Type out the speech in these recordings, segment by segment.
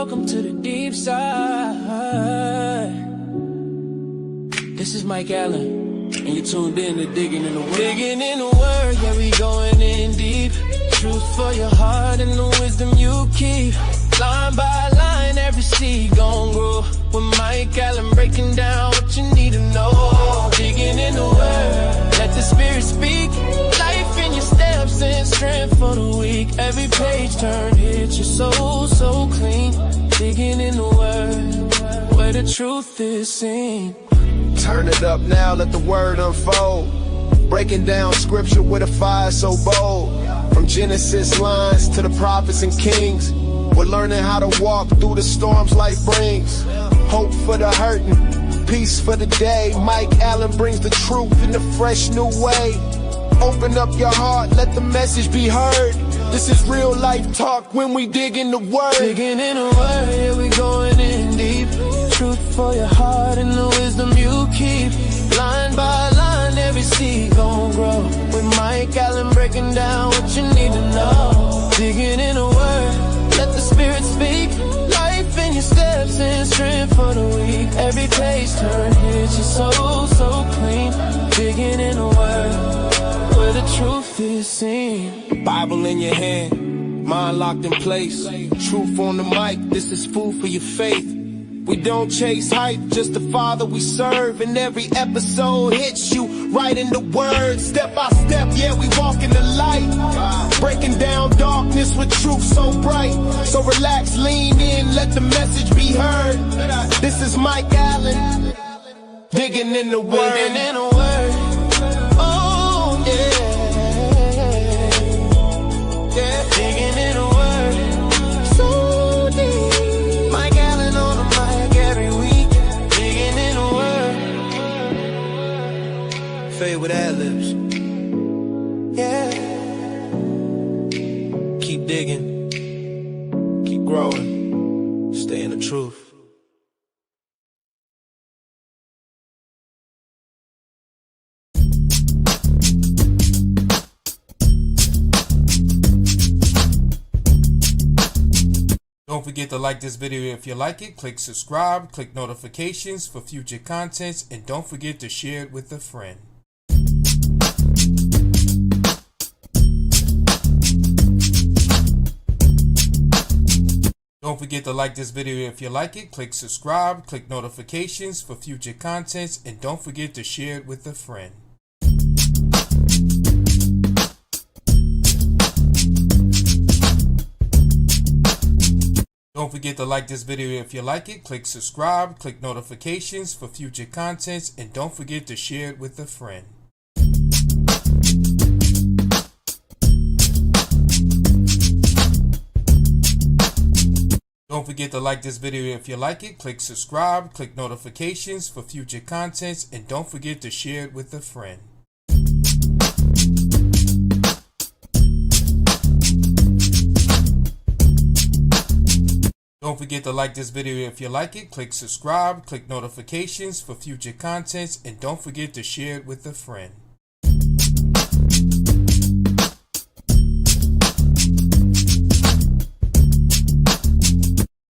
welcome to the deep side. This is Mike Allen, and you're tuned in to Digging in the Word. Digging in the Word, yeah, we going in deep. Truth for your heart and the wisdom you keep. Line by line, every seed gon' grow. With Mike Allen breaking down what you need to know. Digging in the Word, let the Spirit speak. Life in your steps and strength for the weak. Every page turned, hit your soul so clean. Digging in the Word, where the truth is seen. Turn it up now, let the Word unfold. Breaking down scripture with a fire so bold. From Genesis lines to the prophets and kings. We're learning how to walk through the storms life brings. Hope for the hurting, peace for the day. Mike Allen brings the truth in a fresh new way. Open up your heart, let the message be heard. This is real life talk when we dig in the Word. Digging in the Word, yeah, we going in deep. Truth for your heart and the wisdom you keep. Line by line, every seed gon' grow. With Mike Allen breaking down what you need to know. Digging in the Word, let the Spirit speak. Life in your steps and strength for the weak. Every page turn, hits your soul so clean. Digging in the Word, where the truth is seen. Bible in your hand, mind locked in place. Truth on the mic, this is food for your faith. We don't chase hype, just the Father we serve. And every episode hits you right in the Word. Step by step, yeah, we walk in the light. Breaking down darkness with truth so bright. So relax, lean in, let the message be heard. This is Mike Allen, digging in the Word. Digging in the Word, oh yeah. Yeah, digging in the Word, so deep. Mike Allen on the mic every week. Digging in the Word. Fade with ad-libs. Yeah. Keep digging, keep growing, stay in the truth. Don't forget to like this video if you like it, click subscribe, click notifications for future contents, and don't forget to share it with a friend. Don't forget to like this video if you like it, click subscribe, click notifications for future contents, and don't forget to share it with a friend. Don't forget to like this video if you like it, click subscribe, click notifications for future contents, and don't forget to share it with a friend. Don't forget to like this video if you like it, click subscribe, click notifications for future contents, and don't forget to share it with a friend. Don't forget to like this video if you like it, click subscribe, click notifications for future contents, and don't forget to share it with a friend.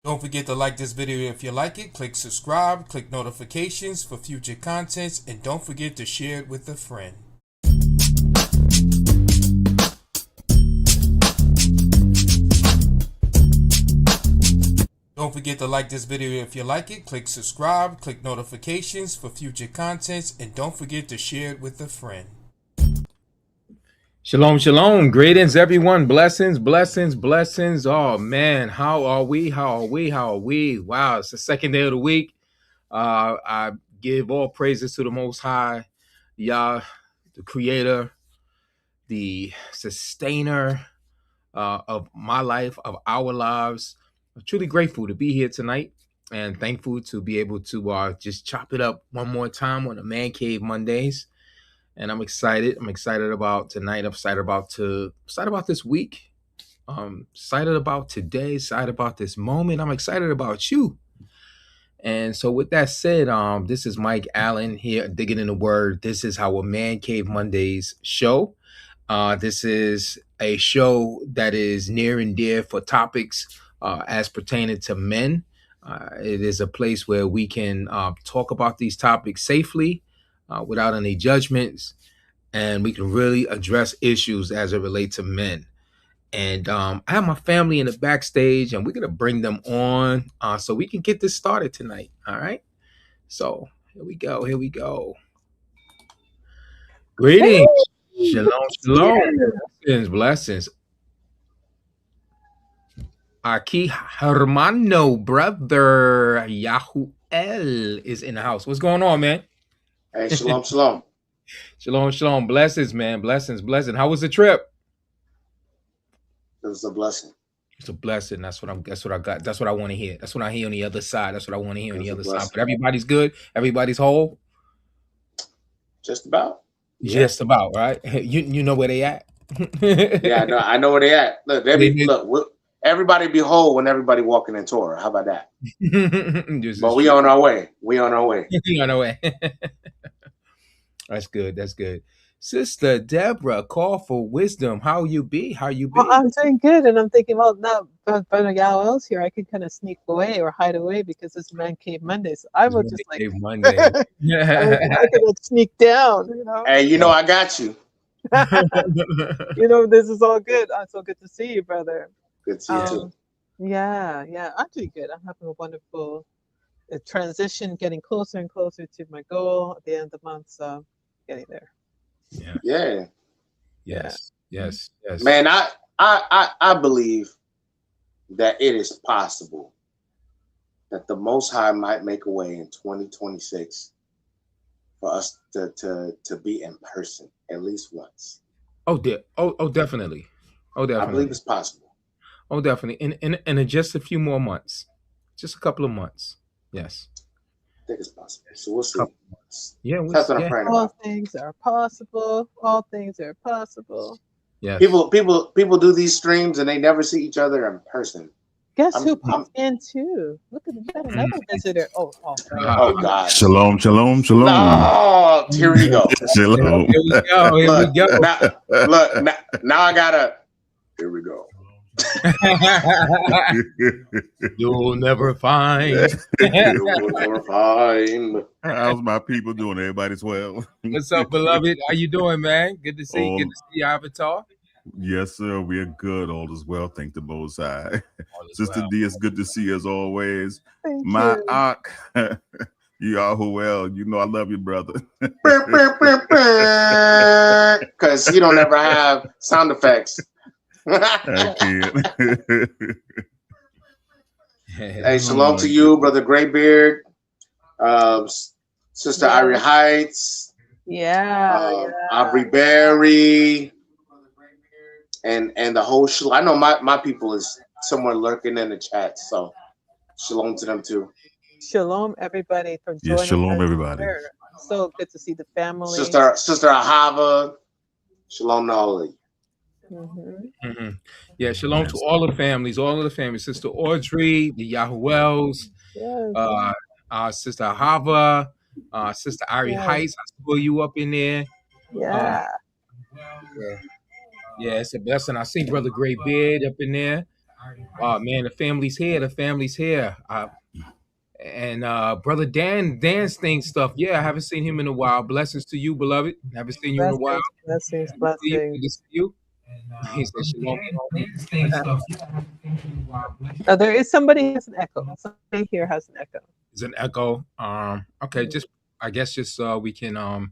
Don't forget to like this video if you like it, click subscribe, click notifications for future contents, and don't forget to share it with a friend. Don't forget to like this video if you like it, click subscribe, click notifications for future contents, and don't forget to share it with a friend. Shalom, shalom. Greetings, everyone. Blessings, blessings, blessings. Oh, man. How are we? How are we? How are we? Wow, it's the second day of the week. I give all praises to the Most High, Yah, the Creator, the Sustainer of my life, of our lives. I'm truly grateful to be here tonight and thankful to be able to just chop it up one more time on the Man Cave Mondays. And I'm excited. I'm excited about tonight. I'm excited about this week. Excited about today. Excited about this moment. I'm excited about you. And so with that said, this is Mike Allen here, digging in the Word. This is our Man Cave Mondays show. This is a show that is near and dear for topics as pertaining to men. It is a place where we can talk about these topics safely, without any judgments, and we can really address issues as it relates to men. And I have my family in the backstage, and we're gonna bring them on so we can get this started tonight. All right. So here we go. Here we go. Greetings. Shalom, shalom. Blessings, blessings. Aki Hermano, brother Yahuel is in the house. What's going on, man? Hey, shalom, shalom. Shalom, shalom. Blessings, man. Blessings, blessings. How was the trip? It was a blessing. It's a blessing. That's what I got. That's what I want to hear. That's what I hear on the other side. That's what I want to hear on the other side. But everybody's good. Everybody's whole. Just about. Yeah. Just about, right? You know where they at. Yeah, I know where they at. Look, everybody be whole when everybody walking in Torah. How about that? But we on our way. We on our way. We on our way. That's good. That's good. Sister Deborah, call for wisdom. How you be? How you be? Well, I'm doing good, and I'm thinking, well, now Brother Yahuel's here, I can kind of sneak away or hide away because it's Man Cave Monday. So I will just like Monday. I can sneak down, you know. Hey, you know I got you. You know, this is all good. It's so good to see you, brother. Good to see you too. Yeah, I'm doing good. I'm having a wonderful transition, getting closer and closer to my goal at the end of the month. So getting there. Yeah. Yes. Man, I believe that it is possible that the Most High might make a way in 2026 for us to be in person at least once. Oh, definitely. Oh, definitely. I believe it's possible. Oh, definitely. In just a few more months, just a couple of months. Yes. I think it's possible. So we'll see. Yeah, that's what I'm praying about. All things are possible. All things are possible. Yeah. People do these streams and they never see each other in person. Guess who popped in too? Look at that, another visitor. Oh God. Shalom. Oh, here we go. Shalom. Here we go. Now I gotta. Here we go. You'll never find. You'll never find. How's my people doing? Everybody's well. What's up, beloved? How you doing, man? Good to see you. Good to see you, Avatar. Yes, sir. We're good. All is well. Thank the Most High. Sister D, it's good to see you as always. Thank my you. Ak, you are who well. You know I love you, brother. Because you don't ever have sound effects. I can't. Hey, shalom to you, Brother Graybeard, Sister Irie Heights, Aubrey Berry, and the whole shalom. I know my people is somewhere lurking in the chat, so shalom to them too. Shalom, everybody, for joining. Yes, shalom, us everybody. here. So good to see the family. Sister Ahava, shalom to all of you. Yeah, shalom to all the families, Sister Audrey, the Yahuels, Sister Hava, Sister Ari Heights. I saw you up in there. Yeah, it's a blessing. I see Brother Gray Beard up in there. Oh man, the family's here. And Brother Dan's thing stuff. Yeah, I haven't seen him in a while. Blessings to you, beloved. Haven't seen you in a while. Blessings. Good to see you. He said shalom. There is somebody who has an echo. Somebody here has an echo. It's an echo. Okay, just we can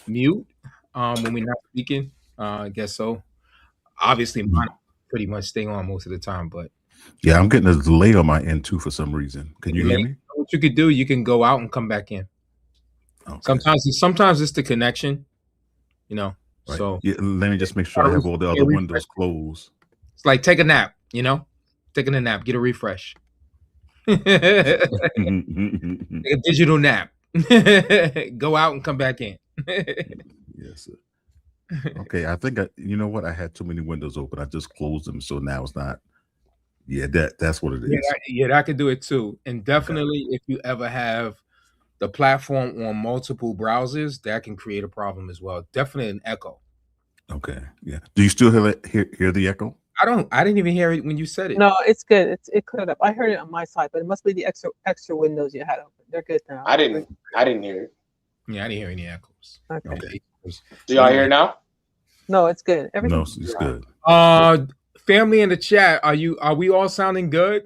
mute when we're not speaking. I guess so. Obviously, mine pretty much stay on most of the time, but yeah, I'm getting a delay on my end too for some reason. Can you hear me? What you could do, you can go out and come back in. Okay. Sometimes it's the connection, you know. Right. So yeah, let me just make sure I have all the other windows closed. It's like take a nap, you know, taking a nap, get a refresh. Take a digital nap. Go out and come back in. Yes, sir. Okay, I think you know what? I had too many windows open. I just closed them, so now it's not. Yeah, that's what it is. Yeah, that could do it too. And definitely, if you ever have the platform on multiple browsers, that can create a problem as well. Definitely an echo. Okay. Yeah. Do you still hear the echo? I didn't even hear it when you said it. No, it's good. It cleared up. I heard it on my side, but it must be the extra windows you had open. They're good now. I didn't hear it. Yeah, I didn't hear any echoes. Okay. Do y'all hear it now? No, it's good. No, Everything's it's good. Family in the chat, are we all sounding good?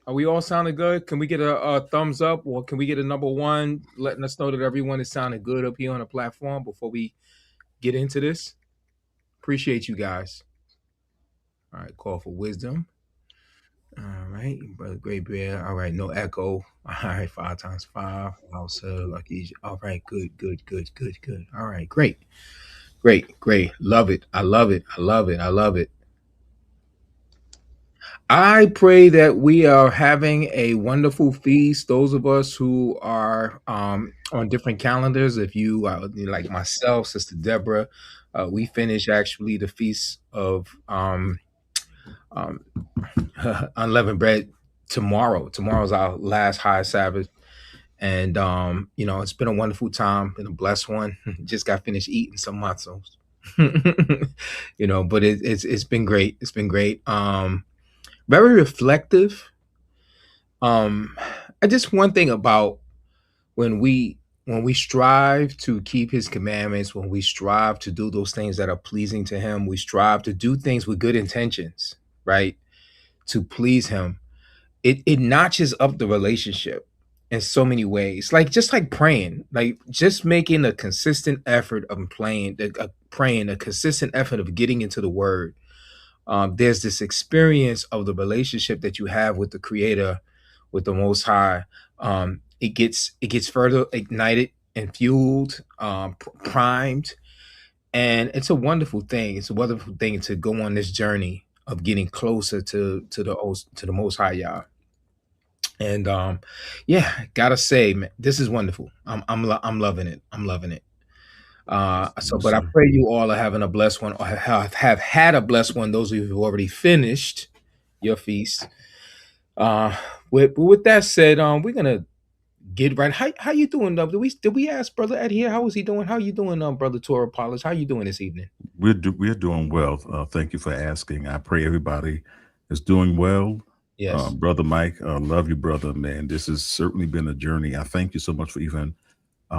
Are we all sounding good? Can we get a thumbs up, or can we get a number one letting us know that everyone is sounding good up here on the platform before we get into this? Appreciate you guys. All right, call for wisdom. All right, brother Great Bear. All right, no echo. All right, 5 times 5. Also, lucky. All right, good. All right, great. Love it. I love it. I pray that we are having a wonderful feast. Those of us who are on different calendars, if you like myself, Sister Deborah, we finish actually the feast of unleavened bread tomorrow. Tomorrow's our last high Sabbath. And it's been a wonderful time, been a blessed one. Just got finished eating some matzos. But it's been great. It's been great. Very reflective. Just one thing about when we strive to keep his commandments, when we strive to do those things that are pleasing to him, we strive to do things with good intentions, right? To please him. It notches up the relationship in so many ways. Just like praying, like just making a consistent effort of praying, a consistent effort of getting into the word. There's this experience of the relationship that you have with the Creator, with the Most High. It gets further ignited and fueled, primed, and it's a wonderful thing. It's a wonderful thing to go on this journey of getting closer to the Most High Yah. And gotta say, man, this is wonderful. I'm loving it. I'm loving it. But I pray you all are having a blessed one, or have had a blessed one. Those of you who already finished your feast. With that said, we're gonna get right. How you doing, Dub? Did we ask Brother Ed here? How is he doing? How you doing, Brother Torah Polish? How you doing this evening? We're doing well. Thank you for asking. I pray everybody is doing well. Yes, Brother Mike, love you, brother. Man, this has certainly been a journey. I thank you so much for even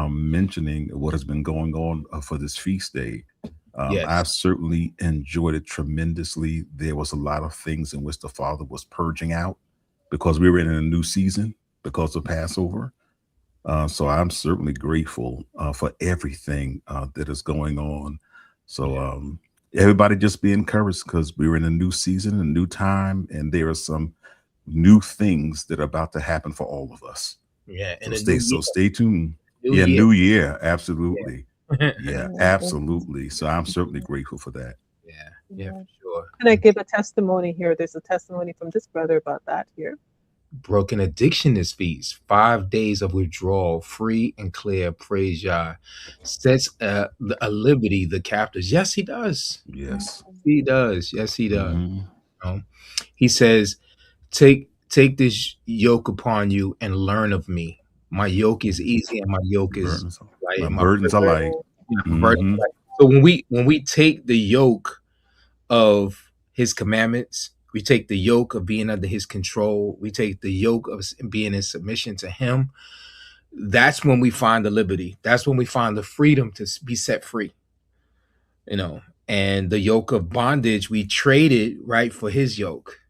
mentioning what has been going on for this feast day. Yes. I've certainly enjoyed it tremendously. There was a lot of things in which the Father was purging out because we were in a new season because of Passover. So I'm certainly grateful for everything that is going on. So everybody just be encouraged, because we're in a new season, a new time, and there are some new things that are about to happen for all of us. Yeah, and so stay tuned. New year, absolutely. Yeah, absolutely. So I'm certainly grateful for that. Yeah, for sure. Can I give a testimony here? There's a testimony from this brother about that here. Broken addiction is feast. 5 days of withdrawal, free and clear. Praise Yah. Sets a liberty the captives. Yes, he does. Yes, he does. Yes, he does. Mm-hmm. He says, take this yoke upon you and learn of me. My yoke is easy and my yoke is light. My burdens are light. Mm-hmm. So when we take the yoke of his commandments, we take the yoke of being under his control, we take the yoke of being in submission to him, that's when we find the liberty. That's when we find the freedom to be set free. And the yoke of bondage, we traded right for his yoke,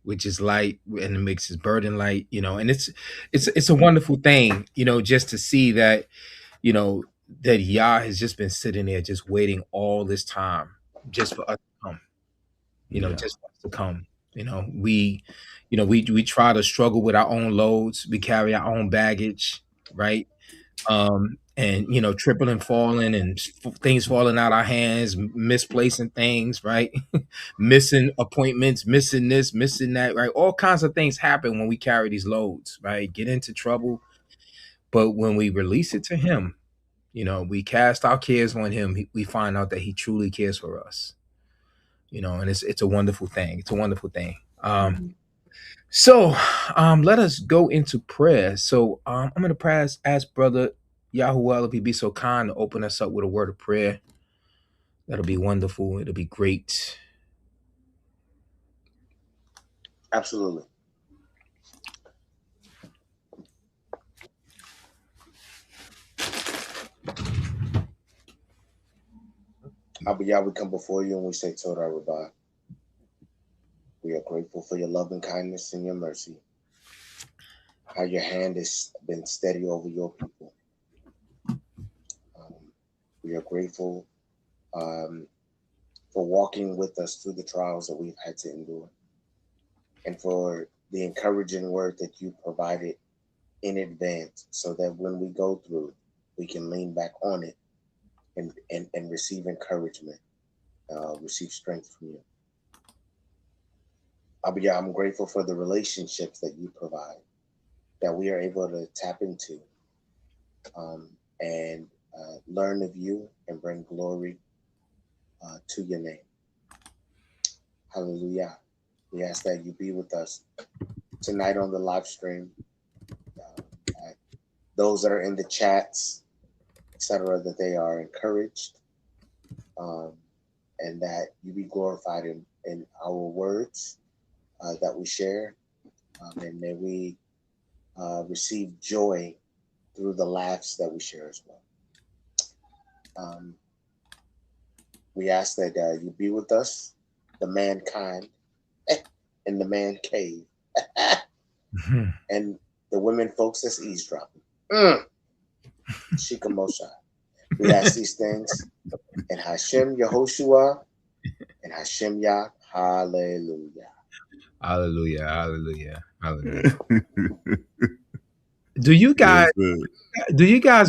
which is light, and it makes his burden light, and it's a wonderful thing, just to see that, that Yah has just been sitting there just waiting all this time just for us to come, just for us to come. We try to struggle with our own loads. We carry our own baggage, right? And tripping and falling and things falling out our hands, misplacing things, right? Missing appointments, missing this, missing that, right? All kinds of things happen when we carry these loads, right? Get into trouble. But when we release it to him, we cast our cares on him, we find out that he truly cares for us. And it's a wonderful thing. It's a wonderful thing. So let us go into prayer. So I'm going to ask Brother Yahuwah, if he'd be so kind to open us up with a word of prayer. That'll be wonderful. It'll be great. Absolutely. Abba, we come before you and we say, Torah Rabbah. We are grateful for your love and kindness and your mercy. How your hand has been steady over your people. We are grateful for walking with us through the trials that we've had to endure, and for the encouraging word that you provided in advance, so that when we go through, we can lean back on it and receive encouragement, receive strength from you. Abba, I'm grateful for the relationships that you provide, that we are able to tap into and learn of you and bring glory to your name. Hallelujah. We ask that you be with us tonight on the live stream. Those that are in the chats, etc., that they are encouraged, and that you be glorified in our words that we share, and may we receive joy through the laughs that we share as well. We ask that you be with us, the mankind, in the man cave, and the women folks that's eavesdropping. Shika Moshe. We ask these things in Hashem Yehoshua and Hashem Yah. Hallelujah. Hallelujah. Hallelujah. Hallelujah. Do you guys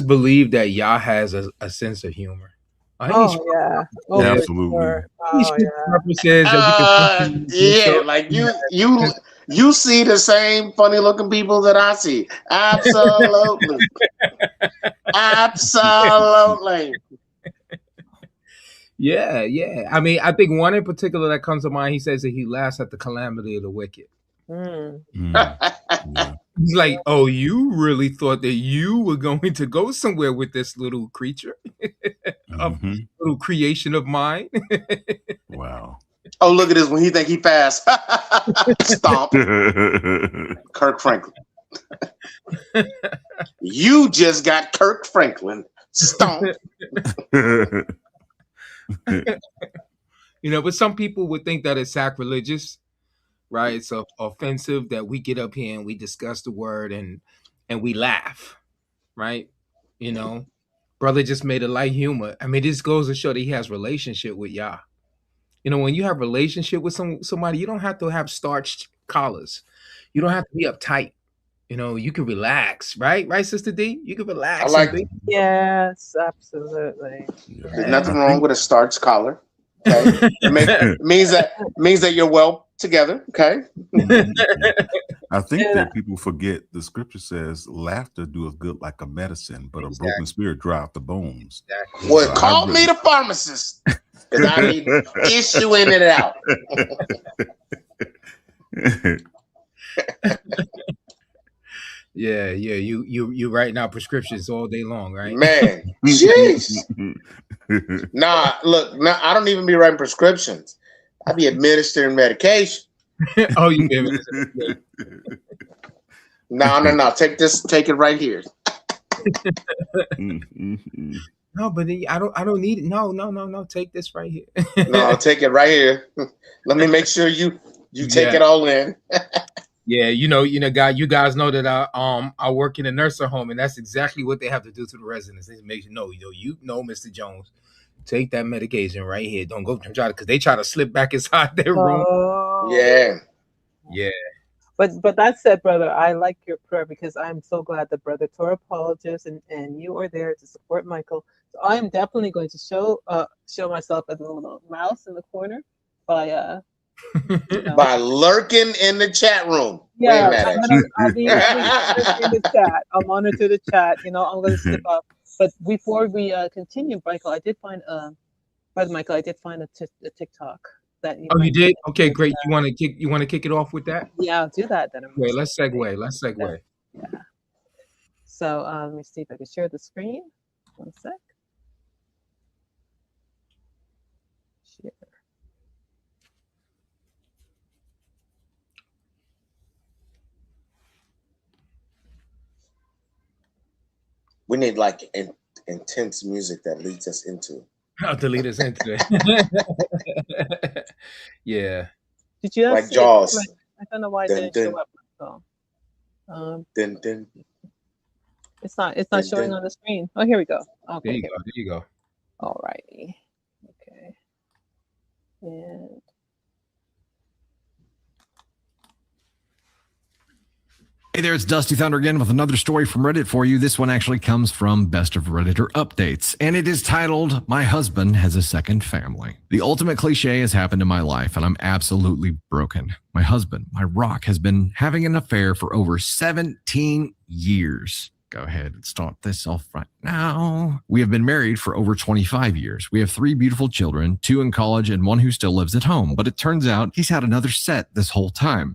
believe that Yah has a sense of humor? Oh yeah. Oh, Yeah, for absolutely. sure. These Oh yeah. purposes that you can Yeah, like you see the same funny looking people that I see. Absolutely. Absolutely. Yeah. I mean, I think one in particular that comes to mind, he says that he laughs at the calamity of the wicked. Yeah. He's like, oh, you really thought that you were going to go somewhere with this little creature, little creation of mine? Wow. Oh, look at this when he think he fast. Stomp. Kirk Franklin. You just got Kirk Franklin. Stomp. But some people would think that it's sacrilegious, right? It's offensive that we get up here and we discuss the word and we laugh, right? Brother just made a light humor. I mean, this goes to show that he has relationship with Yah. When you have relationship with somebody, you don't have to have starched collars. You don't have to be uptight. You can relax, right? Right, Sister D? You can relax. I like it. Yes, absolutely. Yeah. There's nothing wrong with a starch collar. Okay. It means that you're well together. Okay. I think that people forget the scripture says laughter doeth good like a medicine, but a broken spirit dry the bones. Exactly. Well, call me the pharmacist because I need issuing it out. Yeah. You writing out prescriptions all day long, right? Man, jeez. Nah, I don't even be writing prescriptions. I be administering medication. Oh, you give it. No. Take it right here. No, but I don't need it. No. Take this right here. No, take it right here. Let me make sure you take it all in. Yeah, God, you guys know that I work in a nursing home, and that's exactly what they have to do to the residents. They make Mr. Jones, take that medication right here. Don't go try to, because they try to slip back inside their room. Yeah. But that said, brother, I like your prayer because I'm so glad that Brother Torah apologist and you are there to support Michael. So I am definitely going to show myself as a little mouse in the corner by by lurking in the chat room. Yeah, I'll be in the chat. I'll monitor the chat. I'm going to step up. But before we continue, Michael, I did find Brother a TikTok. You did? Okay, great. You want to kick it off with that? Yeah, I'll do that then. Wait, let's segue. Yeah. So let me see if I can share the screen. 1 sec. Share. We need like intense music that leads us into. I'll delete us into it. Yeah. Did you not Like see Jaws. it? I don't know why it Dun, didn't dun. show up. So, Dun, dun. it's not Dun, showing dun. on the screen. Oh, here we go. Okay. There you go. There you go. All righty. Okay. And Hey there, it's Dusty Thunder again with another story from Reddit for you. This one actually comes from Best of Redditor Updates, and it is titled, My Husband Has a Second Family. The ultimate cliche has happened in my life, and I'm absolutely broken. My husband, my rock, has been having an affair for over 17 years. Go ahead and start this off right now. We have been married for over 25 years. We have 3 beautiful children, 2 in college and 1 who still lives at home. But it turns out he's had another set this whole time.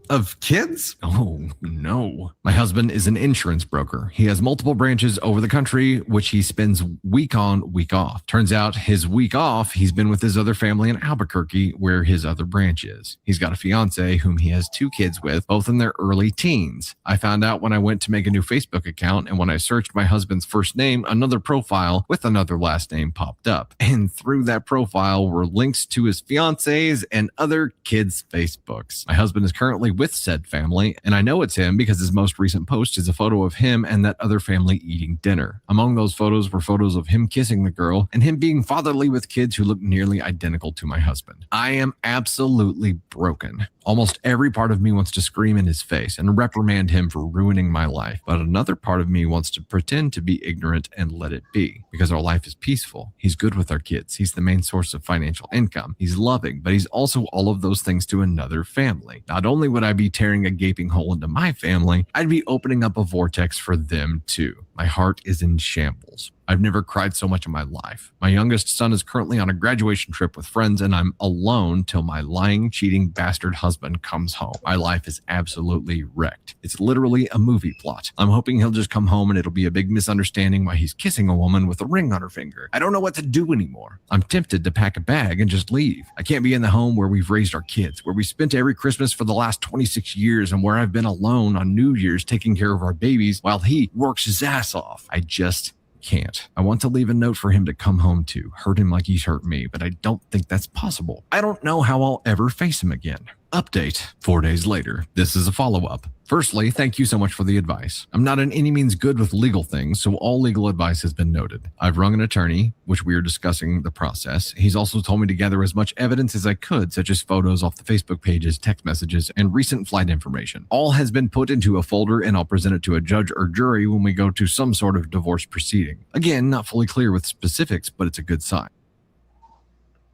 Of kids? Oh, no. My husband is an insurance broker. He has multiple branches over the country, which he spends week on, week off. Turns out his week off, he's been with his other family in Albuquerque, where his other branch is. He's got a fiance whom he has 2 kids with, both in their early teens. I found out when I went to make a new Facebook account, and when I searched my husband's first name, another profile with another last name popped up. And through that profile were links to his fiancés and other kids' Facebooks. My husband is currently with said family, and I know it's him because his most recent post is a photo of him and that other family eating dinner. Among those photos were photos of him kissing the girl and him being fatherly with kids who look nearly identical to my husband. I am absolutely broken. Almost every part of me wants to scream in his face and reprimand him for ruining my life, but another part of me wants to pretend to be ignorant and let it be, because our life is peaceful. He's good with our kids. He's the main source of financial income. He's loving, but he's also all of those things to another family. Not only would I be tearing a gaping hole into my family, I'd be opening up a vortex for them too. My heart is in shambles. I've never cried so much in my life. My youngest son is currently on a graduation trip with friends, and I'm alone till my lying, cheating bastard husband comes home. My life is absolutely wrecked. It's literally a movie plot. I'm hoping he'll just come home and it'll be a big misunderstanding why he's kissing a woman with a ring on her finger. I don't know what to do anymore. I'm tempted to pack a bag and just leave. I can't be in the home where we've raised our kids, where we spent every Christmas for the last 26 years, and where I've been alone on New Year's taking care of our babies while he works his ass off. I just can't. I want to leave a note for him to come home to, hurt him like he's hurt me, but I don't think that's possible. I don't know how I'll ever face him again. Update 4 days later. This is a follow-up. Firstly, thank you so much for the advice. I'm not in any means good with legal things, so all legal advice has been noted. I've rung an attorney, which we are discussing the process. He's also told me to gather as much evidence as I could, such as photos off the Facebook pages, text messages, and recent flight information. All has been put into a folder, and I'll present it to a judge or jury when we go to some sort of divorce proceeding. Again, not fully clear with specifics, but it's a good sign.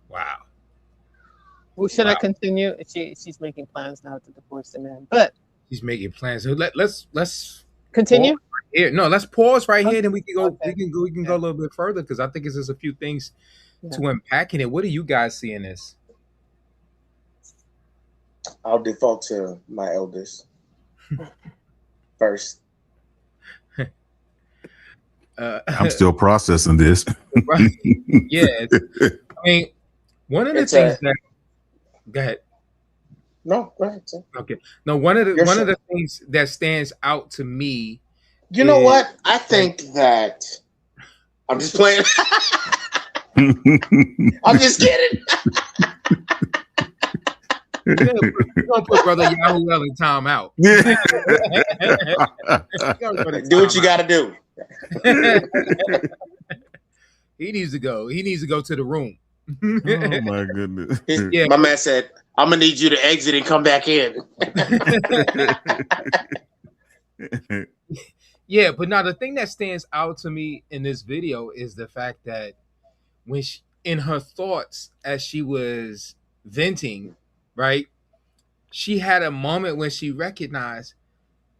Wow. well, should I continue? She's making plans now to divorce the man, but He's making plans. So let's continue. pause right here. No, let's pause right here, Okay. then we can go. Okay. We can go a little bit further, because I think there's a few things to unpack in it. What do you guys see in this? I'll default to my eldest first. I'm still processing this. Right. Yeah. I mean, one of the things that. Go ahead. No, go ahead, sir. Okay. No, one of Yes, sir. the things that stands out to me. You know what? I think that I'm just playing. I'm just kidding. We're gonna put Brother Yahoo in timeout. Do what you got to do. He needs to go. He needs to go to the room. Oh my goodness. Yeah. My man said, "I'm gonna need you to exit and come back in." Yeah, but now the thing that stands out to me in this video is the fact that when she, in her thoughts as she was venting, right, she had a moment when she recognized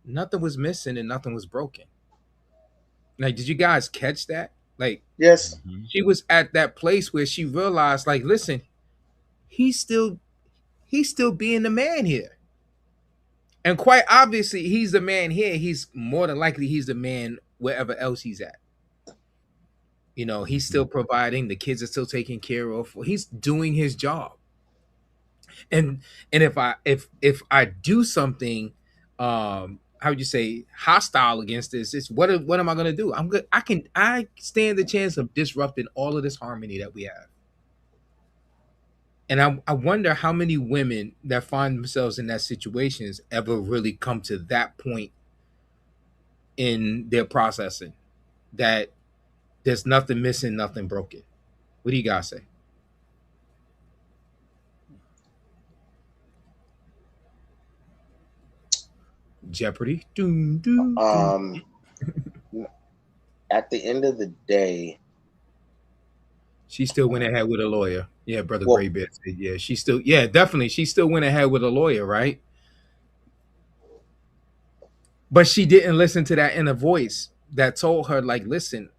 nothing was missing and nothing was broken. Like, did you guys catch that? Like, Yes. she was at that place where she realized, like, listen, he's still being the man here. And quite obviously, he's the man here. He's more than likely he's the man wherever else he's at. You know, he's still providing. The kids are still taken care of. He's doing his job. And if I do something, how how would you say, hostile against this. It's what am I gonna do? I'm good. I stand the chance of disrupting all of this harmony that we have. And I wonder how many women that find themselves in that situations ever really come to that point in their processing that there's nothing missing, nothing broken. What do you guys say? Jeopardy. Doom, doom, doom. At the end of the day, she still went ahead with a lawyer. Yeah, brother Graybeard said, yeah, definitely. She still went ahead with a lawyer, right? But she didn't listen to that inner voice that told her, like, listen,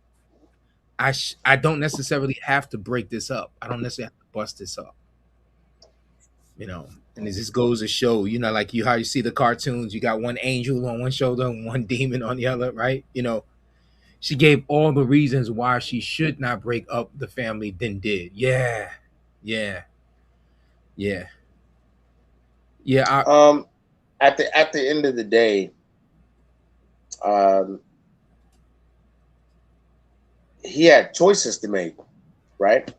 I don't necessarily have to break this up. I don't necessarily have to bust this up. You know, and it just goes to show, you know, like how you see the cartoons, you got one angel on one shoulder and one demon on the other, right? You know, she gave all the reasons why she should not break up the family, then did. Yeah. At the end of the day, he had choices to make, right?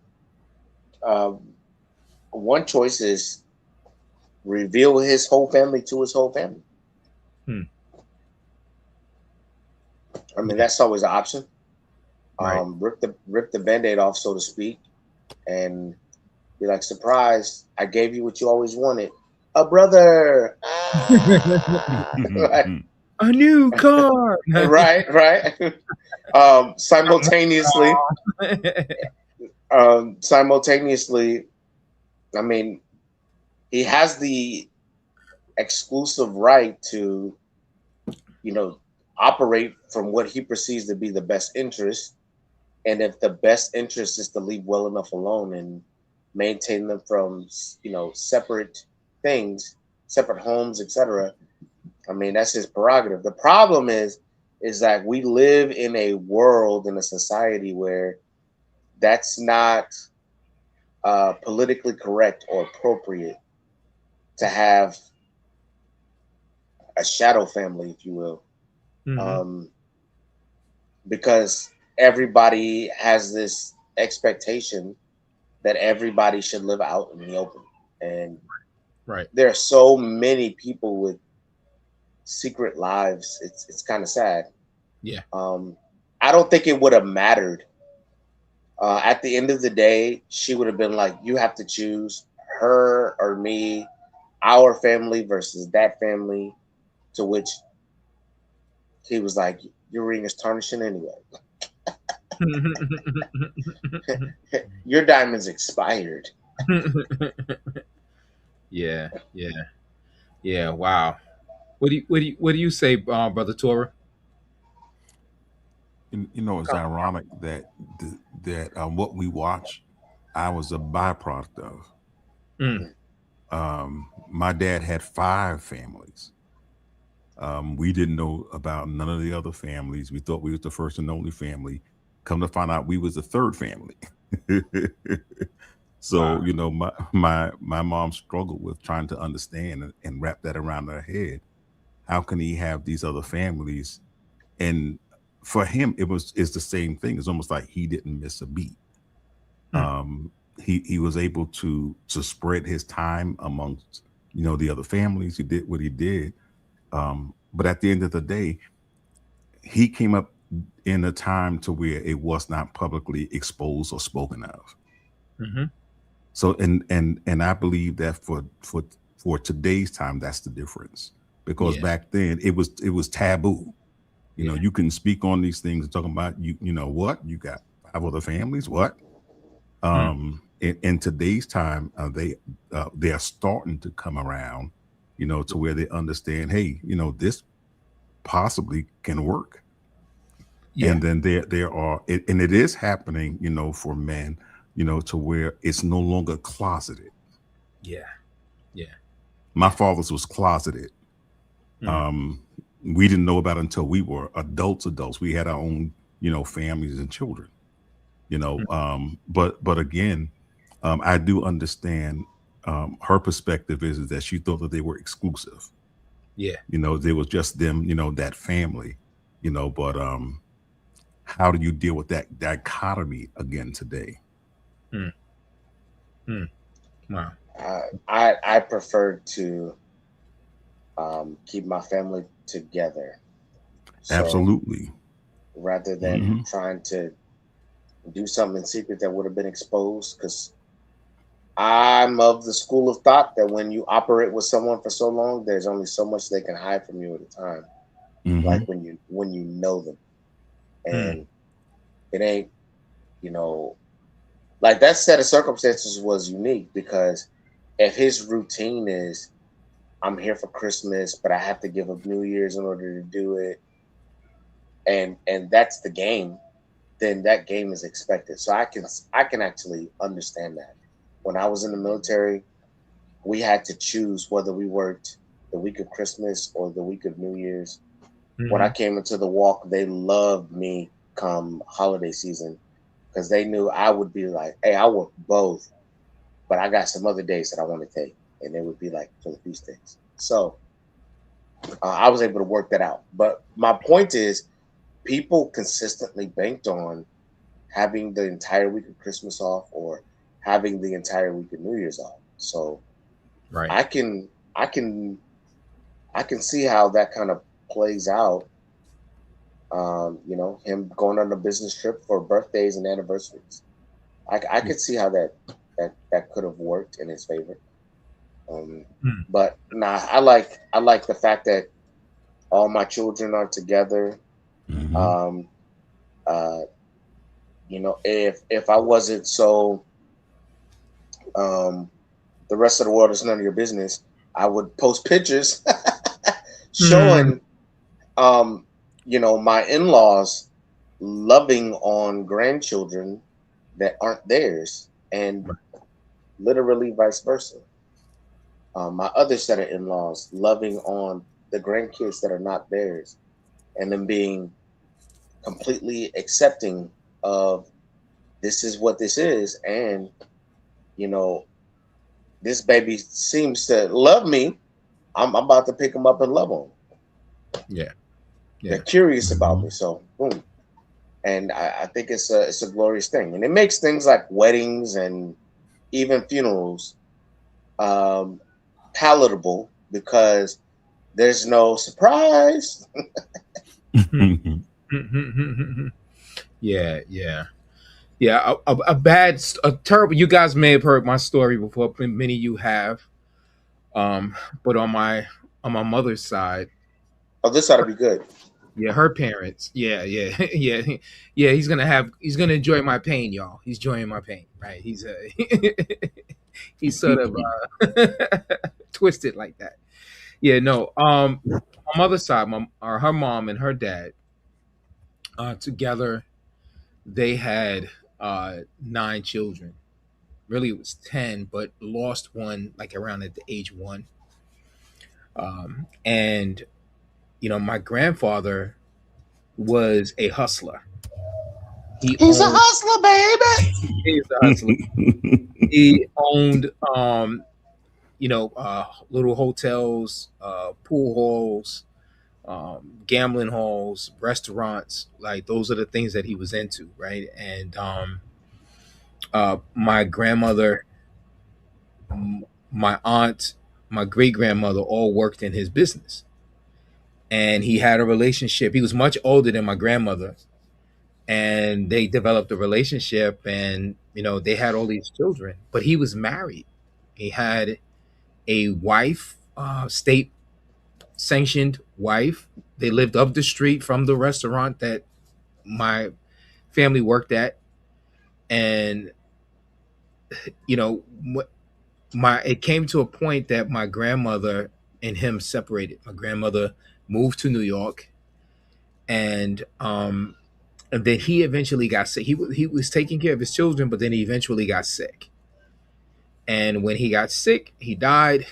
One choice is reveal his whole family to his whole family. I mean, that's always an option. Right. Rip the Band-Aid off, so to speak, and be like, surprise, I gave you what you always wanted. A brother. Right. A new car. right. Simultaneously, I mean, he has the exclusive right to, you know, operate from what he perceives to be the best interest. And if the best interest is to leave well enough alone and maintain them from, you know, separate things, separate homes, etc., I mean, that's his prerogative. The problem is that we live in a world, in a society where that's not politically correct or appropriate to have a shadow family, if you will. Because everybody has this expectation that everybody should live out in the open. And there are so many people with secret lives. It's kind of sad. Yeah. I don't think it would have mattered. At the end of the day, she would have been like, you have to choose her or me, our family versus that family, to which he was like, your ring is tarnishing anyway. Your diamond's expired. Yeah. Wow. What do you say, Brother Torah? You know, it's ironic that what we watch, I was a byproduct of. My dad had 5 families. We didn't know about none of the other families. We thought we was the first and only family. Come to find out, we was the 3rd family. So, wow. You know, my mom struggled with trying to understand and wrap that around her head. How can he have these other families? And for him, it's the same thing. It's almost like he didn't miss a beat. He was able to spread his time amongst, you know, the other families. He did what he did. But at the end of the day, he came up in a time to where it was not publicly exposed or spoken of. So, and I believe that for today's time, that's the difference, because back then it was taboo. You know, you can speak on these things and talking about, you know what, you got 5 other families, what? In today's time, they are starting to come around, you know, to where they understand, hey, you know, this possibly can work. And then there are, and it is happening, you know, for men, you know, to where it's no longer closeted. My father's was closeted. We didn't know about it until we were adults. We had our own, you know, families and children, you know. But again, I do understand her perspective is that she thought that they were exclusive. Yeah. There was just them, that family, but how do you deal with that dichotomy again today? Wow. I prefer to keep my family together. So Absolutely. rather than trying to do something in secret that would have been exposed, because I'm of the school of thought that when you operate with someone for so long, there's only so much they can hide from you at a time. Like when you know them, and it ain't, like that set of circumstances was unique, because if his routine is I'm here for Christmas, but I have to give up New Year's in order to do it, and that's the game, then that game is expected. So I can actually understand that. When I was in the military, we had to choose whether we worked the week of Christmas or the week of New Year's. When I came into the walk, they loved me come holiday season, because they knew I would be like, hey, I work both, but I got some other days that I want to take. And they would be like for the feast days. So I was able to work that out. But my point is, people consistently banked on having the entire week of Christmas off or having the entire week of New Year's off. So Right. I can see how that kind of plays out. Him going on a business trip for birthdays and anniversaries. I could see how that could have worked in his favor. But nah, I like the fact that all my children are together. If I wasn't so the rest of the world is none of your business, I would post pictures showing my in-laws loving on grandchildren that aren't theirs, and literally vice versa. My other set of in-laws loving on the grandkids that are not theirs, and them being completely accepting of this is what this is, and this baby seems to love me. I'm about to pick him up and love him. Yeah. They're curious about me, so boom. And I think it's a glorious thing, and it makes things like weddings and even funerals palatable, because there's no surprise. Yeah. A terrible. You guys may have heard my story before. Many of you have. But on my mother's side, Oh, this ought to be good. yeah, her parents, yeah, he's gonna enjoy my pain, y'all. He's enjoying my pain, right? He's sort of twisted like that. Yeah, no. My mother's side, her mom and her dad, together, they had 9 children. Really, it was 10, but lost one like around at the age 1. And my grandfather was a hustler. He's a hustler, baby. He's a hustler. He owned little hotels, pool halls, gambling halls, restaurants. Like those are the things that he was into, right? And my grandmother, my aunt, my great grandmother all worked in his business. And he had a relationship. He was much older than my grandmother. And they developed a relationship, and they had all these children. But he was married. He had a wife, state sanctioned wife. They lived up the street from the restaurant that my family worked at. And it came to a point that my grandmother and him separated. My grandmother moved to New York, and then he eventually got sick. He was taking care of his children, but then he eventually got sick. And when he got sick, he died.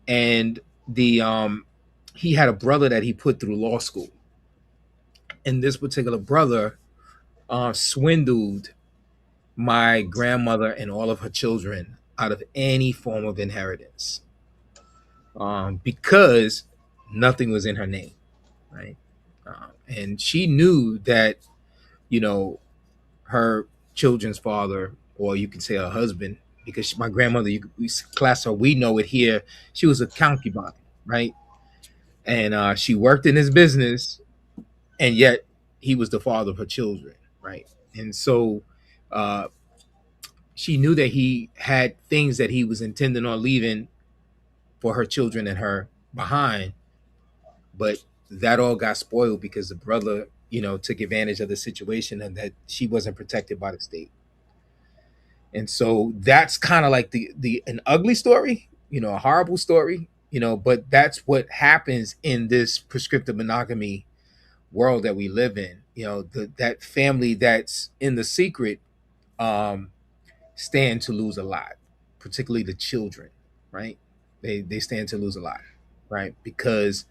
And he had a brother that he put through law school. And this particular brother swindled my grandmother and all of her children out of any form of inheritance. Because nothing was in her name, right? And she knew that, you know, her children's father, or you could say her husband, because my grandmother, we class her, we know it here, she was a concubine, right? And she worked in his business, and yet he was the father of her children, right? And so uh, she knew that he had things that he was intending on leaving for her children and her behind, but that all got spoiled because the brother, you know, took advantage of the situation and that she wasn't protected by the state. And so that's kind of like the an ugly story, you know, a horrible story, you know, but that's what happens in this prescriptive monogamy world that we live in. You know, that family that's in the secret stand to lose a lot, particularly the children, right? They stand to lose a lot, right? Because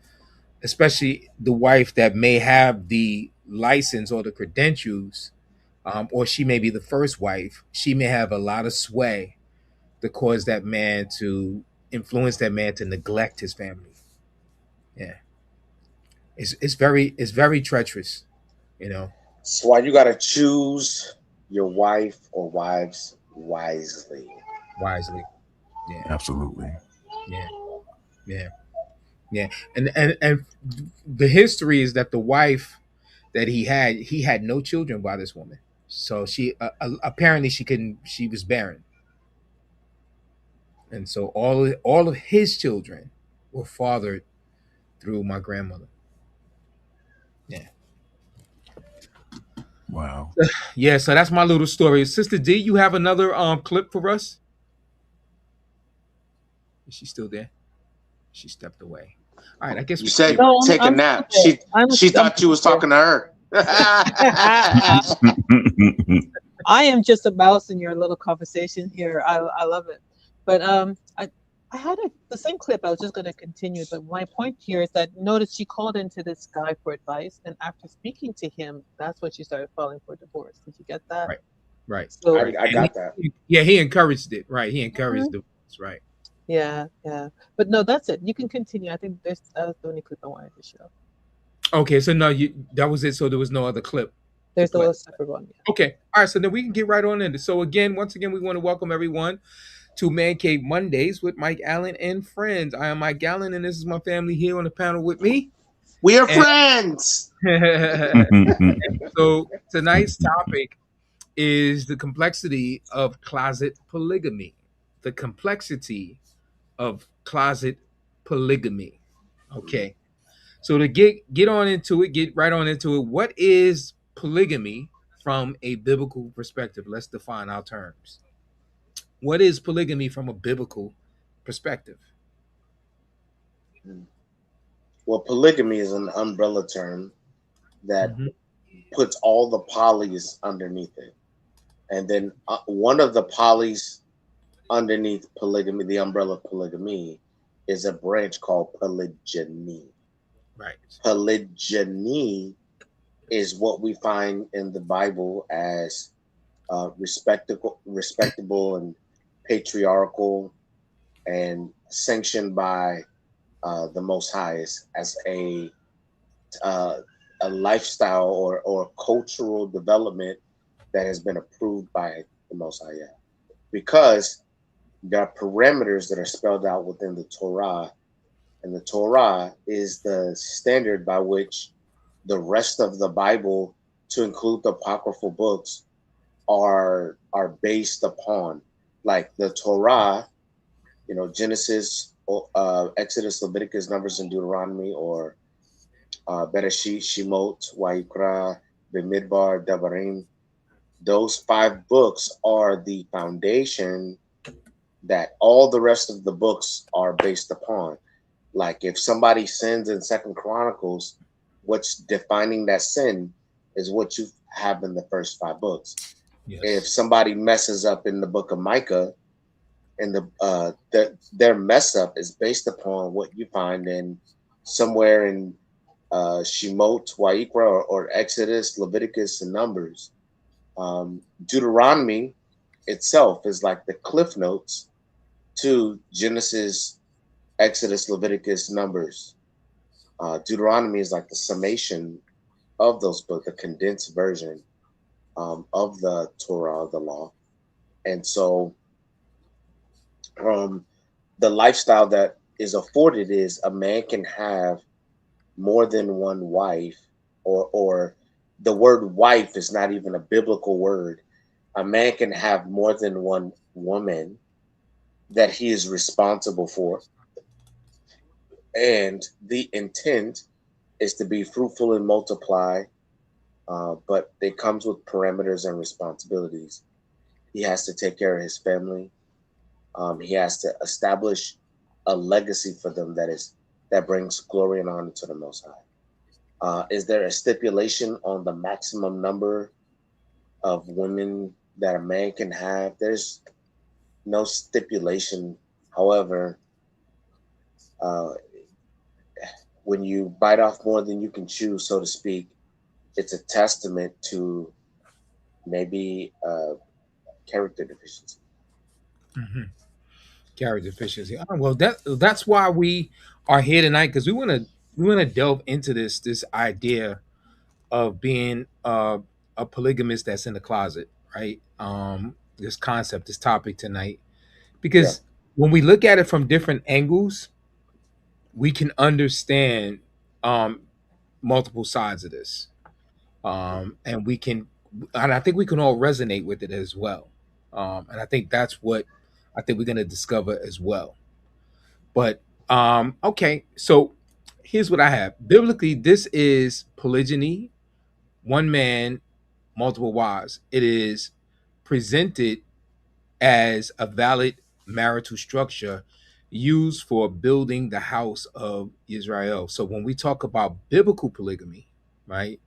especially the wife that may have the license or the credentials, or she may be the first wife, she may have a lot of sway to cause that man to influence that man to neglect his family. Yeah, it's very treacherous, you know. That's why you gotta choose your wife or wives wisely. Wisely. Yeah, Absolutely. yeah, yeah, yeah. And the history is that the wife that he had no children by this woman. So she apparently she was barren, and so all of his children were fathered through my grandmother. Yeah. Wow. Yeah, so that's my little story. Sister D, you have another clip for us? Is she still there? She stepped away. All right, I guess You we said No, take a I'm nap. still there. She thought you was talking to her. I am just a mouse in your little conversation here. I love it. But I had the same clip. I was just going to continue. But my point here is that notice she called into this guy for advice, and after speaking to him, that's when she started filing for divorce. Did you get that? Right. Right. So I got that. Yeah, he encouraged it. Right. He encouraged divorce. Right. yeah. But no, that's it. You can continue. I think that was the only clip I wanted to show. Okay, so no, that was it. So there was no other clip. There's a separate one. Yeah. Okay. All right. So then we can get right on into. So once again, we want to welcome everyone to Man Cave Mondays with Mike Allen and friends. I am Mike Allen, and this is my family here on the panel with me. We are friends. So tonight's topic is the complexity of closet polygamy. The complexity of closet polygamy. Okay. So to get on into it, get right on into it. What is polygamy from a biblical perspective? Let's define our terms. What is polygamy from a biblical perspective? Well, polygamy is an umbrella term that puts all the polys underneath it. And then one of the polys underneath polygamy, the umbrella of polygamy, is a branch called polygyny. Right. Polygyny is what we find in the Bible as respectable and patriarchal and sanctioned by the Most High as a lifestyle or cultural development that has been approved by the Most High. Because there are parameters that are spelled out within the Torah, and the Torah is the standard by which the rest of the Bible, to include the apocryphal books, are based upon. Like the Torah, you know, Genesis, Exodus, Leviticus, Numbers, and Deuteronomy, or Bereshit, Shemot, Wayikra, Bemidbar, Devarim. Those 5 books are the foundation that all the rest of the books are based upon. Like if somebody sins in 2nd Chronicles, what's defining that sin is what you have in the first 5 books. Yes. If somebody messes up in the book of Micah, and their mess up is based upon what you find in somewhere in Shemot, Wayikra, or Exodus, Leviticus, and Numbers. Deuteronomy itself is like the cliff notes to Genesis, Exodus, Leviticus, Numbers. Deuteronomy is like the summation of those books, the condensed version of the Torah, the law. And so the lifestyle that is afforded is a man can have more than one wife, or the word wife is not even a biblical word. A man can have more than one woman that he is responsible for. And the intent is to be fruitful and multiply, but it comes with parameters and responsibilities. He has to take care of his family. He has to establish a legacy for them that brings glory and honor to the Most High. Is there a stipulation on the maximum number of women that a man can have? There's no stipulation. However, when you bite off more than you can chew, so to speak, it's a testament to maybe character deficiency. Mm-hmm. Character deficiency. Oh, well, that's why we are here tonight, because we want to delve into this idea of being a polygamist that's in the closet, right? This concept, this topic tonight, because when we look at it from different angles, we can understand multiple sides of this, and I think we can all resonate with it as well, and I think that's what I think we're going to discover as well. But okay, so here's what I have. Biblically, this is polygyny, one man, multiple wives. It is presented as a valid marital structure used for building the house of Israel. So when we talk about biblical polygamy, right,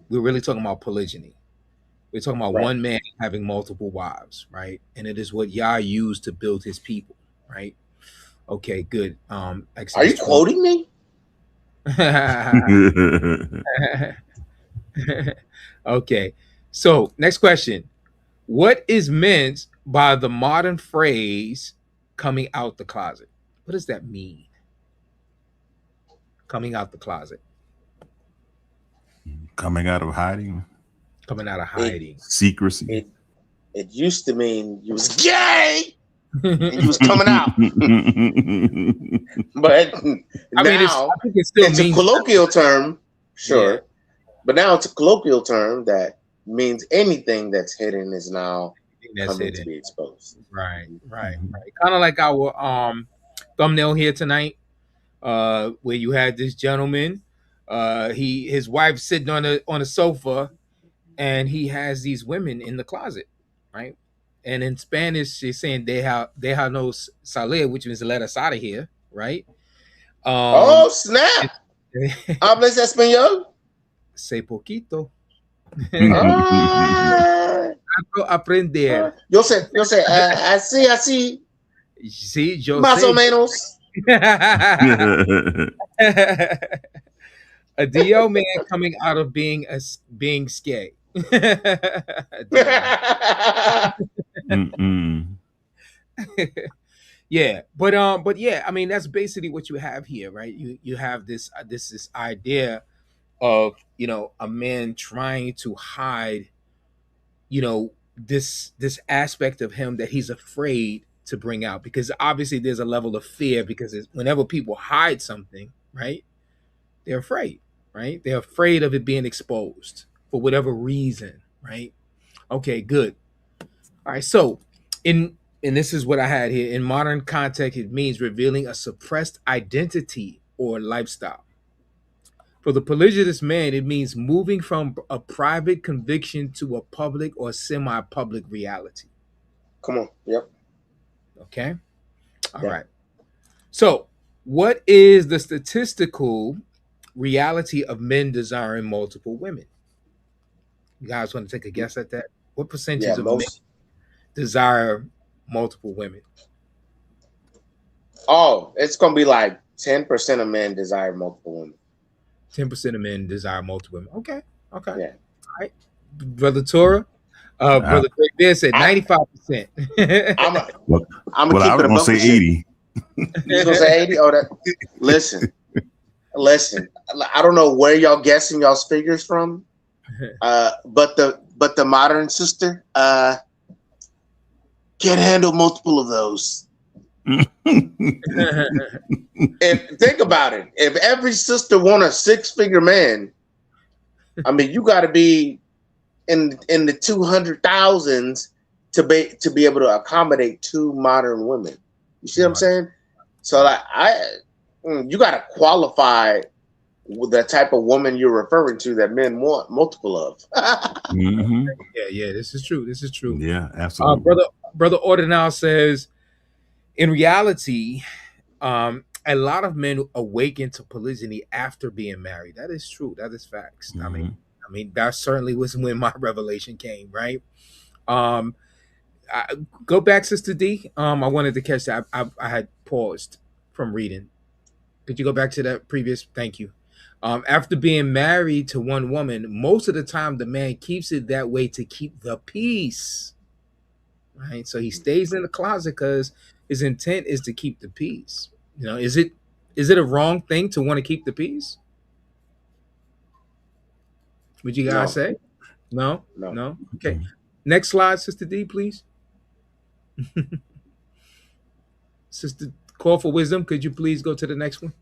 we're really talking about polygyny. We're talking about one man having multiple wives, right? And it is what Yah used to build his people, right? Okay, good. Are you quoting me? Okay. So next question. What is meant by the modern phrase coming out the closet? What does that mean? Coming out the closet. Coming out of hiding. Coming out of hiding. Secrecy. It used to mean you was gay and you was coming out. But now it's a colloquial term, sure. Yeah. But now it's a colloquial term that means anything that's hidden is now coming to be exposed. Right. Kind of like our thumbnail here tonight, where you had this gentleman, his wife sitting on a sofa, and he has these women in the closet, right? And in Spanish, she's saying deja nos salir, which means let us out of here, right? Oh snap! ¿Hablas español? Sé poquito. Aprender. Yo sé, así. Sí, yo más sé. O menos. A DO man coming out of being scared. Yeah, but yeah, I mean that's basically what you have here, right? You have this idea of a man trying to hide this aspect of him that he's afraid to bring out, because obviously there's a level of fear, because whenever people hide something, right, they're afraid, right? They're afraid of it being exposed for whatever reason, right? Okay, good. All right, so and this is what I had here. In modern context, it means revealing a suppressed identity or lifestyle. For the polygynist man, it means moving from a private conviction to a public or semi-public reality. Come on. Yep. Okay. All right. So, what is the statistical reality of men desiring multiple women? You guys want to take a guess at that? What percentage of men desire multiple women? Oh, it's going to be like 10% of men desire multiple women. 10% of men desire multiple women. Okay. Yeah. All right. Brother Torah, Brother Craig Bear said 95%. I'm going to keep it about say 80. You going to say 80? Oh, listen. Listen, I don't know where y'all guessing y'all's figures from, but the modern sister can't handle multiple of those. And think about it. If every sister want a 6-figure man, I mean, you got to be in the 200,000s to be able to accommodate 2 modern women. You see what I'm saying? So like you got to qualify with the type of woman you're referring to that men want multiple of. Mm-hmm. Yeah, this is true. This is true. Yeah, absolutely. Brother Ordinal says, in reality, a lot of men awaken to polygyny after being married. That is true. That is facts. Mm-hmm. I mean, that certainly was when my revelation came, right? Go back, Sister D. I wanted to catch that. I had paused from reading. Could you go back to that previous? Thank you. After being married to one woman, most of the time the man keeps it that way to keep the peace. Right? So he stays in the closet because his intent is to keep the peace. You know, is it a wrong thing to want to keep the peace? Would you guys say? No? Okay. Next slide, Sister D, please. Sister, call for wisdom. Could you please go to the next one?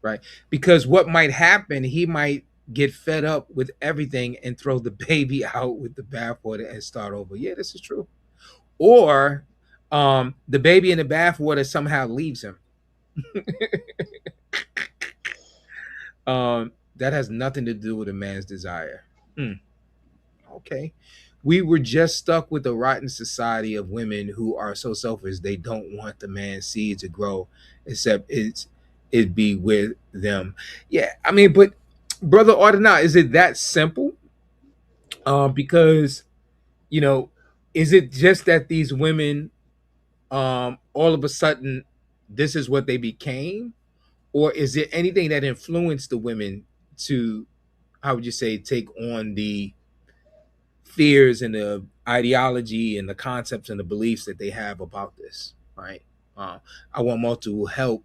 Right. Because what might happen, he might get fed up with everything and throw the baby out with the bathwater and start over. Yeah, this is true. Or the baby in the bathwater somehow leaves him. That has nothing to do with a man's desire. Okay. We were just stuck with the rotten society of women who are so selfish they don't want the man's seed to grow, except it be with them. Yeah, I mean, but Brother Ordina, is it that simple? Because, you know, is it just that these women all of a sudden this is what they became? Or is it anything that influenced the women to, how would you say, take on the fears and the ideology and the concepts and the beliefs that they have about this, right? I want more to help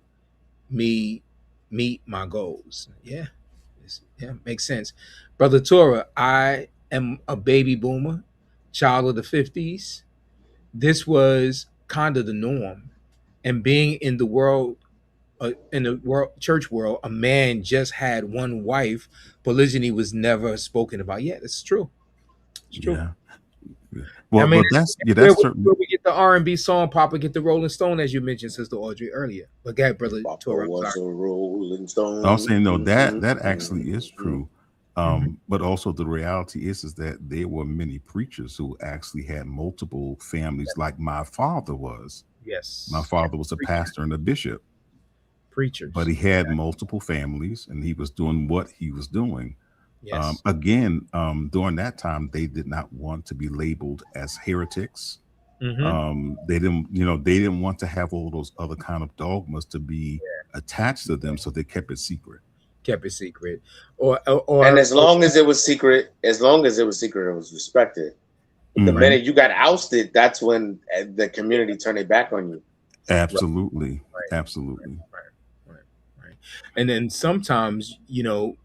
me meet my goals. Yeah, makes sense. Brother Torah, I am a baby boomer, child of the 50s. This was kind of the norm. And being in the world, church world, a man just had one wife. Polygyny was never spoken about. Yeah, that's true. It's true. Yeah. Well, I mean, that's certainly where we get the R&B song, Papa get the Rolling Stone, as you mentioned, Sister Audrey earlier. But go ahead, Brother Torah. Was a Rolling Stone. I was saying no, that actually is true. But also the reality is that there were many preachers who actually had multiple families, like my father was. Yes. My father was a pastor and a bishop. Preachers. But he had multiple families and he was doing what he was doing. Yes. Again, during that time, they did not want to be labeled as heretics. They didn't want to have all those other kind of dogmas to be attached to them, so they kept it secret. Or and as long as it was secret, it was respected. The minute you got ousted, that's when the community turned their back on you. Absolutely. Right. Absolutely. Right. And then sometimes, you know,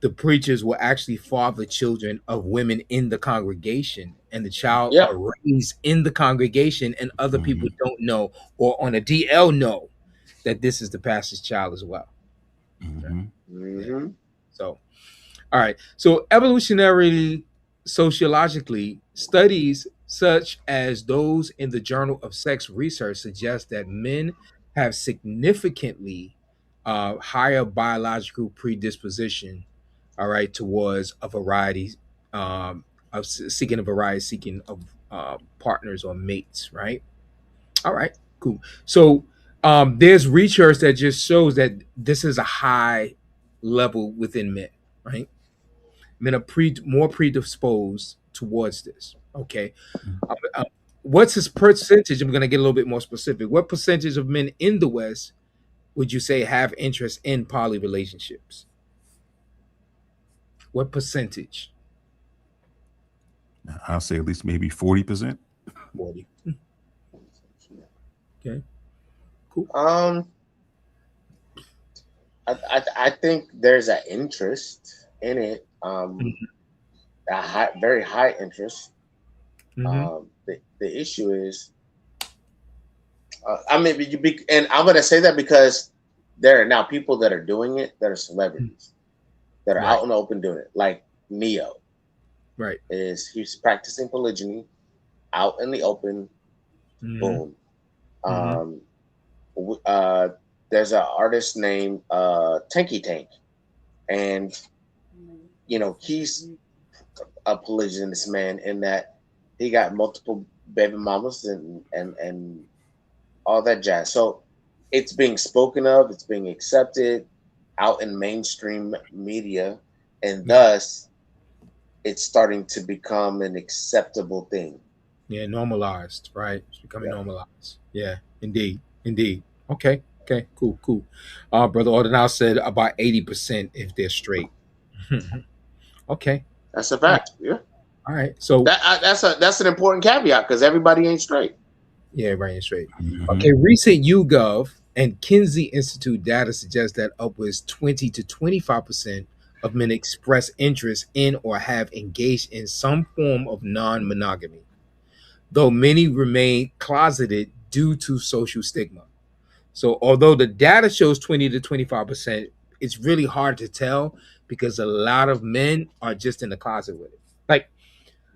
the preachers will actually father children of women in the congregation, and the child are raised in the congregation, and other people don't know, or on a DL know that this is the pastor's child as well. So, all right. So evolutionarily, sociologically, studies such as those in the Journal of Sex Research suggest that men have significantly higher biological predisposition, all right, towards a variety of seeking of partners or mates, right? All right, cool. So there's research that just shows that this is a high level within men, right? Men are more predisposed towards this. Okay. What's his percentage? I'm going to get a little bit more specific. What percentage of men in the West would you say have interest in poly relationships? What percentage? I'll say at least maybe 40%. 40. Okay. Cool. I think there's an interest in it, very high interest. The issue is, I mean, and I'm going to say that because there are now people that are doing it that are celebrities that are out in the open doing it, like Neo. Right. He's practicing polygyny out in the open. Boom. There's an artist named Tanky Tank, and he's a polygynist man in that he got multiple baby mamas and all that jazz. So it's being spoken of, it's being accepted out in mainstream media, and thus it's starting to become an acceptable thing. Yeah, normalized, right? It's becoming normalized. Yeah, indeed. Okay, cool. Brother Ordinal said about 80% if they're straight. Okay. That's a fact. Yeah. All right. So that's an important caveat because everybody ain't straight. Yeah, right and straight. Okay, recent YouGov and Kinsey Institute data suggests that upwards 20 to 25% of men express interest in or have engaged in some form of non-monogamy, though many remain closeted due to social stigma. So although the data shows 20 to 25%, it's really hard to tell because a lot of men are just in the closet with it.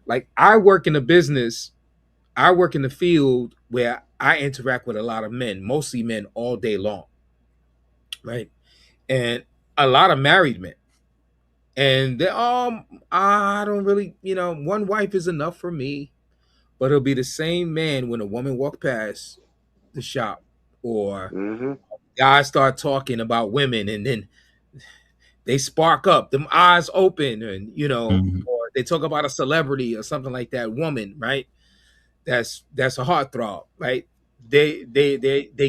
Like I work in a business, I work in the field where I interact with a lot of men, mostly men all day long, right? And a lot of married men. And they I don't really, one wife is enough for me. But it'll be the same man when a woman walk past the shop or guys start talking about women and then they spark up, them eyes open, and or they talk about a celebrity or something like that, woman, right? That's a heartthrob, right? They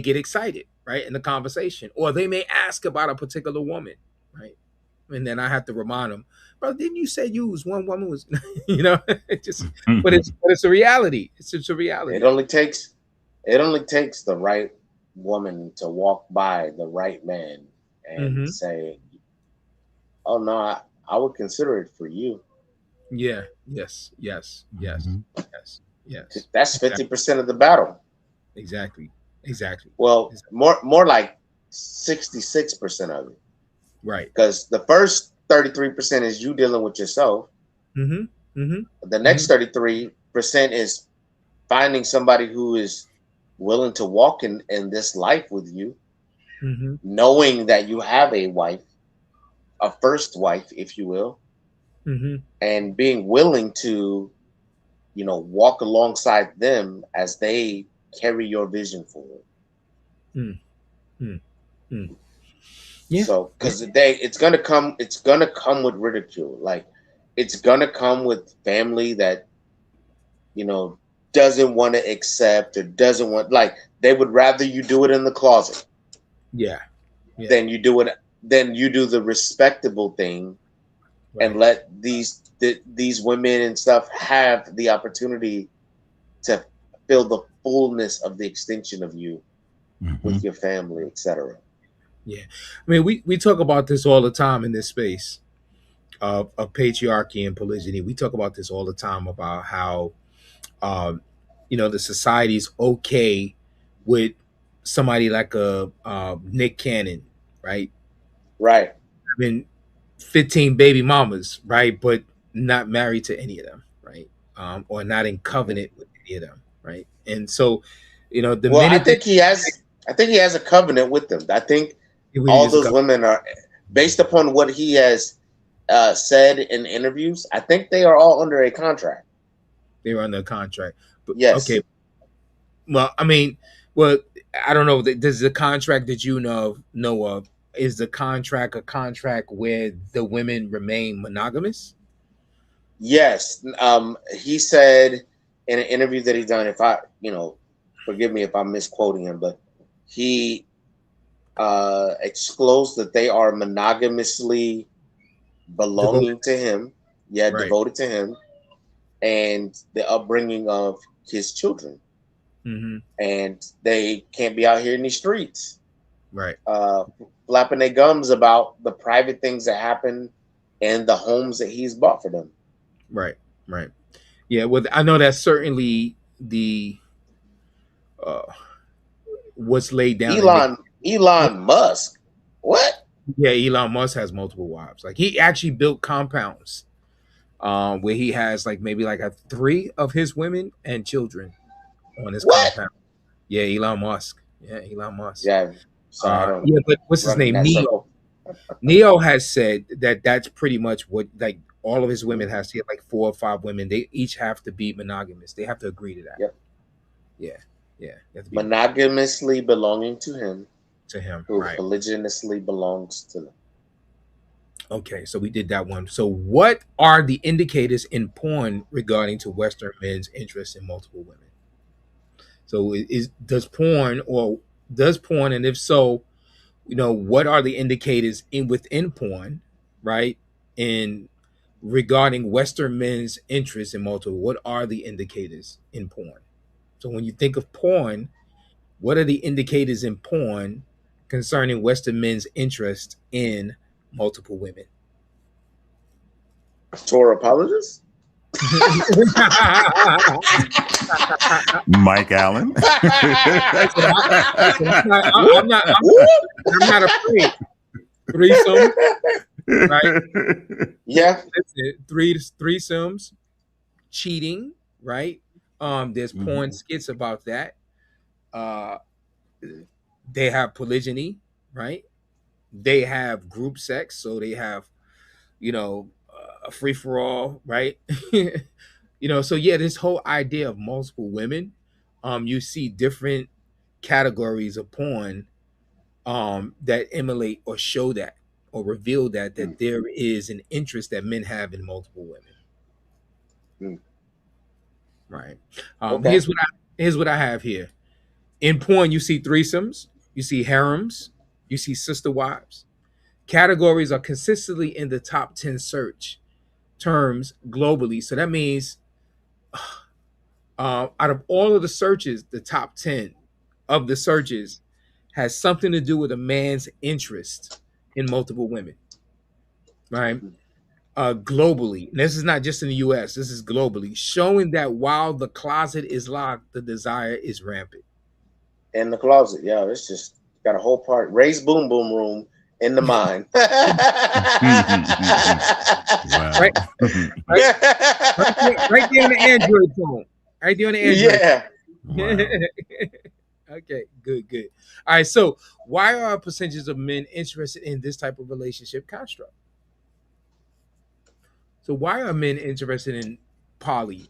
get excited, right, in the conversation, or they may ask about a particular woman, right? And then I have to remind them, bro, didn't you say you was one woman was, it just, but it's a reality. It's a reality. It only takes the right woman to walk by the right man and say, "Oh no, I would consider it for you." Yeah. Yes. That's 50% of the battle. Exactly. Well, more like 66% of it. Right. Because the first 33% is you dealing with yourself. The next 33% is finding somebody who is willing to walk in this life with you, knowing that you have a wife, a first wife, if you will, and being willing to, walk alongside them as they carry your vision forward. Yeah. So, because it's gonna come with ridicule. Like, it's gonna come with family that, doesn't want to accept or doesn't want. Like, they would rather you do it in the closet. Yeah. Than you do it. Then you do the respectable thing, and let these women and stuff have the opportunity to feel the fullness of the extension of you with your family, etc. Yeah, I mean, we talk about this all the time in this space of patriarchy and polygyny. We talk about this all the time about how, the society's okay with somebody like a Nick Cannon, right? Right. I mean, 15 baby mamas, right? But not married to any of them, right? Or not in covenant with any of them, right? And so, I think he has a covenant with them. I think all those women are, based upon what he has said in interviews, I think they are all under a contract. They were under a contract. But, yes. Okay. Well, I mean, I don't know. Does the contract that you know of, is the contract a contract where the women remain monogamous? Yes. He said in an interview that he's done, if I, forgive me if I'm misquoting him, but he disclosed that they are monogamously belonging to him, devoted to him, and the upbringing of his children. And they can't be out here in these streets. Right. Flapping their gums about the private things that happen in the homes that he's bought for them. Right. Right. Yeah. Well, I know that's certainly the uh, what's laid down in the. Elon Musk. What? Yeah, Elon Musk has multiple wives. Like he actually built compounds, where he has like maybe like a 3 of his women and children on his What? compound. Yeah, Elon Musk. Yeah, Elon Musk. Yeah. So I don't Yeah, but what's his run in name? that Neo. circle. Neo has said that that's pretty much what like all of his women has to get like 4 or 5 women. They each have to be monogamous. They have to agree to that. Yep. Yeah, yeah. They have to be Monogamously belonging to him, to him. who Right. polygynously belongs to them. Okay, so we did that one. So what are the indicators in porn regarding to Western men's interest in multiple women? So does porn, and if so, what are the indicators within porn, right? In regarding Western men's interest in multiple, what are the indicators in porn? So when you think of porn, what are the indicators in porn concerning Western men's interest in multiple women? Torah apologists? Mike Allen. I'm not afraid. Threesome, right? Yeah. That's it. Threesomes, cheating, right? There's porn skits about that. They have polygyny, right? They have group sex, so they have, a free for all, right? So yeah, this whole idea of multiple women, you see different categories of porn that emulate or show that or reveal that there is an interest that men have in multiple women. Right. Okay. Here's what I have here. In porn, you see threesomes, you see harems, you see sister wives. Categories are consistently in the top 10 search terms globally. So that means out of all of the searches, the top 10 of the searches has something to do with a man's interest in multiple women, right? Globally. And this is not just in the US, this is globally, showing that while the closet is locked, the desire is rampant. In the closet, yeah, it's just got a whole part. Raised boom boom room in the mind. Right there on the Android phone. Right there on the Android. Yeah. Wow. Okay, good. All right, so why are percentages of men interested in this type of relationship construct? So why are men interested in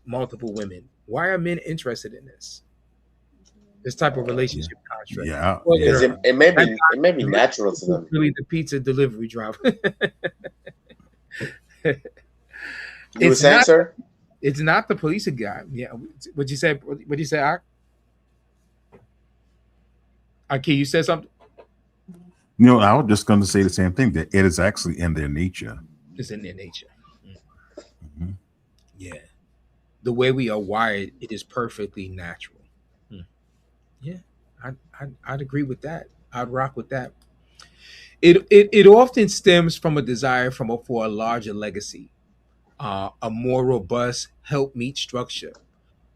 multiple women? Why are men interested in this type of relationship construct? Yeah, because it may be natural to them. Really, the pizza delivery driver. You were saying, sir? It's not the police guy. Yeah. What'd you say? What'd you say, Ak? Aki, you said something? I was just going to say the same thing, that it is actually in their nature. It's in their nature. Mm-hmm. Yeah. The way we are wired, it is perfectly natural. Yeah, I'd agree with that. I'd rock with that. It often stems from a desire for a larger legacy, a more robust helpmeet structure,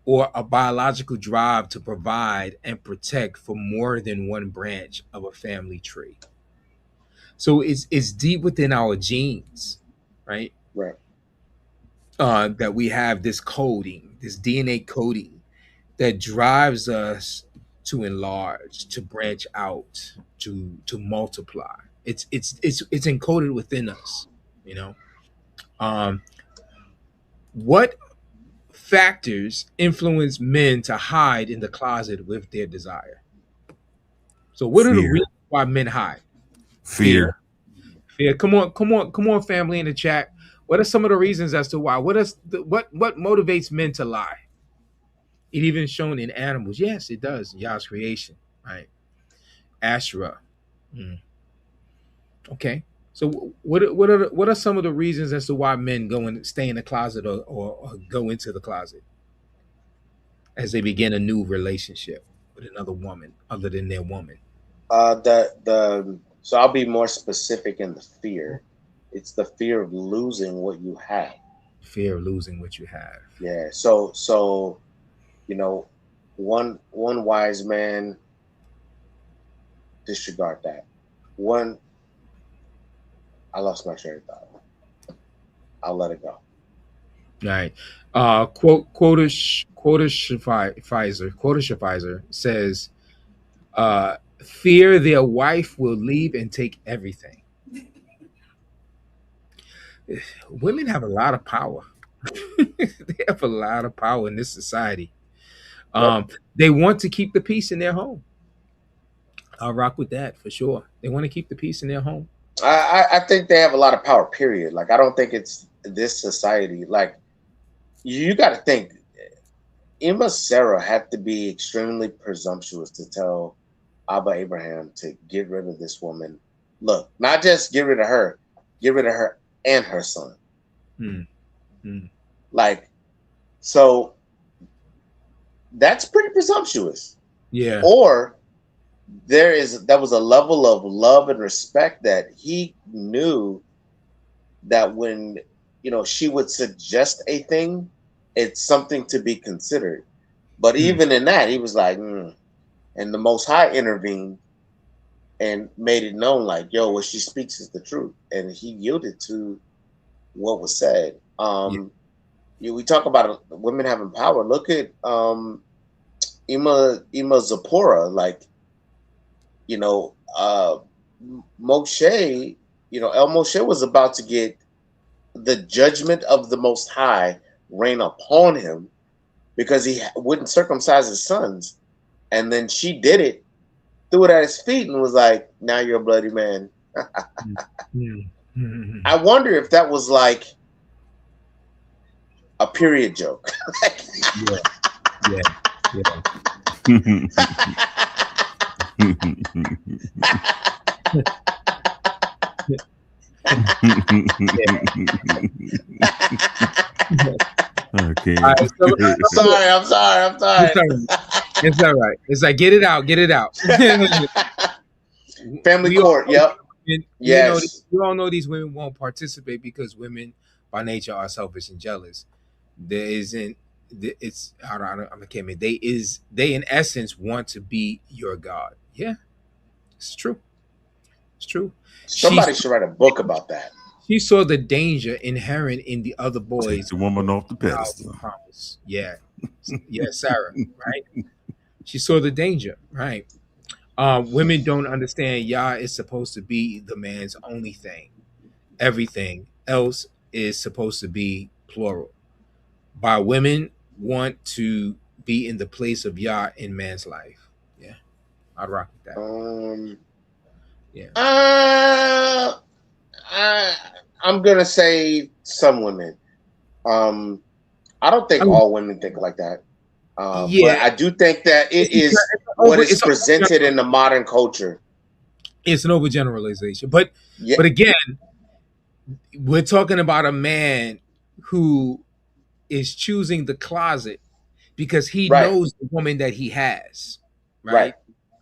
or a biological drive to provide and protect for more than one branch of a family tree. So it's deep within our genes, right? Right. That we have this coding, this DNA coding that drives us to enlarge, to branch out, to multiply. It's encoded within us, What factors influence men to hide in the closet with their desire? So what are the reasons why men hide? Fear. Come on, family in the chat. What are some of the reasons as to why? What motivates men to lie? It even shown in animals. Yes, it does. Yah's creation, right? Asherah. Okay. So what are some of the reasons as to why men stay in the closet or go into the closet as they begin a new relationship with another woman other than their woman? So I'll be more specific in the fear. It's the fear of losing what you have. Fear of losing what you have. Yeah. So you know, one wise man, disregard that. One, I lost my train of thought. I'll let it go. All right. Quota Pfizer says, fear their wife will leave and take everything. Women have a lot of power. They have a lot of power in this society. They want to keep the peace in their home. I'll rock with that for sure. They want to keep the peace in their home. I think they have a lot of power, period. Like, I don't think it's this society. Like, you got to think, Emma Sarah had to be extremely presumptuous to tell Abba Abraham to get rid of this woman. Look, not just get rid of her and her son. Like, so that's pretty presumptuous. Yeah. Or there was a level of love and respect that he knew that when, she would suggest a thing, it's something to be considered. But even in that, he was like, and the Most High intervened and made it known, like, yo, what she speaks is the truth. And he yielded to what was said. We talk about women having power. Look at Ima Zipporah, like, Moshe, El Moshe was about to get the judgment of the Most High rain upon him because he wouldn't circumcise his sons. And then she did it, threw it at his feet and was like, now you're a bloody man. I wonder if that was like a period joke. Okay. I'm sorry. It's all right. It's like, get it out. Family court. Yep. Yes. We all know these women won't participate because women by nature are selfish and jealous. They in essence want to be your God. Yeah, it's true. Somebody should write a book about that. She saw the danger inherent in the other boys. Take the woman off the pedestal. Yeah, Sarah, right? She saw the danger, right? Women don't understand Yah is supposed to be the man's only thing. Everything else is supposed to be plural. By women want to be in the place of Yah in man's life. Yeah, I'd rock with that. I'm gonna say some women. I don't think all women think like that. But I do think that it is what is presented in the modern culture. It's an overgeneralization, but again, we're talking about a man who is choosing the closet because he knows the woman that he has, right?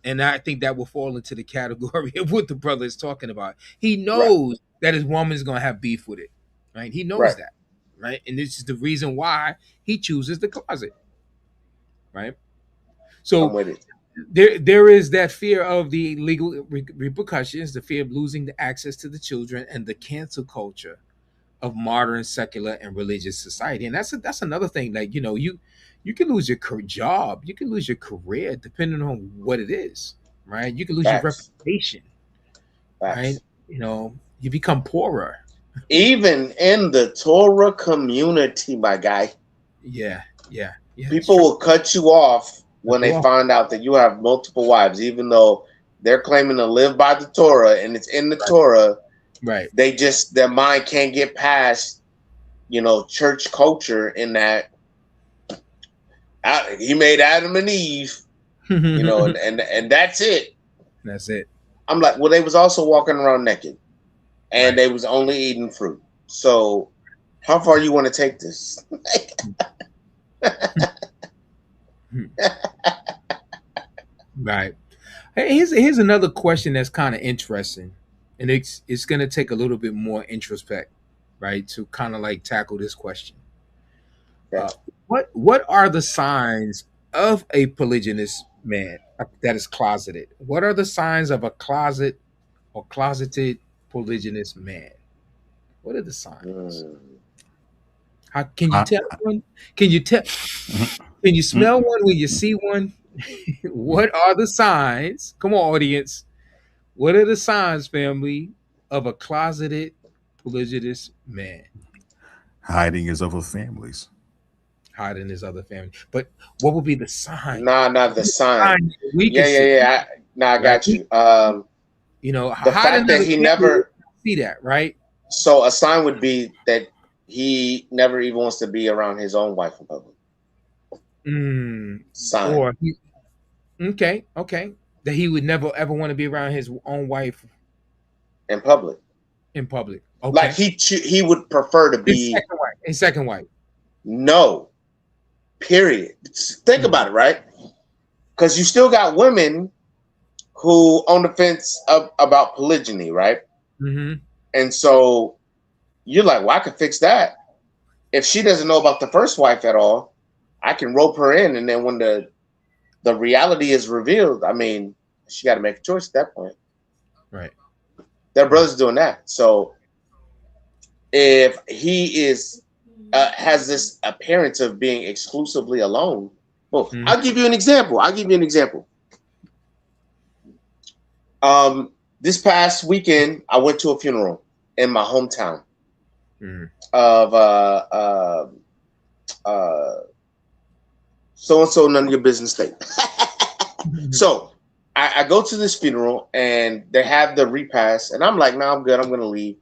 And I think that will fall into the category of what the brother is talking about. He knows that his woman is going to have beef with it, right? He knows that, right? And this is the reason why he chooses the closet, right? So there is that fear of the legal repercussions, the fear of losing the access to the children, and the cancel culture of modern secular and religious society. And that's another thing. Like, you can lose your job, you can lose your career depending on what it is, right? You can lose your reputation, right? You become poorer. Even in the Torah community, my guy. Yeah. People will cut you off when they find out that you have multiple wives, even though they're claiming to live by the Torah and it's in the Torah. Right. Their mind can't get past, church culture in that he made Adam and Eve, and that's it. That's it. I'm like, well, they was also walking around naked and they was only eating fruit. So how far you want to take this? Right. Hey, here's another question that's kind of interesting, and it's going to take a little bit more introspect, right, to kind of like tackle this question. Okay. What are the signs of a polygynous man that is closeted? What are the signs of a closeted polygynous man? What are the signs? How can you tell one? Can you tell? Can you smell one when you see one? What are the signs? Come on, audience. What are the signs, family, of a closeted polygynous man? Hiding his other families. Hiding his other family. But what would be the sign? Nah, not the sign. We can see, Yeah. I got you. you know, The fact that he never see that, right? So a sign would be that he never even wants to be around his own wife in public. Sign. Or okay. That he would never ever want to be around his own wife in public. Okay. Like he would prefer to be his second wife. No. Period. Think about it, right? Because you still got women who on the fence about polygyny, right? Mm-hmm. And so you're like, well, I could fix that. If she doesn't know about the first wife at all, I can rope her in, and then when the reality is revealed, I mean, she got to make a choice at that point. Right. Their brother's doing that. So if he is has this appearance of being exclusively alone, well, I'll give you an example. This past weekend, I went to a funeral in my hometown of so-and-so, none of your business state. So I go to this funeral and they have the repast, and I'm like, no, I'm good. I'm going to leave.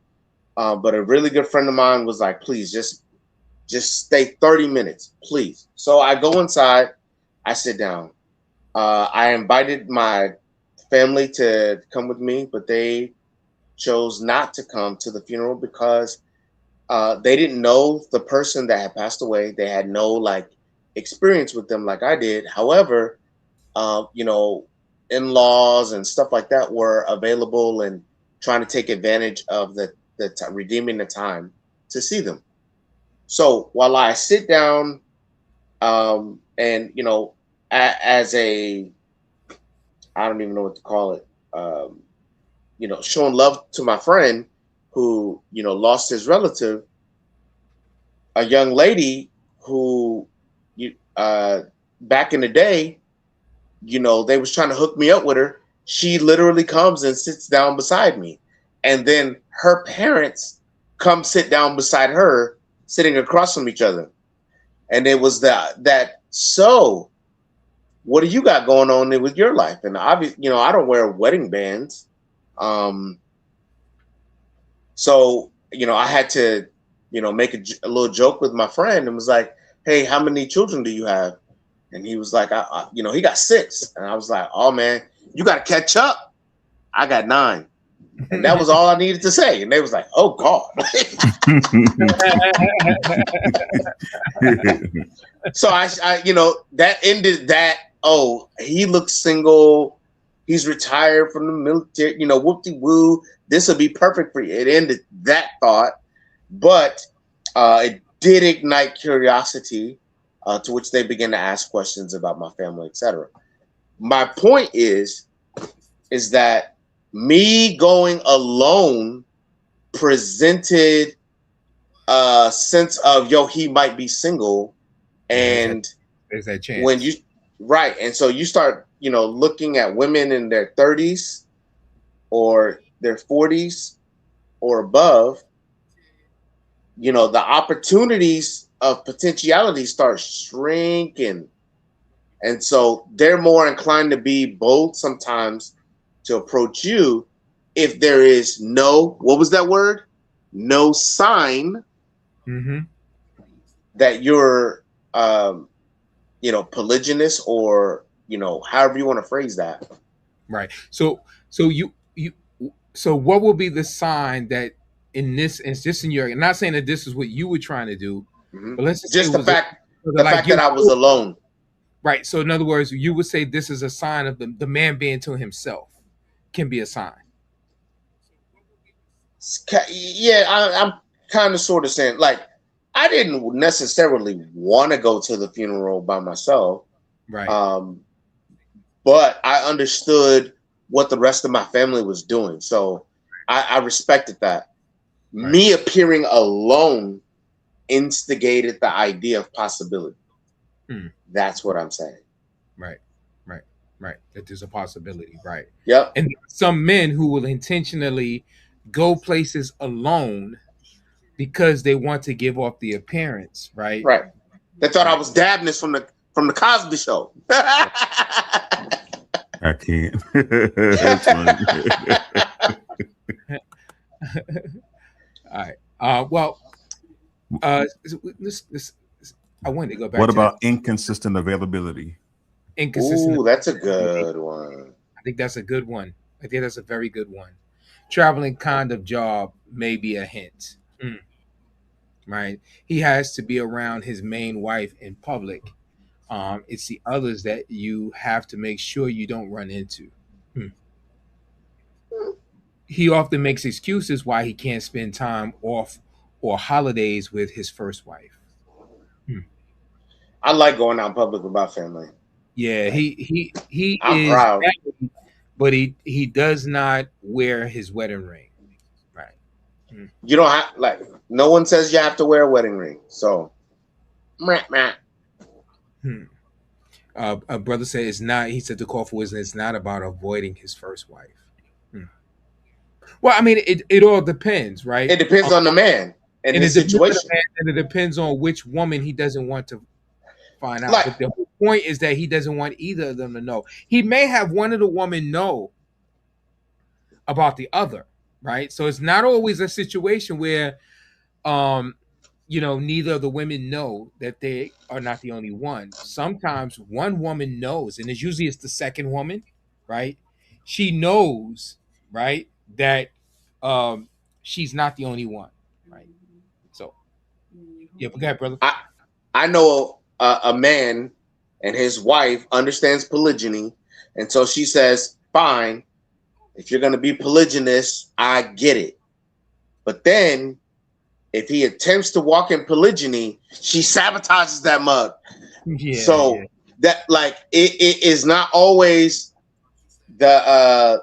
But a really good friend of mine was like, please just stay 30 minutes, please. So I go inside, I sit down. I invited my family to come with me, but they chose not to come to the funeral because they didn't know the person that had passed away. They had no like experience with them like I did. However, in-laws and stuff like that were available and trying to take advantage of redeeming the time to see them. So while I sit down, and as a, I don't even know what to call it, showing love to my friend who, lost his relative, a young lady who, back in the day, they was trying to hook me up with her. She literally comes and sits down beside me. And then her parents come sit down beside her, sitting across from each other. And it was so what do you got going on with your life? And obviously, I don't wear wedding bands. So, I had to, make a little joke with my friend and was like, hey, how many children do you have? And he was like, he got 6. And I was like, oh man, you got to catch up. I got 9. And that was all I needed to say. And they was like, oh God. So I that ended that. Oh, he looks single. He's retired from the military, whoop-de-woo. This will be perfect for you. It ended that thought, but it did ignite curiosity, to which they began to ask questions about my family, etc. My point is that me going alone presented a sense of, he might be single. And there's that chance. When you, right. And so you start, looking at women in their 30s or their 40s or above, the opportunities of potentiality start shrinking. And so they're more inclined to be bold sometimes to approach you if there is no, what was that word? No sign that you're, polygynous or, however you want to phrase that. Right. So what will be the sign that in this, and just in your, I'm not saying that this is what you were trying to do, but let's just the fact that I was alone. Right. So in other words, you would say this is a sign of the man being to himself can be a sign. Yeah, I'm kind of sort of saying, like, I didn't necessarily want to go to the funeral by myself. Right. But I understood what the rest of my family was doing. So I respected that. Right. Me appearing alone instigated the idea of possibility. That's what I'm saying. Right. That there's a possibility. Right. Yep. And some men who will intentionally go places alone because they want to give off the appearance. Right. Right. They thought I was Dabness from the Cosby Show. I can't. That's funny. All right. Well, I wanted to go back. What about inconsistent availability? Inconsistent. Ooh, that's a good one. I think that's a good one. I think that's a very good one. Traveling kind of job may be a hint. Right. He has to be around his main wife in public. It's the others that you have to make sure you don't run into. He often makes excuses why he can't spend time off or holidays with his first wife. I like going out in public with my family. Yeah, he I'm is proud. married, but he does not wear his wedding ring. Right. You don't have, like, no one says you have to wear a wedding ring. So A brother said it's not. He said the call for wisdom is not about avoiding his first wife. Well, I mean, it all depends, right? It depends on the man and the situation, and it depends on which woman he doesn't want to find out. Like, but the whole point is that he doesn't want either of them to know. He may have one of the women know about the other, right? So it's not always a situation where, neither of the women know that they are not the only one. Sometimes one woman knows, and it's usually the second woman, right? She knows, right, that she's not the only one, right? So, yeah, but go ahead, brother. I know a man and his wife understands polygyny, and so she says, "Fine, if you're going to be polygynist, I get it." But then, if he attempts to walk in polygyny, she sabotages that mug. Yeah, so that, like, it is not always the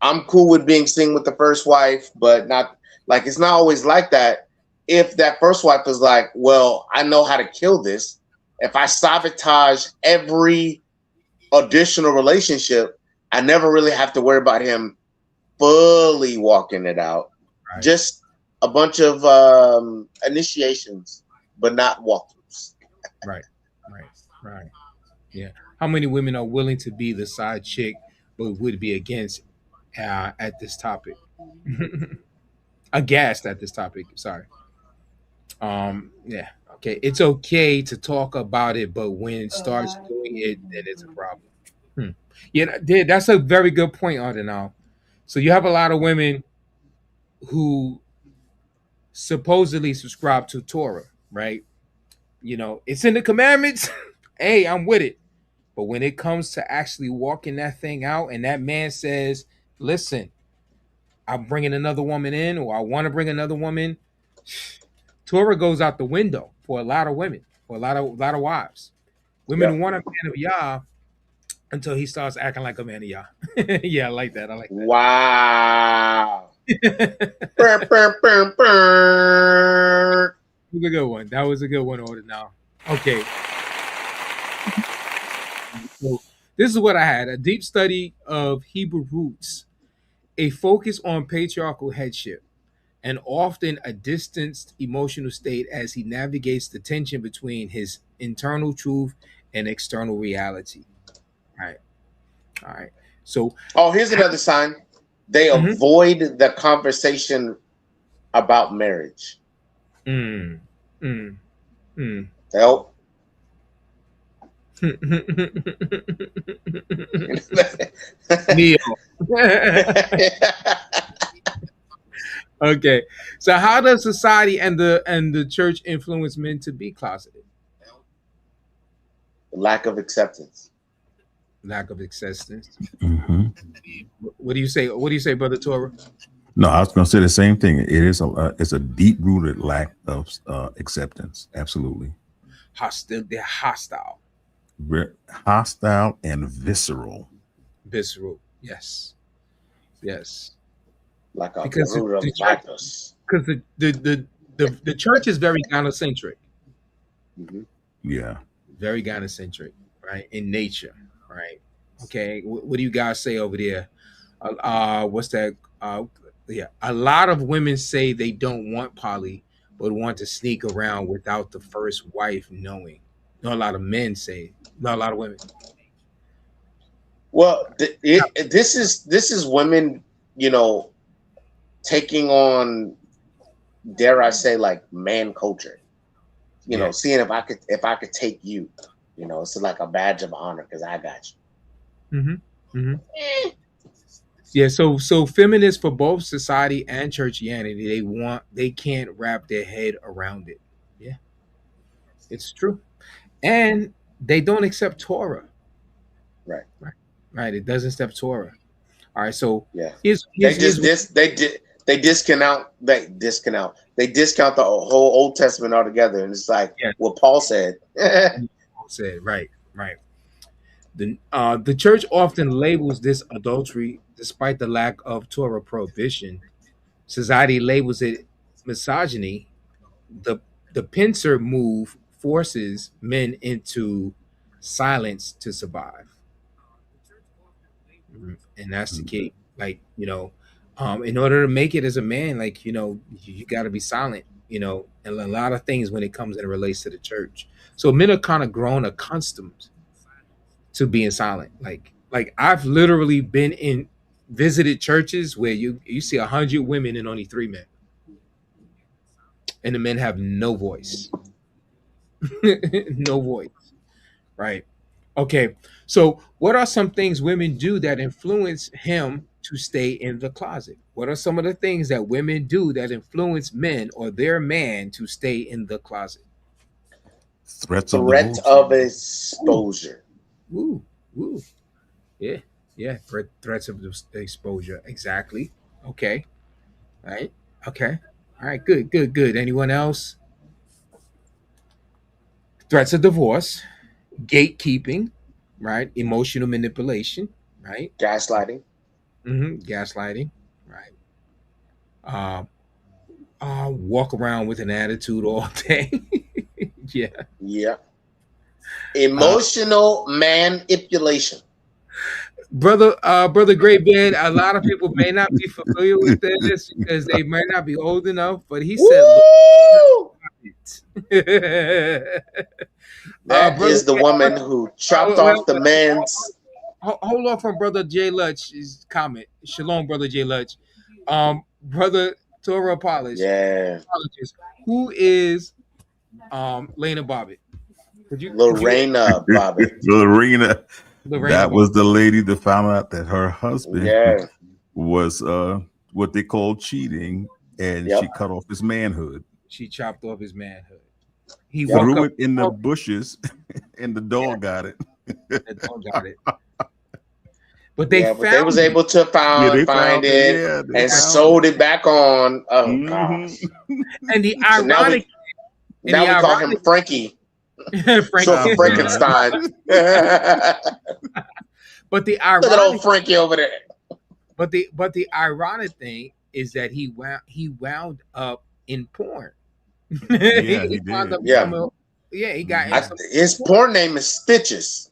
I'm cool with being seen with the first wife, but not, like, it's not always like that. If that first wife is like, well, I know how to kill this. If I sabotage every additional relationship, I never really have to worry about him fully walking it out. Right. Just a bunch of initiations, but not walkthroughs. Right. Yeah. How many women are willing to be the side chick, but would be against at this topic? Aghast at this topic. Sorry. Yeah. Okay. It's okay to talk about it, but when it starts doing it, then it's a problem. Yeah, that's a very good point, Ardenal. So you have a lot of women who supposedly subscribe to Torah, right? It's in the commandments. Hey, I'm with it. But when it comes to actually walking that thing out, and that man says, listen, I'm bringing another woman in, or I want to bring another woman, Torah goes out the window for a lot of women, for a lot of wives. Women want a man of Yah until he starts acting like a man of Yah. Yeah, I like that. Wow. That was a good one. That was a good one, Order now. Okay. So this is what I had. A deep study of Hebrew roots, a focus on patriarchal headship, and often a distanced emotional state as he navigates the tension between his internal truth and external reality. All right. So, here's another sign. They avoid the conversation about marriage. Help. Neil. Okay. So how does society and the church influence men to be closeted? Lack of acceptance. Lack of acceptance. Mm-hmm. What do you say? What do you say, Brother Torah? No, I was going to say the same thing. It is it's a deep rooted lack of acceptance. Absolutely. Hostile. They're hostile. Hostile and visceral. Visceral. Yes. Yes. Like a Because root of the vipers. Because the church is very gynocentric. Mm-hmm. Yeah. Very gynocentric, right? In nature, right? Okay. What do you guys say over there? What's that? Yeah. A lot of women say they don't want poly, but want to sneak around without the first wife knowing. Not a lot of men say. Not a lot of women. Well, this is women, you know, taking on, dare I say, like man culture. You know, seeing if I could take you. You know, it's like a badge of honor because I got you. Mm-hmm. Mm-hmm. Yeah. So feminists for both society and churchianity, they can't wrap their head around it. Yeah, it's true, and they don't accept Torah. Right. It doesn't accept Torah. All right. So yeah, they discount the whole Old Testament altogether, and it's like what Paul said. Paul said, right. The church often labels this adultery, despite the lack of Torah prohibition. Society labels it misogyny. The pincer move forces men into silence to survive, and that's the key. Like, you know, in order to make it as a man, like, you know, you got to be silent, you know, and a lot of things when it comes and it relates to the church. So men are kind of grown accustomed to being silent. Like I've literally visited churches where you see 100 women and only 3 men, and the men have no voice. No voice. Right. Okay. So what are some things women do that influence him to stay in the closet? What are some of the things that women do that influence men or their man to stay in the closet? Threat of exposure. Ooh. Yeah. Threats of exposure. Exactly. Okay. All right. Okay. All right. Good. Anyone else? Threats of divorce, gatekeeping, right? Emotional manipulation, right? Gaslighting. Gaslighting, right? Walk around with an attitude all day. Yeah. Emotional manipulation. Brother Great Beard, a lot of people may not be familiar with this because they might not be old enough, but he said that is the woman who chopped off the man's. Hold on from Brother J. Lutch's comment. Shalom, Brother J. Lutch. Brother Torah Polish. Yeah. Who is Lena Bobbitt? Lorena Bobbitt. Lorena. That was the lady that found out that her husband was what they call cheating, and she cut off his manhood. She chopped off his manhood. He threw it in the bushes, and the dog got it. The dog got it. But they was able to find it and sewed it back on. Oh gosh! And the ironic, now we call him Frankie. Frankenstein. But the ironic, look at old Frankie over there. But the ironic thing is that he wound up in porn. Yeah, he did. He got his porn name is Stitches.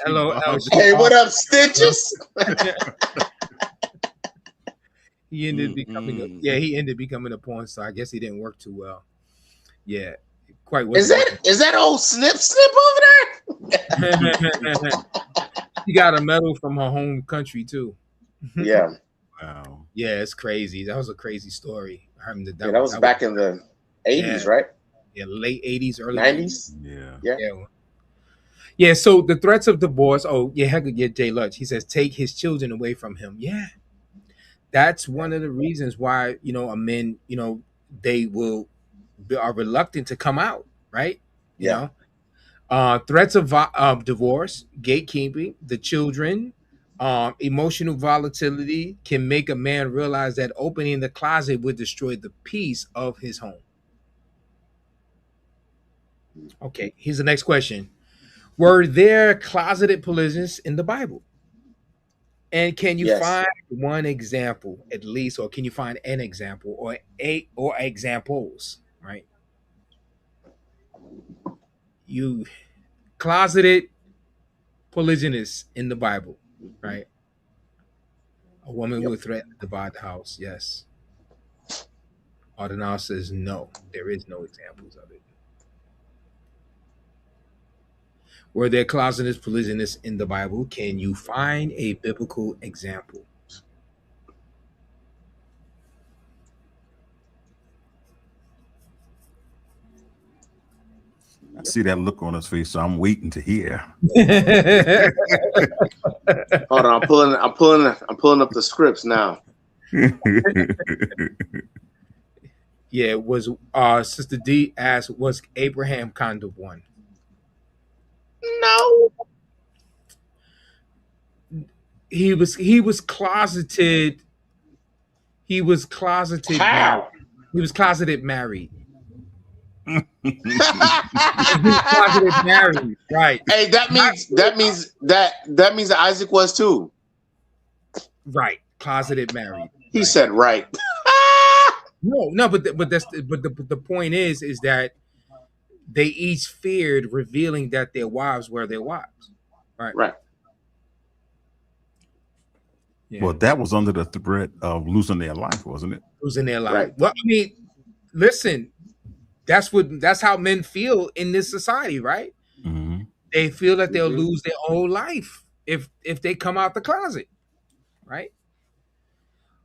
Hello, hey, what up, Stitches? He ended becoming a porn star. I guess he didn't work too well. Yeah, quite well. Is that old Snip over there? She got a medal from her home country too. Yeah. Wow. Yeah, it's crazy. That was a crazy story. That was back in the 80s, right? Yeah, late 80s, early 90s. Yeah. So the threats of divorce. Oh, yeah, Jay Lutch. He says take his children away from him. Yeah. That's one of the reasons why, a men, they are reluctant to come out, right? You Yeah. know, threats of divorce, gatekeeping, the children, emotional volatility can make a man realize that opening the closet would destroy the peace of his home. Okay, here's the next question. Were there closeted polygynists in the Bible? And can you Yes. find one example at least, or can you find an example or examples, right? You closeted polygynists in the Bible, right? A woman Yep. who threatened to divide the house, yes. Ardenal says no, there is no examples of it. Were there closeted polygynists in the Bible? Can you find a biblical example? I see that look on his face, so I'm waiting to hear. Hold on, I'm pulling up the scripts now. Yeah, it was Sister D asked, was Abraham kind of one? No. He was closeted. He was closeted married. How? He was closeted married. And he was closeted married, right? Hey, that means that Isaac was too. Right, closeted married. He right. said right. No, but the point is that they each feared revealing that their wives were their wives, right? Right. Yeah. Well, that was under the threat of losing their life, wasn't it? Losing their life. Right. Well, I mean, listen, that's how men feel in this society, right? Mm-hmm. They feel that they'll lose their whole life if they come out the closet, right?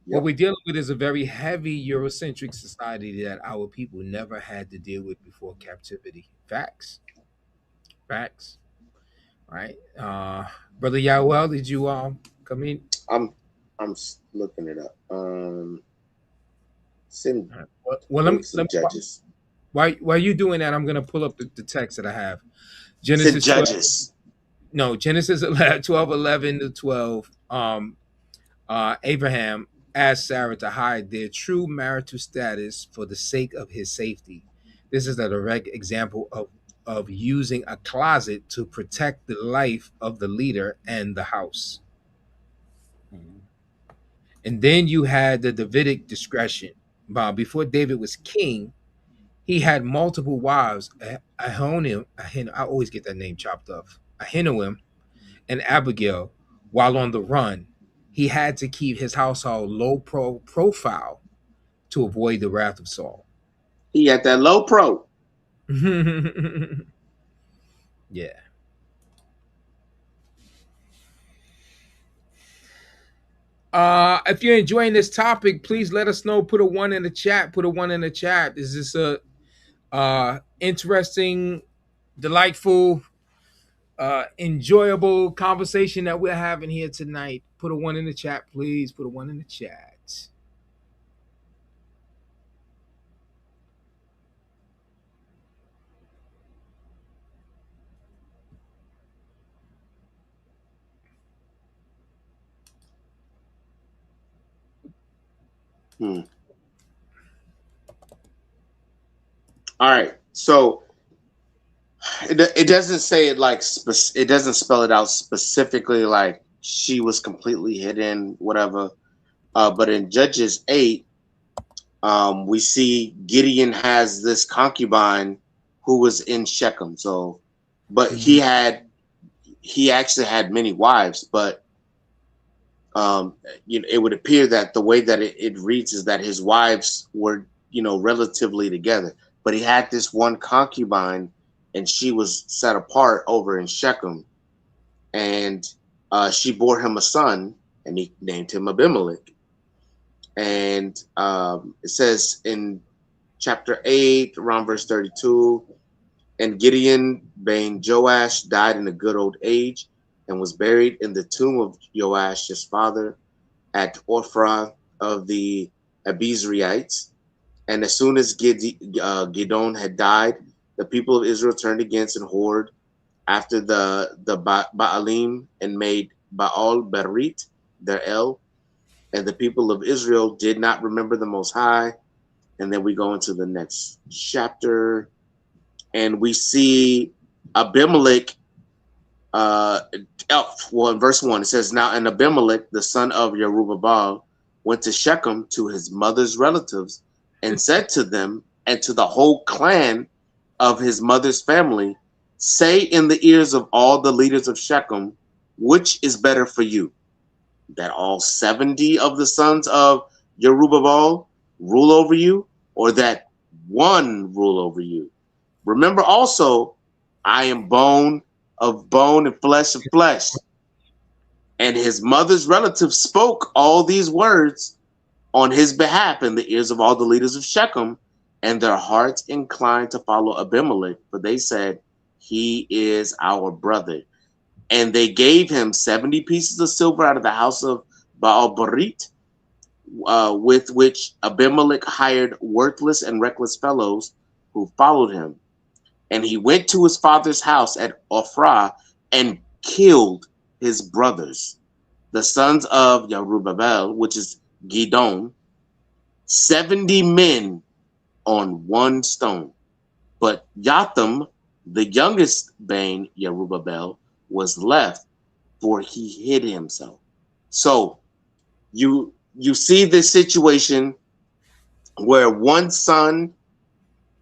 Yep. What we're dealing with is a very heavy Eurocentric society that our people never had to deal with before captivity. Facts. Right? Brother Yahweh, did you come in? I'm looking it up. Send Well, let me Judges. While you doing that, I'm gonna pull up the text that I have. Genesis Judges. 12, Genesis 12:11 to 12. Abraham asked Sarah to hide their true marital status for the sake of his safety. This is a direct example of using a closet to protect the life of the leader and the house. And then you had the Davidic discretion. Before David was king, he had multiple wives. I always get that name chopped up. Ahinoam and Abigail. While on the run, he had to keep his household low profile to avoid the wrath of Saul. He had that low pro. Yeah. If you're enjoying this topic, please let us know. Put a 1 in the chat. Is this a interesting, delightful, enjoyable conversation that we're having here tonight? Put a 1 in the chat, please. Put a 1 in the chat. All right. So it doesn't say it like it doesn't spell it out specifically like she was completely hidden, whatever. But in Judges 8, we see Gideon has this concubine who was in Shechem. So, but he actually had many wives, but it would appear that the way that it reads is that his wives were, relatively together, but he had this one concubine and she was set apart over in Shechem, and she bore him a son and he named him Abimelech. And it says in chapter 8, around verse 32, and Gideon, being Joash, died in a good old age and was buried in the tomb of Joash, his father, at Ophrah of the Abizrites. And as soon as Gidon had died, the people of Israel turned against and whored after the Baalim and made Baal Berit their El. And the people of Israel did not remember the Most High. And then we go into the next chapter, and we see Abimelech. In verse 1, it says, "Now, and Abimelech, the son of Jerubbaal, went to Shechem to his mother's relatives and said to them and to the whole clan of his mother's family, say in the ears of all the leaders of Shechem, which is better for you, that all 70 of the sons of Jerubbaal rule over you, or that one rule over you? Remember also, I am bone of bone and flesh of flesh." And his mother's relatives spoke all these words on his behalf in the ears of all the leaders of Shechem, and their hearts inclined to follow Abimelech, for they said, "He is our brother." And they gave him 70 pieces of silver out of the house of Baal Berit, with which Abimelech hired worthless and reckless fellows who followed him. And he went to his father's house at Ophrah and killed his brothers, the sons of Jerubbaal, which is Gidon, 70 men on one stone. But Jotham, the youngest Bane, Jerubbaal, was left, for he hid himself. So you see this situation where one son,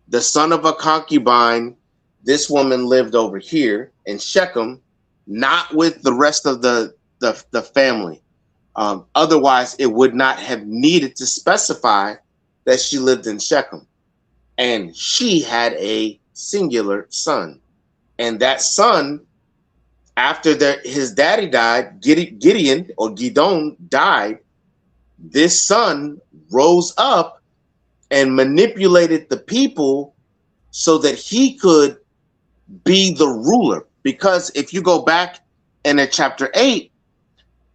the son of a concubine, this woman lived over here in Shechem, not with the rest of the family. Otherwise, it would not have needed to specify that she lived in Shechem. And she had a singular son. And that son, after his daddy died, Gideon or Gidon died, this son rose up and manipulated the people so that he could be the ruler. Because if you go back in chapter 8,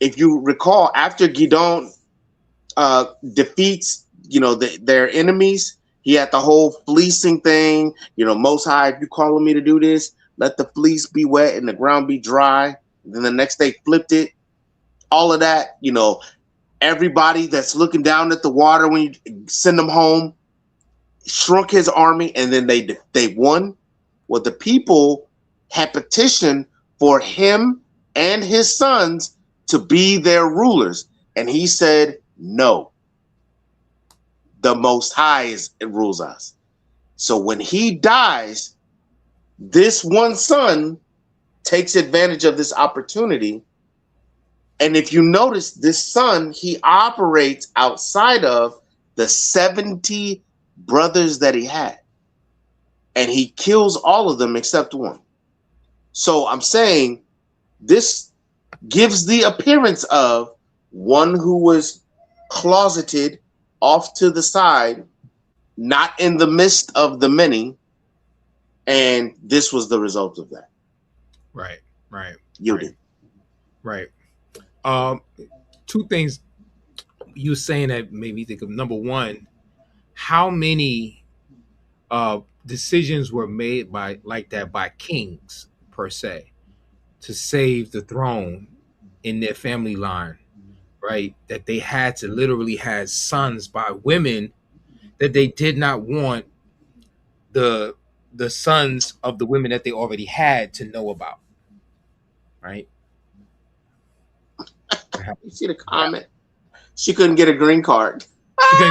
if you recall, after Gidon defeats, their enemies, he had the whole fleecing thing. Most High, if you calling me to do this, let the fleece be wet and the ground be dry. Then the next day flipped it. All of that, everybody that's looking down at the water when you send them home, shrunk his army, and then they won. Well, the people had petitioned for him and his sons to be their rulers. And he said, no, the Most High rules us. So when he dies, this one son takes advantage of this opportunity. And if you notice, this son, he operates outside of the 70 brothers that he had. And he kills all of them except one. So I'm saying this gives the appearance of one who was closeted off to the side, not in the midst of the many. And this was the result of that. Right. Yielding. Right. Two things you saying that made me think of. Number one, how many decisions were made by kings per se to save the throne in their family line, right? That they had to literally have sons by women that they did not want the sons of the women that they already had to know about, right? You see the comment? She couldn't get a green card. She was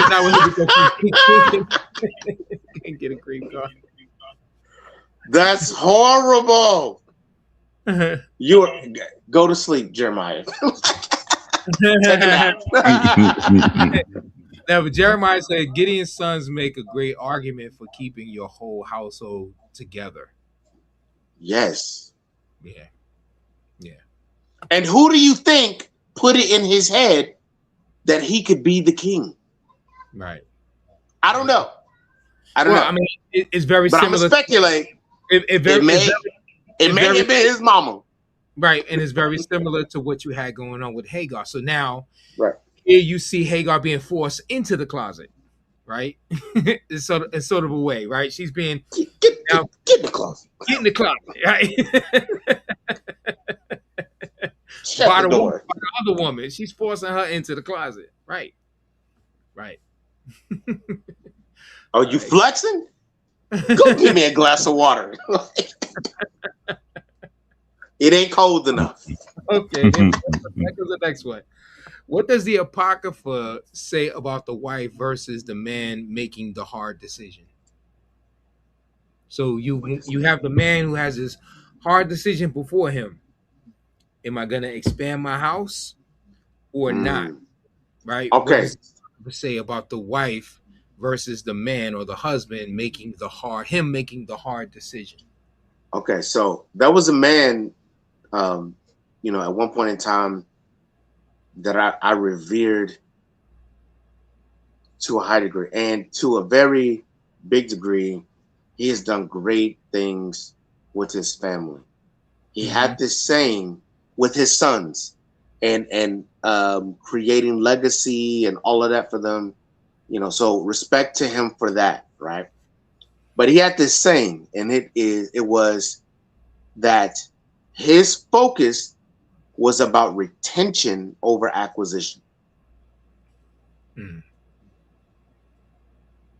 not willing because she couldn't get a green card. That's horrible. You go to sleep, Jeremiah. Take a nap. Now, but Jeremiah said Gideon's sons make a great argument for keeping your whole household together. Yes. Yeah. And who do you think put it in his head that he could be the king? Right. I don't know. I don't know. I mean, it's very but similar. I'm gonna speculate. It may have been his mama. Right, and it's very similar to what you had going on with Hagar. So now, Right. here you see Hagar being forced into the closet, right? It's sort of a way, right? She's being Get in the closet. get in the closet, right? Shut by the door. by the other woman. She's forcing her into the closet. Right. Right. Oh, you flexing? Go give me a glass of water. It ain't cold enough. Okay. Here's the next one. What does the Apocrypha say about the wife versus the man making the hard decision? So you have the man who has this hard decision before him. Am I going to expand my house or not? Right? Okay. What does the say about the wife versus the man or the husband making the hard decision? Okay, so there was a man, at one point in time that I revered to a high degree, and to a very big degree, he has done great things with his family. He had this saying with his sons, and creating legacy and all of that for them, so respect to him for that, right? But he had this saying, and it was that his focus was about retention over acquisition.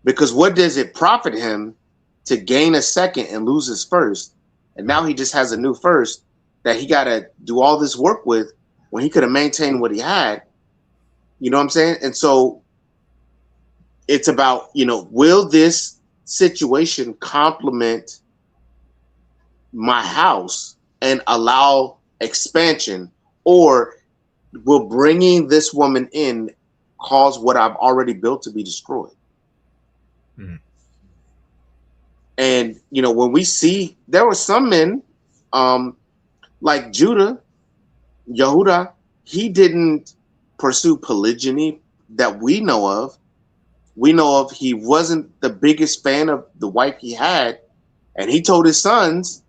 Because what does it profit him to gain a second and lose his first? And now he just has a new first that he got to do all this work with when he could have maintained what he had. You know what I'm saying? And so it's about, will this situation complement my house and allow expansion, or will bringing this woman in cause what I've already built to be destroyed? And, when we see, there were some men, like Yehuda, he didn't pursue polygyny that we know of. We know of he wasn't the biggest fan of the wife he had, and he told his sons,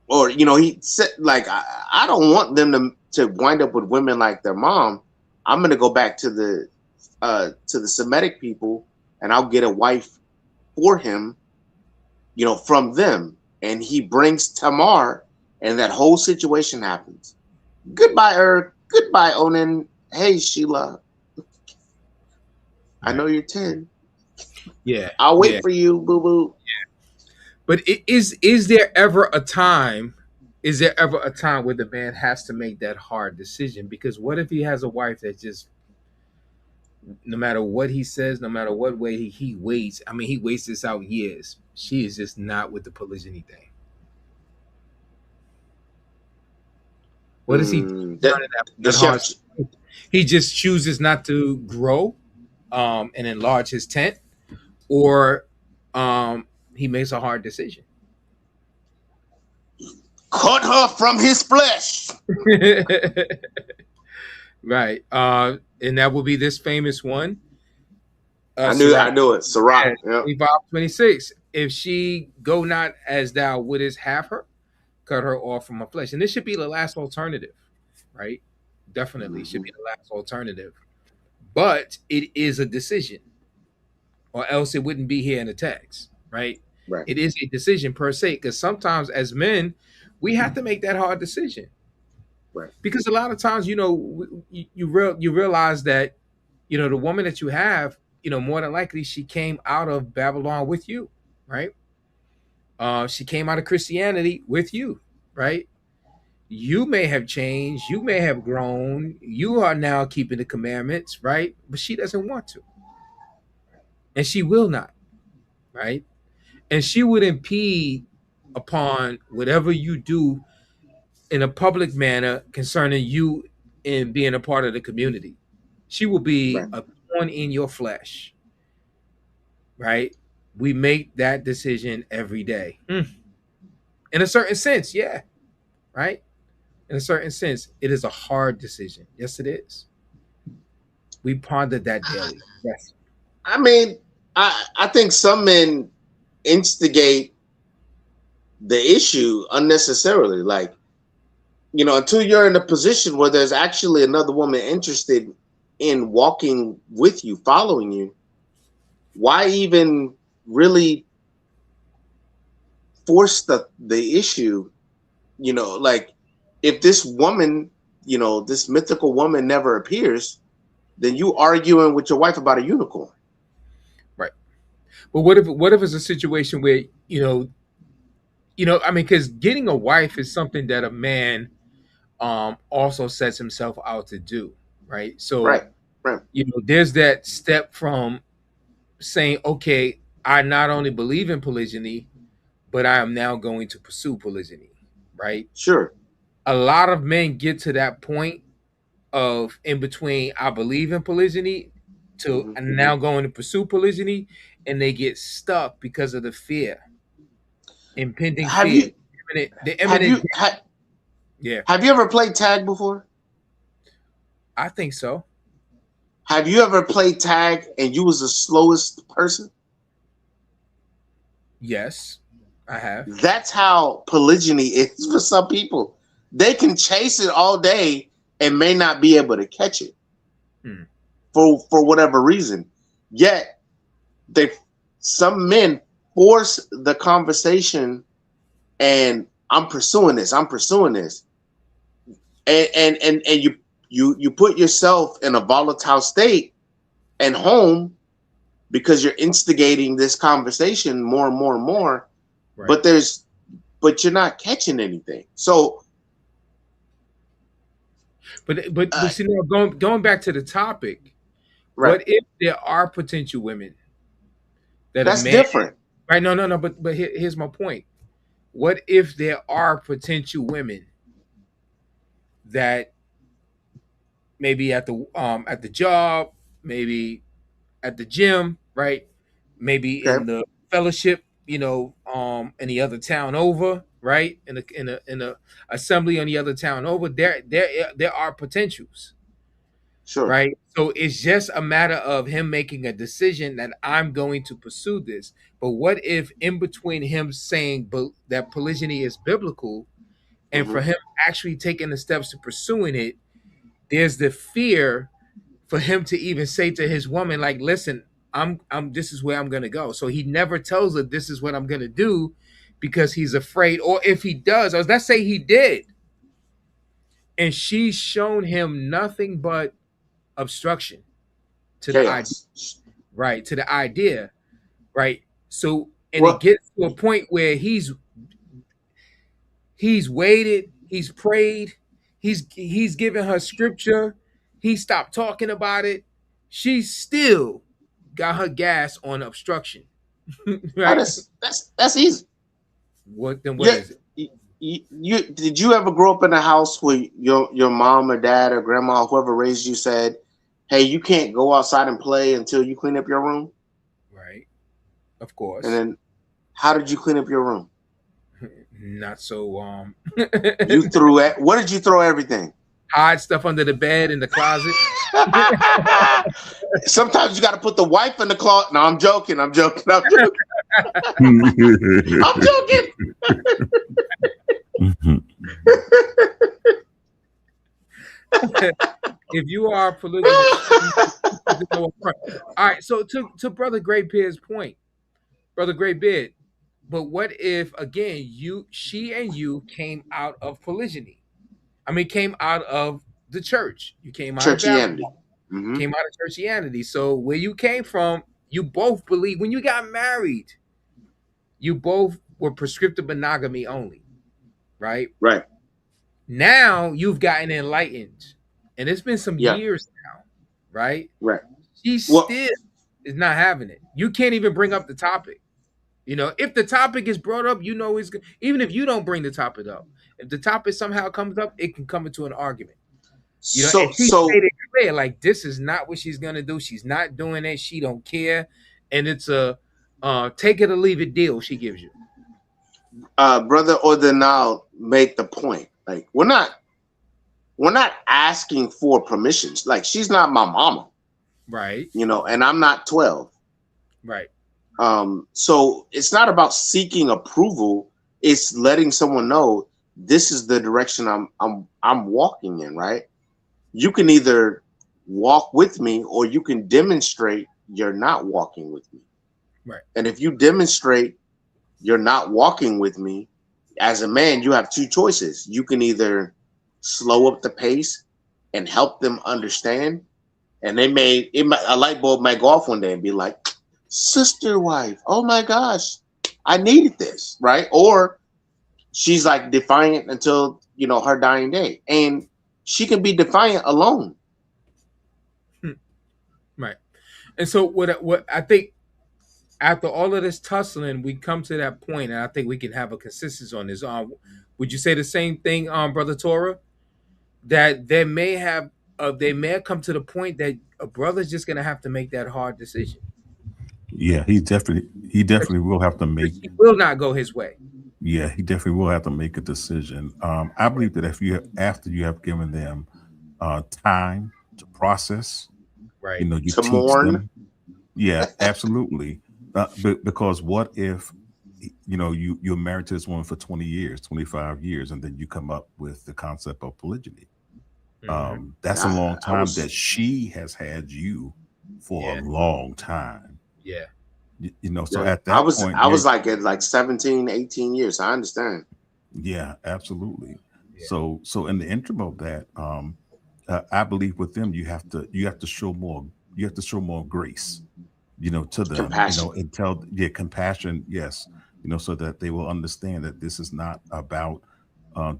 or he said, like, I don't want them to wind up with women like their mom. I'm gonna go back to the Semitic people, and I'll get a wife for him, from them. And he brings Tamar, and that whole situation happens. Goodbye, Eric. Goodbye, Onan. Hey, Sheila. I know you're 10. Yeah. I'll wait for you, boo-boo. Yeah. But is there ever a time where the man has to make that hard decision? Because what if he has a wife that just, no matter what he says, no matter what way he waits, he waits this out years. She is just not with the polygyny thing. What is he? He just chooses not to grow and enlarge his tent, or he makes a hard decision. Cut her from his flesh. Right. And that will be this famous one. I knew it. Sirach. Yeah. 26. If she go not as thou wouldest have her, cut her off from her flesh. And this should be the last alternative, right? Definitely should be the last alternative. But it is a decision, or else it wouldn't be here in the text, right? Right. It is a decision per se, because sometimes as men, we have to make that hard decision. Right. Because a lot of times, you realize that, the woman that you have, more than likely she came out of Babylon with you, right? She came out of Christianity with you, right? You may have changed, you may have grown, you are now keeping the commandments, right? But she doesn't want to. And she will not, right? And she would impede upon whatever you do in a public manner concerning you in being a part of the community. She will be a thorn in your flesh, right? We make that decision every day. In a certain sense, yeah, right? In a certain sense, it is a hard decision. Yes, it is. We ponder that daily. Yes. I think some men instigate the issue unnecessarily. Like, you know, until you're in a position where there's actually another woman interested in walking with you, following you, why even really force the issue? You know, like, if this woman, you know, this mythical woman never appears, then you arguing with your wife about a unicorn. Right. But what if it's a situation where, you know, I mean, because getting a wife is something that a man also sets himself out to do, right? So, Right. Right. you know, there's that step from saying, okay, I not only believe in polygyny, but I am now going to pursue polygyny, right? Sure. A lot of men get to that point of in between, I believe in polygyny to Mhm. and now going to pursue polygyny, and they get stuck because of the fear, impending Have fear, you the have imminent. you ha, Yeah, have you ever played tag before? I think so. Have you ever played tag and you was the slowest person? Yes, I have. That's how polygyny is for some people. They can chase it all day and may not be able to catch it for whatever reason. Yet some men force the conversation, and I'm pursuing this. And you put yourself in a volatile state and home because you're instigating this conversation more and more and more. Right. But you're not catching anything. So, but see, now going back to the topic, right. What if there are potential women that That's a man, different. right? No, but here's my point. What if there are potential women that maybe at the job, maybe at the gym, right? Maybe Okay. in the fellowship, you know, in the other town over, right? In a assembly on the other town over, there are potentials. Sure. Right. So it's just a matter of him making a decision that I'm going to pursue this. But what if in between him saying that polygyny is biblical and for him actually taking the steps to pursuing it, there's the fear for him to even say to his woman, like, listen, I'm this is where I'm gonna go. So he never tells her this is what I'm gonna do because he's afraid. Or if he does, or let's say he did, and she's shown him nothing but obstruction to the idea, right? To the idea, right? So, and it gets to a point where he's waited, he's prayed, he's given her scripture, he stopped talking about it. She still got her gas on obstruction, right? That's easy. What is it? You did you ever grow up in a house where your mom or dad or grandma or whoever raised you said, hey, you can't go outside and play until you clean up your room? Right. Of course. And then how did you clean up your room? Not so You threw it. What did you throw everything? Hide stuff under the bed in the closet. Sometimes you got to put the wife in the closet. No, I'm joking. I'm joking. If you are polygamous, all right. So to Brother Graybeard's point, Brother Graybeard, but what if again she and you came out of polygyny? I mean, came out of the church. You came out of churchianity. Came out of churchianity. So where you came from, you both believe when you got married, you both were prescriptive monogamy only, right? Right. Now you've gotten enlightened, and it's been some years now, right? Right. She still is not having it. You can't even bring up the topic. You know, if the topic is brought up, you know it's good. Even if you don't bring the topic up, if the topic somehow comes up, it can come into an argument. You know, and she made it clear, like this is not what she's gonna do. She's not doing it. She don't care, and it's a take it or leave it deal she gives you. Brother Ordinal make the point. Like we're not asking for permissions. Like she's not my mama, right? You know, and I'm not 12, right? So it's not about seeking approval. It's letting someone know this is the direction I'm walking in, right? You can either walk with me or you can demonstrate you're not walking with me. Right. And if you demonstrate you're not walking with me, as a man, you have two choices. You can either slow up the pace and help them understand, and a light bulb might go off one day and be like, sister wife, oh my gosh, I needed this, right? Or she's like defiant until, you know, her dying day. And she can be defiant alone. Right. And so what I think after all of this tussling, we come to that point, and I think we can have a consensus on this. Would you say the same thing, Brother Torah? That they may have come to the point that a brother's just gonna have to make that hard decision. Yeah, he definitely will have to make. He will not go his way. Yeah, he definitely will have to make a decision. I believe that after you have given them time to process, right? You know, you to teach mourn. them. Yeah, absolutely. Because what if, you know, you're married to this woman for 20 years, 25 years, and then you come up with the concept of polygyny? That's a long time that she has had you for a long time. Yeah. You know, so at that point, I was like at like 17, 18 years. I understand. Yeah, absolutely. Yeah. So in the interim of that, I believe with them, you have to show more grace, you know, to them, Compassion. you know, compassion. Yes. You know, so that they will understand that this is not about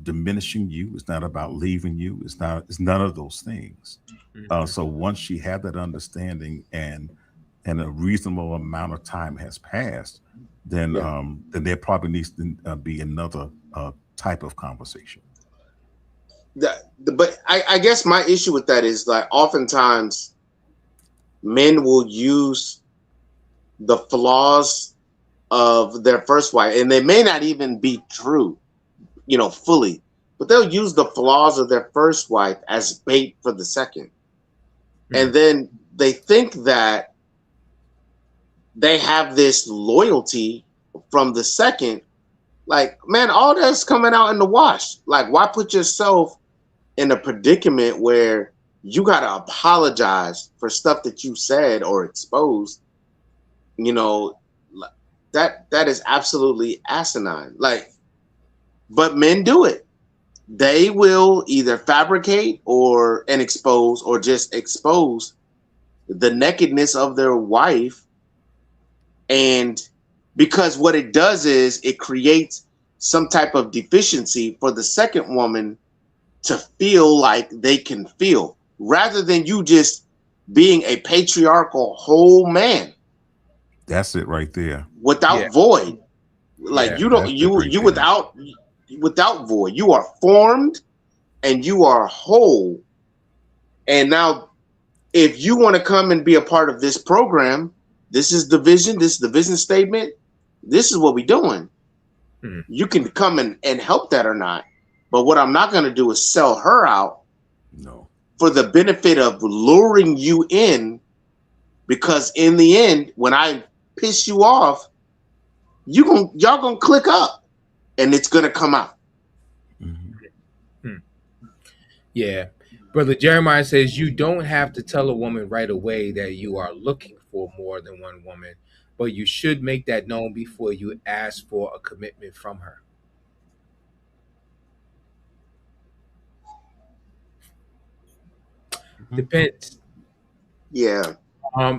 diminishing you. It's not about leaving you. It's none of those things. So once you have that understanding and a reasonable amount of time has passed, then there probably needs to be another type of conversation. But I guess my issue with that is like oftentimes men will use the flaws of their first wife, and they may not even be true, you know, fully, but they'll use the flaws of their first wife as bait for the second. And then they think that they have this loyalty from the second. Like, man, all that's coming out in the wash. Like, why put yourself in a predicament where you got to apologize for stuff that you said or exposed? You know, that is absolutely asinine. Like, but men do it. They will either fabricate and expose, or just expose the nakedness of their wife. And because what it does is it creates some type of deficiency for the second woman to feel like they can feel, rather than you just being a patriarchal whole man. That's it right there. Without void. Like you without void. You are formed and you are whole. And now if you want to come and be a part of this program, this is the vision, this is the vision statement, this is what we're doing. You can come and help that or not. But what I'm not going to do is sell her out for the benefit of luring you in, because in the end, when I piss you off, y'all gonna click up and it's gonna come out. Yeah. Brother Jeremiah says you don't have to tell a woman right away that you are looking for more than one woman, but you should make that known before you ask for a commitment from her. Depends. Yeah.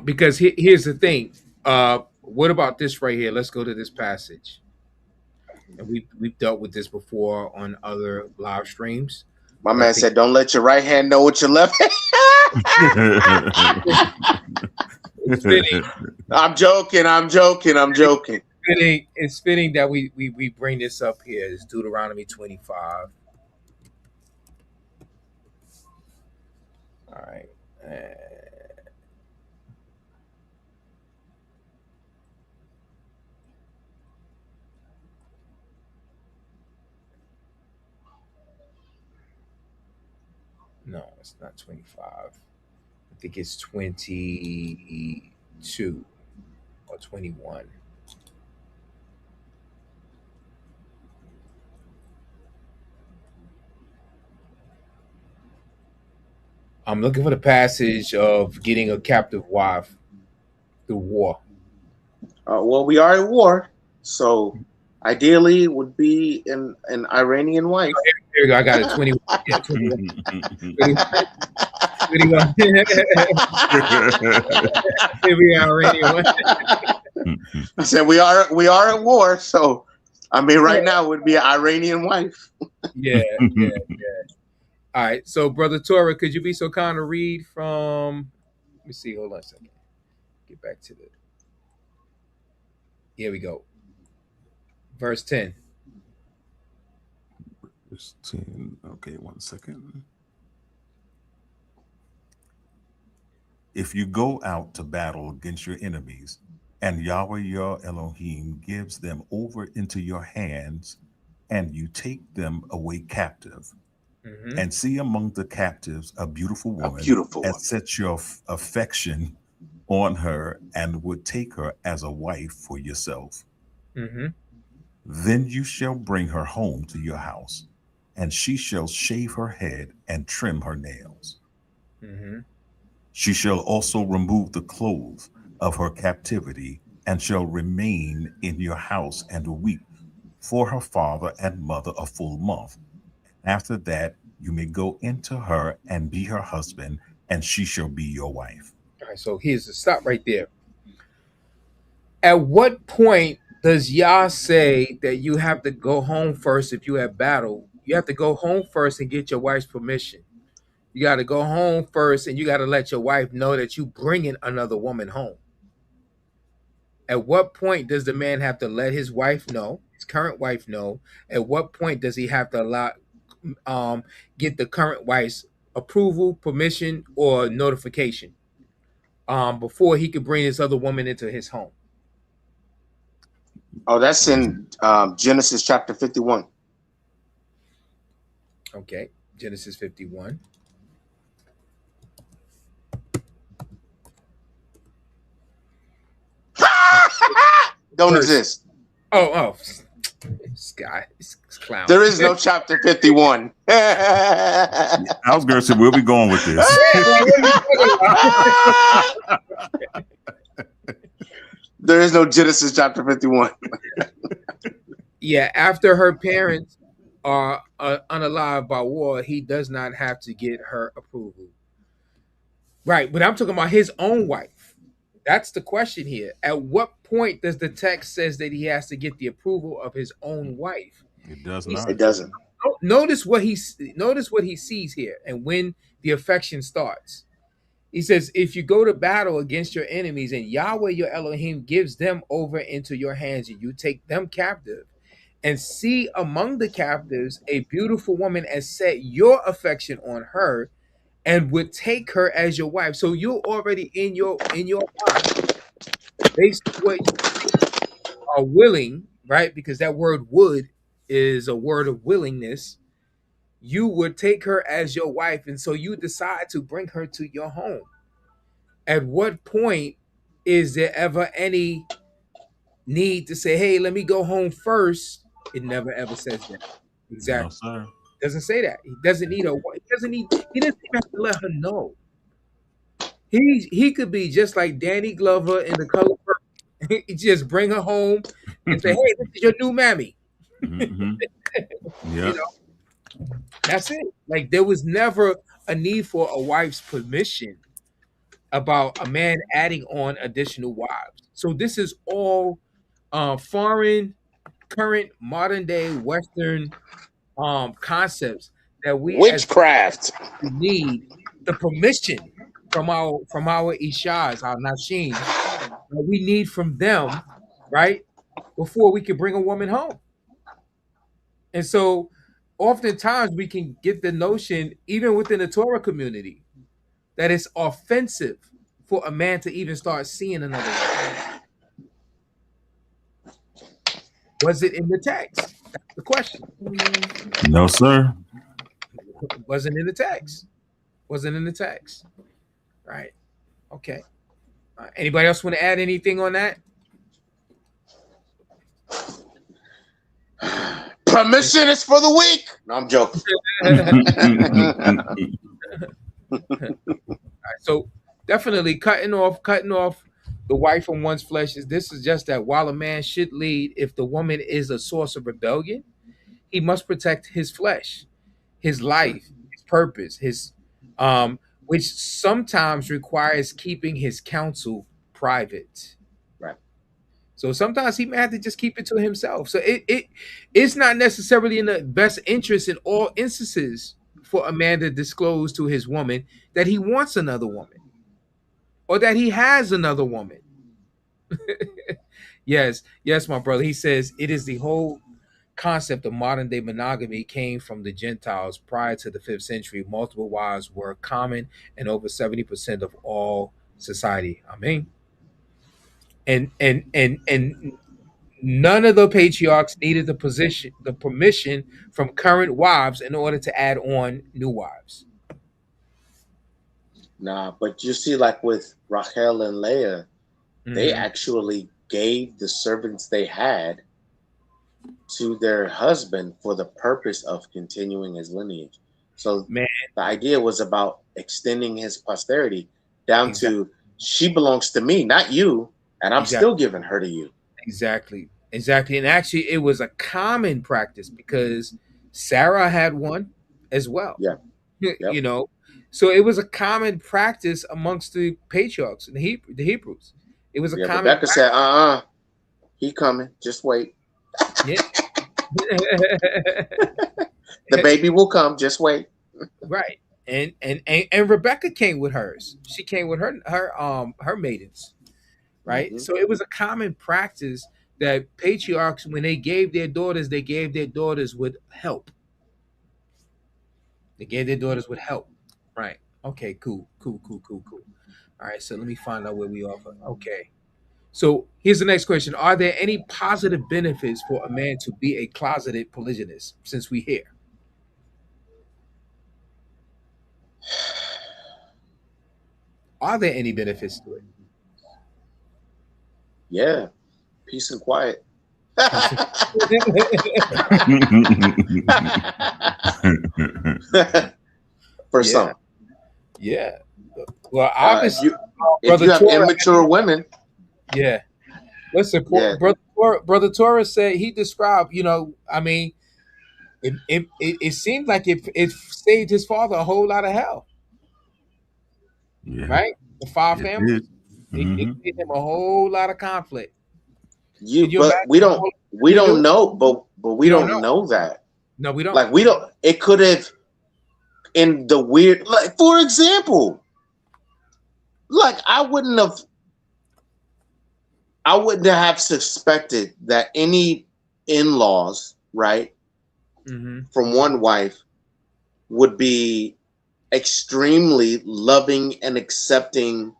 Because here's the thing. What about this right here? Let's go to this passage. And we've dealt with this before on other live streams. My man said, "Don't let your right hand know what your left hand." It's fitting. I'm joking. It's fitting that we bring this up here. It's Deuteronomy 25. All right. No, it's not 25. I think it's 22 or 21. I'm looking for the passage of getting a captive wife through war. Well, we are at war, so ideally it would be an Iranian wife. Here we go. I got it. 21. Yeah, 21. 21. Here we are, Iranian. I said we are at war, so I mean right now it would be an Iranian wife. Yeah. All right. So, Brother Torah, could you be so kind to read from? Let me see. Hold on a second. Get back to the. Here we go. Verse 10. Verse 10. Okay, 1 second. If you go out to battle against your enemies, and Yahweh your Elohim gives them over into your hands, and you take them away captive, and see among the captives a beautiful woman, and set your affection on her, and would take her as a wife for yourself. Then you shall bring her home to your house, and she shall shave her head and trim her nails. She shall also remove the clothes of her captivity, and shall remain in your house and weep for her father and mother a full month. After that, you may go into her and be her husband, and she shall be your wife. All right, so here's the stop right there. At what point does Yah say that you have to go home first if you have battle? You have to go home first and get your wife's permission. You got to go home first, and you got to let your wife know that you bringing another woman home. At what point does the man have to let his wife know, his current wife know? At what point does he have to get the current wife's approval, permission, or notification before he could bring this other woman into his home? Oh, that's in Genesis chapter 51. Okay, Genesis 51. Don't exist. Oh, this guy, this clown. There is no chapter 51. I was going to say, where we going with this? There is no Genesis chapter 51. Yeah, after her parents are unalived by war, he does not have to get her approval. Right, but I'm talking about his own wife. That's the question here. At what point does the text says that he has to get the approval of his own wife? It does not. It doesn't. Notice what he sees here, and when the affection starts. He says, if you go to battle against your enemies, and Yahweh your Elohim gives them over into your hands, and you take them captive, and see among the captives a beautiful woman, and set your affection on her, and would take her as your wife. So you're already in your mind. Based on what you are willing, right? Because that word would is a word of willingness. You would take her as your wife, and so you decide to bring her to your home. At what point is there ever any need to say, hey, let me go home first? It never ever says that. Exactly. No, sir. Doesn't say that. He doesn't need he doesn't even have to let her know. He could be just like Danny Glover in The Color Purple. Just bring her home and say, hey, this is your new mammy. Yeah. That's it. Like, there was never a need for a wife's permission about a man adding on additional wives. So this is all foreign, current, modern day Western concepts that we witchcraft need the permission from our ishas, our nashim, that we need from them, right, before we can bring a woman home. And so oftentimes we can get the notion, even within the Torah community, that it's offensive for a man to even start seeing another woman. Was it in the text? That's the question. No, sir. Wasn't in the text. Wasn't in the text. Right. Okay. Anybody else want to add anything on that? Permission is for the weak. No, I'm joking. So definitely cutting off the wife from one's flesh is just that while a man should lead, if the woman is a source of rebellion, he must protect his flesh, his life, his purpose, his which sometimes requires keeping his counsel private. Right. So sometimes he may have to just keep it to himself. So it's not necessarily in the best interest in all instances for a man to disclose to his woman that he wants another woman or that he has another woman. Yes, my brother. He says it is the whole concept of modern day monogamy came from the Gentiles prior to the 5th century. Multiple wives were common in over 70% of all society. I mean, and none of the patriarchs needed the permission from current wives in order to add on new wives. Nah, but you see, like with Rachel and Leah, they actually gave the servants they had to their husband for the purpose of continuing his lineage. So Man, the idea was about extending his posterity down to she belongs to me, not you, and I'm still giving her to you. Exactly. And actually, it was a common practice because Sarah had one as well. Yeah. Yep. You know, so it was a common practice amongst the patriarchs and the Hebrews. It was a common Rebecca practice. said, he coming. Just wait. Yeah. The baby will come. Just wait. Right. And Rebecca came with hers. She came with her maidens. Right. So it was a common practice that patriarchs, when they gave their daughters with help. They gave their daughters with help. Right. Okay, cool. All right, so let me find out where we are. Okay. So here's the next question. Are there any positive benefits for a man to be a closeted polygynist, since we here? Are there any benefits to it? Yeah. Peace and quiet. For some. Yeah. Well, obviously, if you have immature women. Yeah. Listen, Brother Torah said, he described, I mean, it seemed like it saved his father a whole lot of hell. Yeah. Right? The 5 families. It gave him a whole lot of conflict. But we don't know, but we don't know that. No, we don't. Like, we don't. It could have, in the weird, like, for example, like, I wouldn't have suspected that any in-laws, right, from one wife would be extremely loving and accepting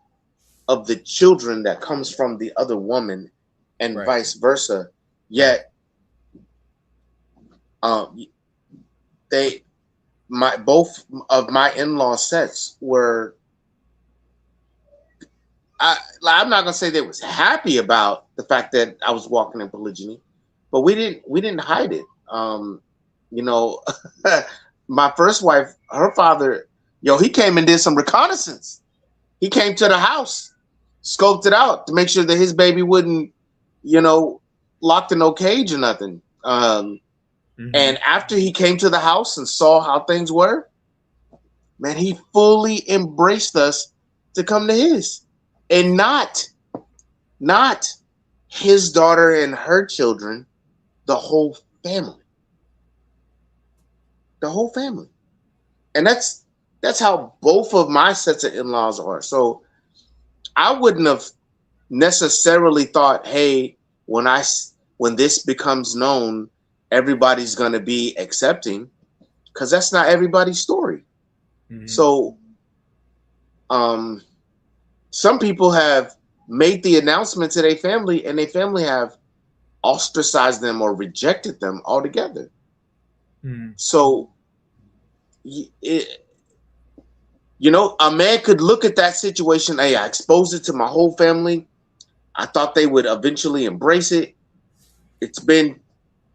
of the children that comes from the other woman, and vice versa. Yet, both of my in-law sets were. I'm not gonna say they was happy about the fact that I was walking in polygyny, but we didn't hide it. My first wife, her father, he came and did some reconnaissance. He came to the house, scoped it out to make sure that his baby wouldn't, locked in no cage or nothing. And after he came to the house and saw how things were, man, he fully embraced us to come to his. And not his daughter and her children, the whole family. The whole family. And that's how both of my sets of in-laws are. So I wouldn't have necessarily thought, hey, when this becomes known, everybody's going to be accepting, because that's not everybody's story. So some people have made the announcement to their family, and their family have ostracized them or rejected them altogether. So, a man could look at that situation. Hey, I exposed it to my whole family. I thought they would eventually embrace it. It's been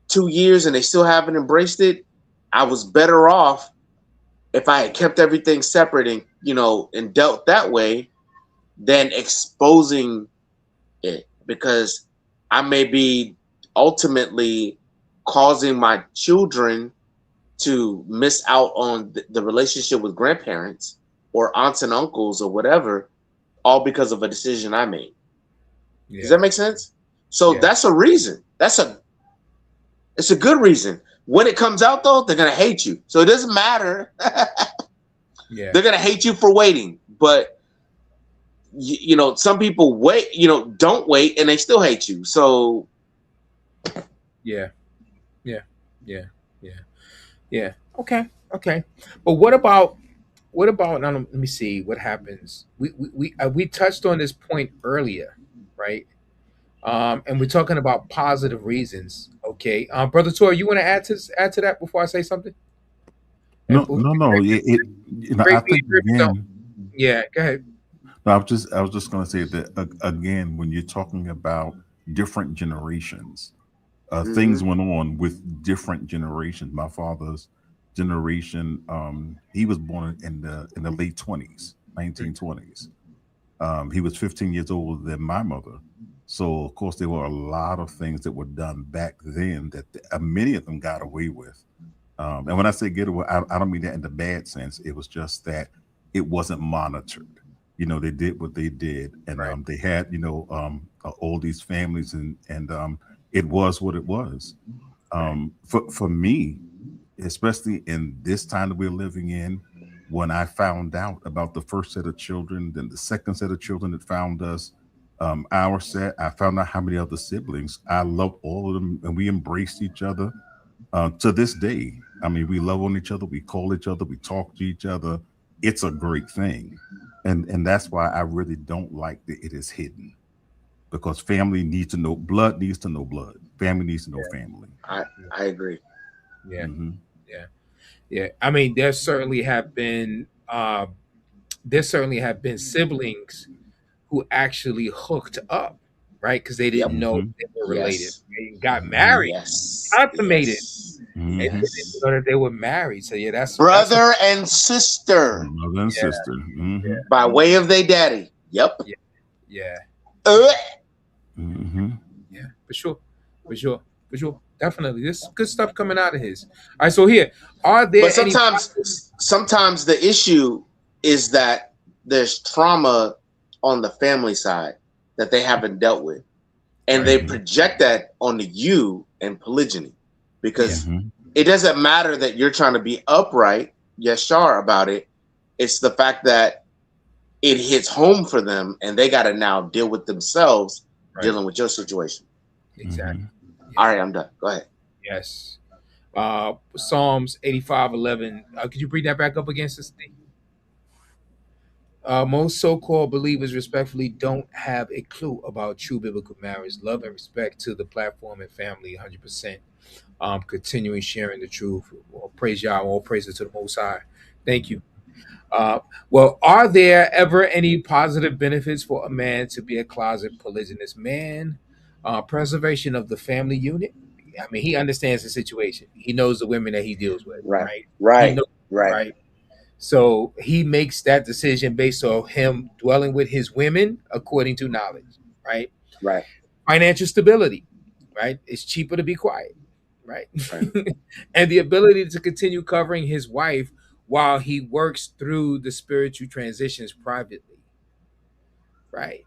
2 years and they still haven't embraced it. I was better off if I had kept everything separate and, you know, and dealt that way, then exposing it, because I may be ultimately causing my children to miss out on the relationship with grandparents or aunts and uncles or whatever, all because of a decision I made. Yeah. Does that make sense? So that's a reason. It's a good reason. When it comes out, though, they're gonna hate you. So it doesn't matter. Yeah. They're gonna hate you for waiting. But you know, some people wait. You know, don't wait, and they still hate you. So Yeah. Okay. But what about now? Let me see what happens. We touched on this point earlier, right? And we're talking about positive reasons. Okay, brother Tor, you want to add to that before I say something? No. You know, I think again. Yeah, go ahead. No, I was just going to say that again, when you're talking about different generations, things went on with different generations. My father's generation, he was born in the late 20s, 1920s. He was 15 years older than my mother. So of course there were a lot of things that were done back then that many of them got away with. And when I say get away, I don't mean that in the bad sense. It was just that it wasn't monitored. You know, they did what they did, and Right. they had, you know, all these families, and it was what it was. For me, especially in this time that we're living in, when I found out about the first set of children, then the second set of children that found us, our set, I found out how many other siblings. I loved all of them, and we embraced each other to this day. I mean, we love on each other, we call each other, we talk to each other. It's a great thing, and that's why I really don't like that it is hidden, because family needs to know, blood needs to know blood, family needs to know family. I agree. Yeah. Mm-hmm. Yeah. I mean, there certainly have been siblings who actually hooked up, right? Because they didn't Yep. know Mm-hmm. they were related. Yes. They got Mm-hmm. married, Yes. consummated, Yes. and Mm-hmm. they didn't know that they were married. So yeah, that's Brother and sister Mother and yeah, sister. Mm-hmm. by way of their daddy. Yep. yeah, yeah, Uh, Mm-hmm. yeah, for sure. Definitely, there's good stuff coming out of his. All right, so here, are there but any? sometimes the issue is that there's trauma on the family side that they haven't dealt with, and Right. they project that onto you and polygyny, because Mm-hmm. it doesn't matter that you're trying to be upright, yashar about it. It's the fact that it hits home for them, and they got to now deal with themselves Right. dealing with your situation. Exactly. All right, I'm done. Go ahead. Yes. Psalms 85:11. Could you bring that back up again, Sister D? Most so-called believers respectfully don't have a clue about true biblical marriage, love and respect to the platform and family 100%. Continuing sharing the truth. All praise Yah, all praises to the Most High. Thank you. Well, are there ever any positive benefits for a man to be a closet polygynist man? Preservation of the family unit. I mean, he understands the situation. He knows the women that he deals with, Right, right? He right, knows, right, right? So he makes that decision based on him dwelling with his women according to knowledge, right? right, Financial stability, right? It's cheaper to be quiet, right? right. And the ability to continue covering his wife while he works through the spiritual transitions privately, right?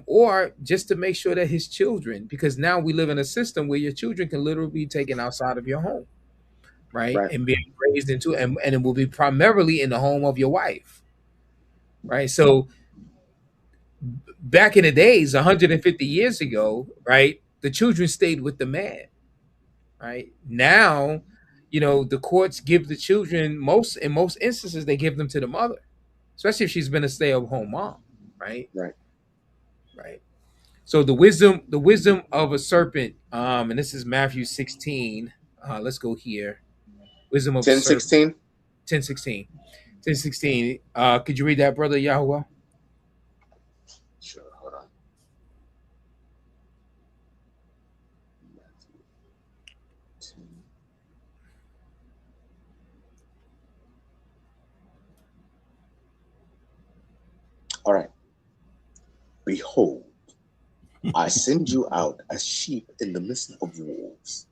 Or just to make sure that his children, because now we live in a system where your children can literally be taken outside of your home, right? Right. And being raised into, and it will be primarily in the home of your wife, right? So back in the days, 150 years ago, right, the children stayed with the man, right? Now, the courts give the children, in most instances, they give them to the mother, especially if she's been a stay-at-home mom, right? Right. Right. So the wisdom of a serpent, and this is Matthew 16. Let's go here. Wisdom of a 10, serpent, 16. 10:16. 10:16. Could you read that, brother Yahweh? Sure. Hold on. All right. Behold, I send you out as sheep in the midst of wolves.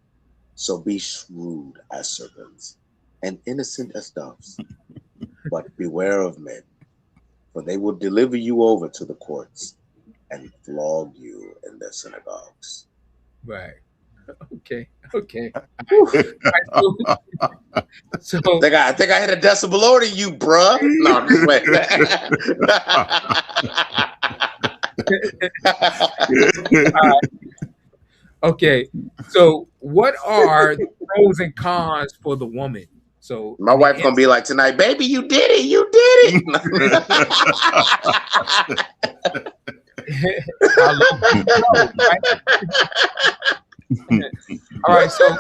So be shrewd as serpents and innocent as doves. But beware of men, for they will deliver you over to the courts and flog you in their synagogues. Right. Okay. Okay. So I think I hit a decibel lower than you, bruh. No, I'm just waiting. okay. So what are the pros and cons for the woman? So My wife gonna be like tonight, baby, you did it, you did it. All right. So,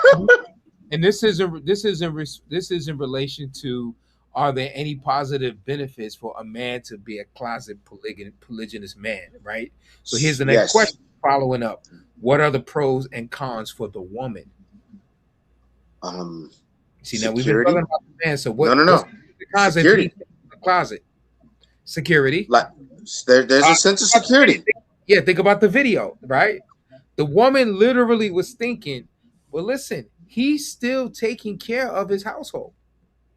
and this is in relation to, are there any positive benefits for a man to be a closet polygynous man? Right. So here's the next question. Following up, what are the pros and cons for the woman? See, now we've been talking about the man. So what? No. The cons security. In the closet. Security. Like there's a sense of security. Yeah, think about the video, right? The woman literally was thinking, well, listen, he's still taking care of his household.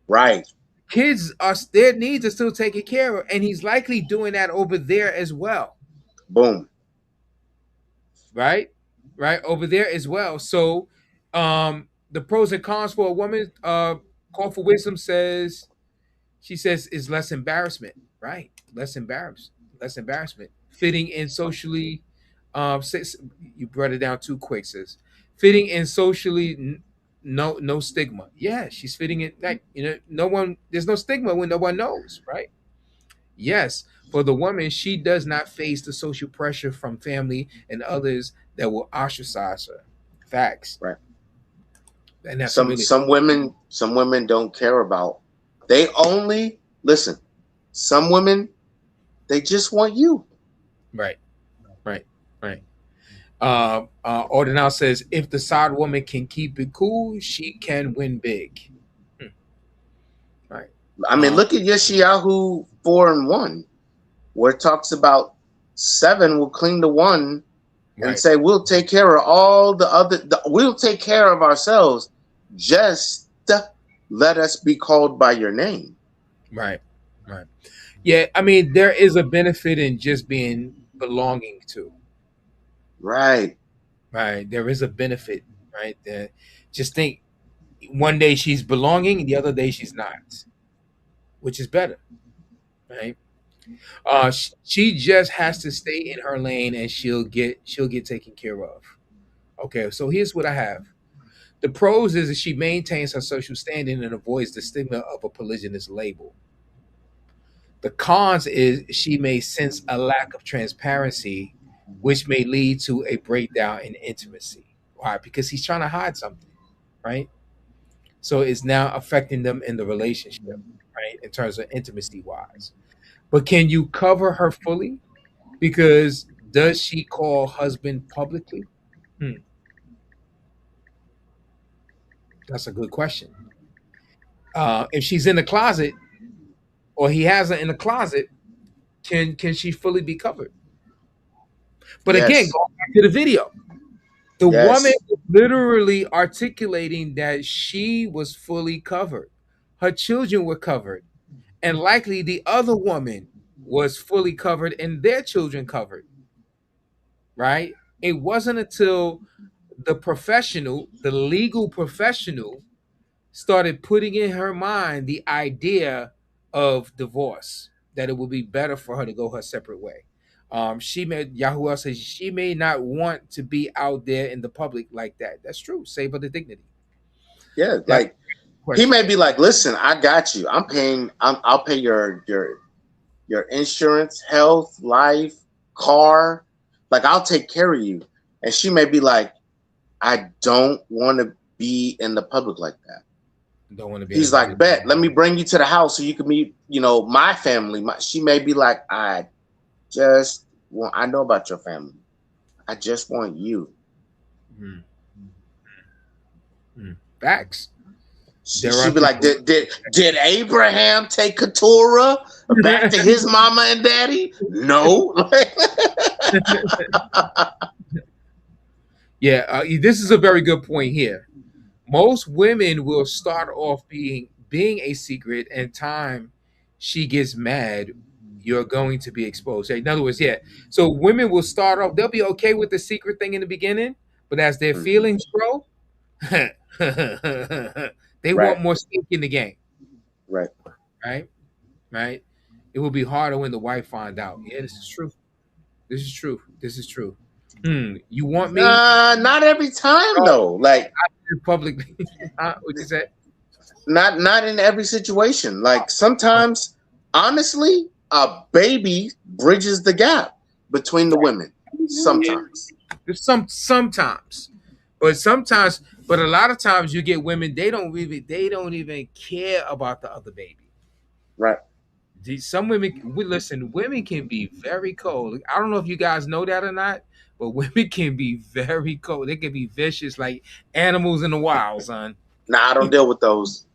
Right. Kids their needs are still taken care of, and he's likely doing that over there as well. Boom. Right over there as well. So the pros and cons for a woman, Call for Wisdom says, she says, is less embarrassment. Right. Less embarrassment. Fitting in socially, you brought it down too quick, sis. Fitting in socially, no stigma. Yeah, she's fitting in, like, there's no stigma when no one knows, right? Yes, for the woman, she does not face the social pressure from family and others that will ostracize her. Facts. Right. And that's some women don't care about. They only listen. Some women, they just want you. Right. Ordinal says, if the side woman can keep it cool, she can win big. Right. I mean, look at Yeshayahu 4:1, where it talks about 7 will cling to 1 and say, we'll take care of all the other, we'll take care of ourselves. Just let us be called by your name. Right. Yeah, I mean, there is a benefit in just being belonging to. Right. There is a benefit, right? Just think, one day she's belonging, the other day she's not, which is better, right? She just has to stay in her lane, and she'll get taken care of. Okay, so here's what I have. The pros is that she maintains her social standing and avoids the stigma of a polygynous label. The cons is she may sense a lack of transparency, which may lead to a breakdown in intimacy. Why? Because he's trying to hide something, right? So it's now affecting them in the relationship, right? In terms of intimacy wise. But can you cover her fully? Because does she call husband publicly? That's a good question. If she's in the closet, or he has her in the closet, can she fully be covered? But again, going back to the video, the woman was literally articulating that she was fully covered. Her children were covered. And likely the other woman was fully covered and their children covered. Right? It wasn't until the legal professional, started putting in her mind the idea of divorce, that it would be better for her to go her separate way. Yahuwah says she may not want to be out there in the public like that. That's true. Save her the dignity. Yeah, like he may be like, listen, I got you. I'll pay your insurance, health, life, car. Like, I'll take care of you. And she may be like, I don't want to be in the public like that. Don't want to be. He's like, bet, let me bring you to the house so you can meet, my family. She may be like, I know about your family. I just want you. Facts. She'd be like, did Abraham take Keturah back to his mama and daddy? No. Yeah, this is a very good point here. Most women will start off being a secret, and time she gets mad, you're going to be exposed. In other words, yeah. So women will start off, they'll be okay with the secret thing in the beginning, but as their feelings grow, they want more stake in the game. Right. Right. It will be harder when the wife find out. Yeah, this is true. This is true. This is true. You want me? Not every time though. Like publicly. What you say? Not in every situation. Like sometimes, honestly, a baby bridges the gap between the women. Sometimes. Sometimes. But a lot of times you get women, they don't even care about the other baby. Right. Some women, women can be very cold. I don't know if you guys know that or not, but women can be very cold. They can be vicious like animals in the wild, son. Nah, I don't deal with those.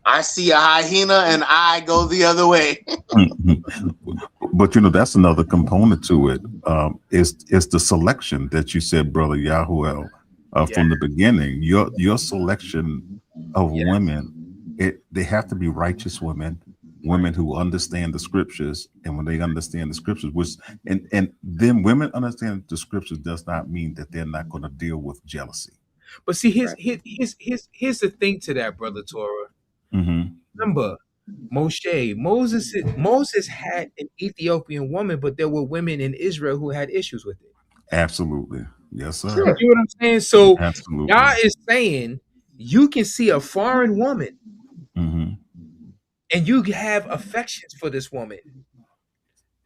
I see a hyena and I go the other way. But that's another component to it. It's the selection that you said, Brother Yahuel, from the beginning. Your selection of women, they have to be righteous women who understand the scriptures, and when they understand the scriptures, and then women understand the scriptures does not mean that they're not going to deal with jealousy. But see, here's the thing to that, Brother Torah. Remember, Moses had an Ethiopian woman, but there were women in Israel who had issues with it. Absolutely, yes, sir. You know what I'm saying? So absolutely, y'all is saying you can see a foreign woman, and you have affections for this woman,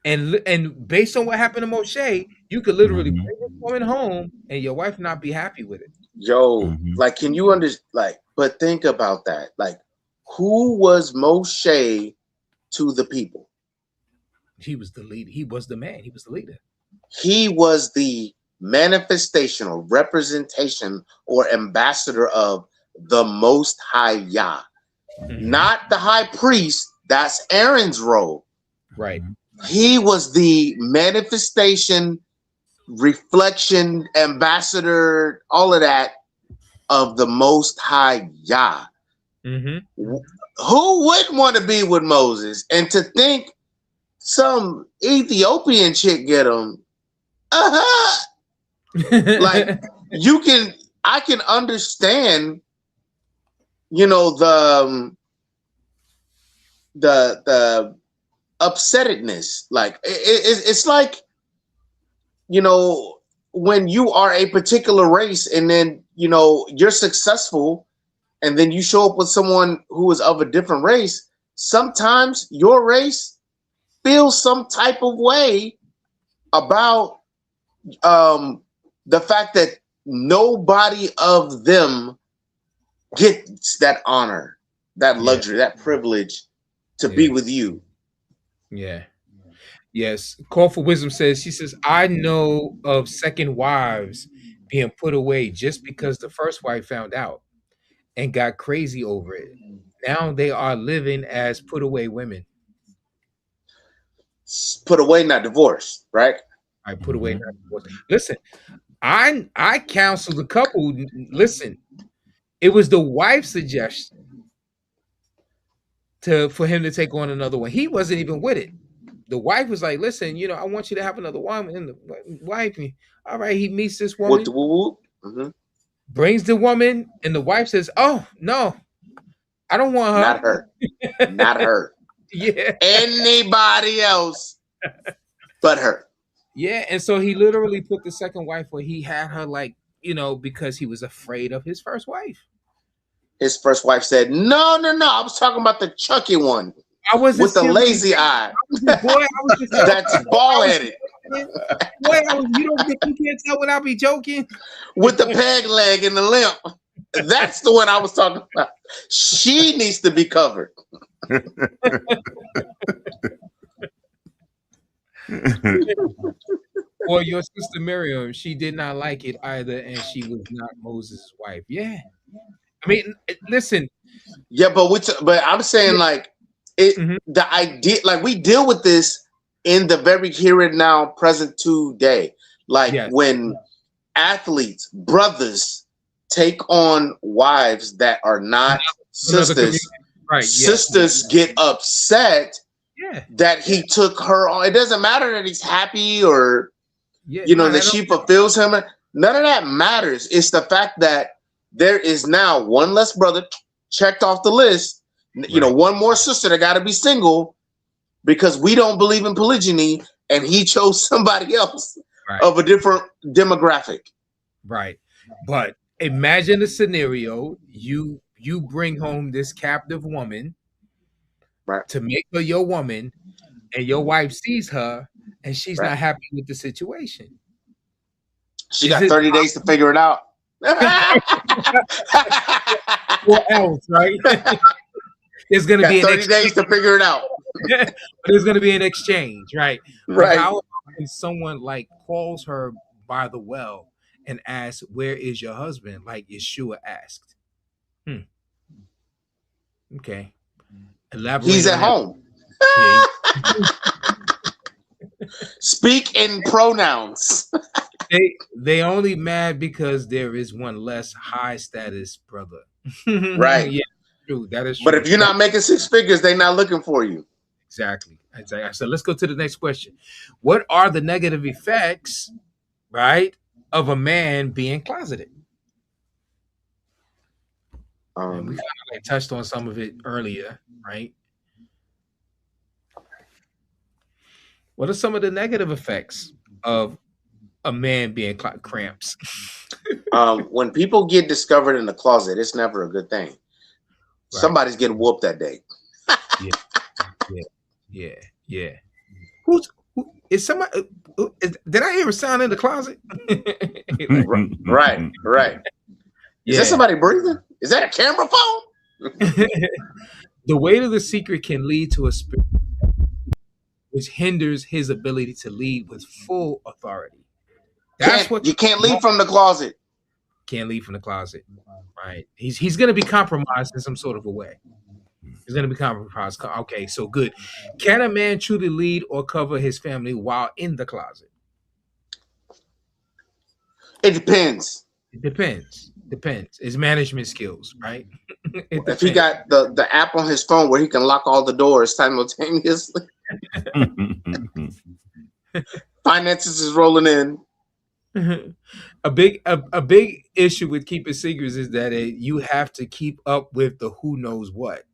and based on what happened to Moshe, you could literally bring this woman home, and your wife not be happy with it. Yo, like, can you understand? Like, but think about that. Like, who was Moshe to the people? He was the leader. He was the man. He was the leader. He was the manifestation or representation or ambassador of the Most High Yah. Not the high priest. That's Aaron's role. Right. He was the manifestation, reflection, ambassador, all of that of the Most High Yah. Who wouldn't want to be with Moses? And to think some Ethiopian chick get him, like I can understand, the upsettedness. Like it's like, when you are a particular race and then you're successful, and then you show up with someone who is of a different race, sometimes your race feels some type of way about the fact that nobody of them gets that honor, that luxury, that privilege to be with you. Yeah. Yes. Call for Wisdom says, she says, I know of second wives being put away just because the first wife found out and got crazy over it. Now they are living as put away women. Put away, not divorced, right? I put away, not divorced. Listen, I counseled a couple. Listen, it was the wife's suggestion for him to take on another one. He wasn't even with it. The wife was like, listen, I want you to have another woman. And the wife, all right, he meets this woman. Brings the woman, and the wife says, "Oh no, I don't want her. Not her. Not her. Yeah, anybody else but her." Yeah, and so he literally put the second wife where he had her, like, because he was afraid of his first wife. His first wife said, "No, I was talking about the chunky one. With the lazy eye. That's bald-headed. Boy, you can't tell when I be joking. With the peg leg and the limp. That's the one I was talking about. She needs to be covered. Or your sister Miriam, she did not like it either, and she was not Moses' wife. Yeah. mean, listen. Yeah, but I'm saying like it. Mhm. The idea, like we deal with this in the very here and now, present today. Like Yes. when athletes, brothers, take on wives that are not Another sisters. community. Right. Yeah. Sisters get upset Yeah. that he took her on. It doesn't matter that he's happy or Yeah. that she fulfills him. None of that matters. It's the fact that there is now one less brother checked off the list. One more sister that got to be single because we don't believe in polygyny, and he chose somebody else of a different demographic. Right. But imagine the scenario: you bring home this captive woman, to make her your woman, and your wife sees her, and she's not happy with the situation. She got 30 days to figure it out. What else, right? There's going to be 30 days to figure it out. But there's going to be an exchange, right? Right. How someone like calls her by the well and asks, "Where is your husband?" Like Yeshua asked. Okay. Elaborate. He's at home. Speak in pronouns. They only mad because there is one less high status brother. Right. Yeah, true. That is true. But if you're not making six figures, they're not looking for you. Exactly. So let's go to the next question. What are the negative effects, right, of a man being closeted? We kind of like touched on some of it earlier, right? What are some of the negative effects of a man being cramps? When people get discovered in the closet, it's never a good thing. Right. Somebody's getting whooped that day. Yeah. Who is somebody? Did I hear a sound in the closet? Right. Is that somebody breathing? Is that a camera phone? The weight of the secret can lead to a spirit which hinders his ability to lead with full authority. That's what you can't leave from the closet. Can't leave from the closet, right? He's going to be compromised in some sort of a way. He's going to be compromised. Okay, so good. Can a man truly lead or cover his family while in the closet? It depends. It's management skills, right? If he got the app on his phone where he can lock all the doors simultaneously. Finances is rolling in. A big issue with keeping secrets is that you have to keep up with the who knows what.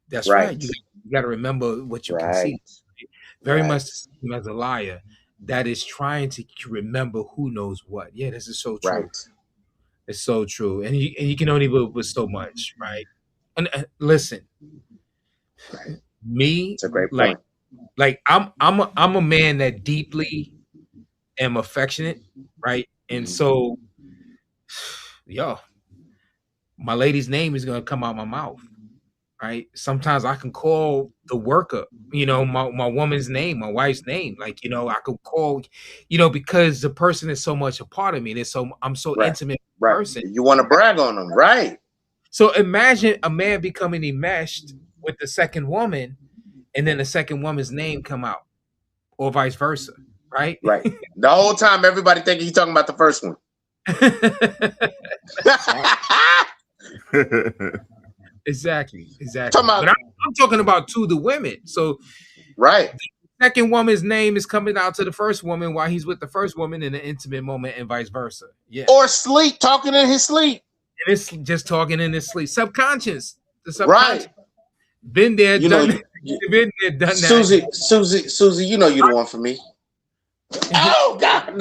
That's right. You got to remember what you can see. Very much as a liar that is trying to remember who knows what. Yeah, this is so true. Right. It's so true, and you can only live with so much, right? And listen, me, it's a great point. Like I'm a man that deeply am affectionate, right? And so, my lady's name is gonna come out my mouth, right? Sometimes I can call the worker, my woman's name, my wife's name, I could call, because the person is so much a part of me. I'm so intimate with the person. You want to brag on them, right? So imagine a man becoming enmeshed with the second woman, and then the second woman's name come out, or vice versa, right? Right. The whole time, everybody thinking he's talking about the first one. Exactly. But I'm talking about to the women. So, right. The second woman's name is coming out to the first woman while he's with the first woman in an intimate moment, and vice versa. Yeah. Or sleep, talking in his sleep. And it's just talking in his sleep. Subconscious. The subconscious. Right. Been there, done that. Been there, done that. Susie, you're the one for me. Oh God.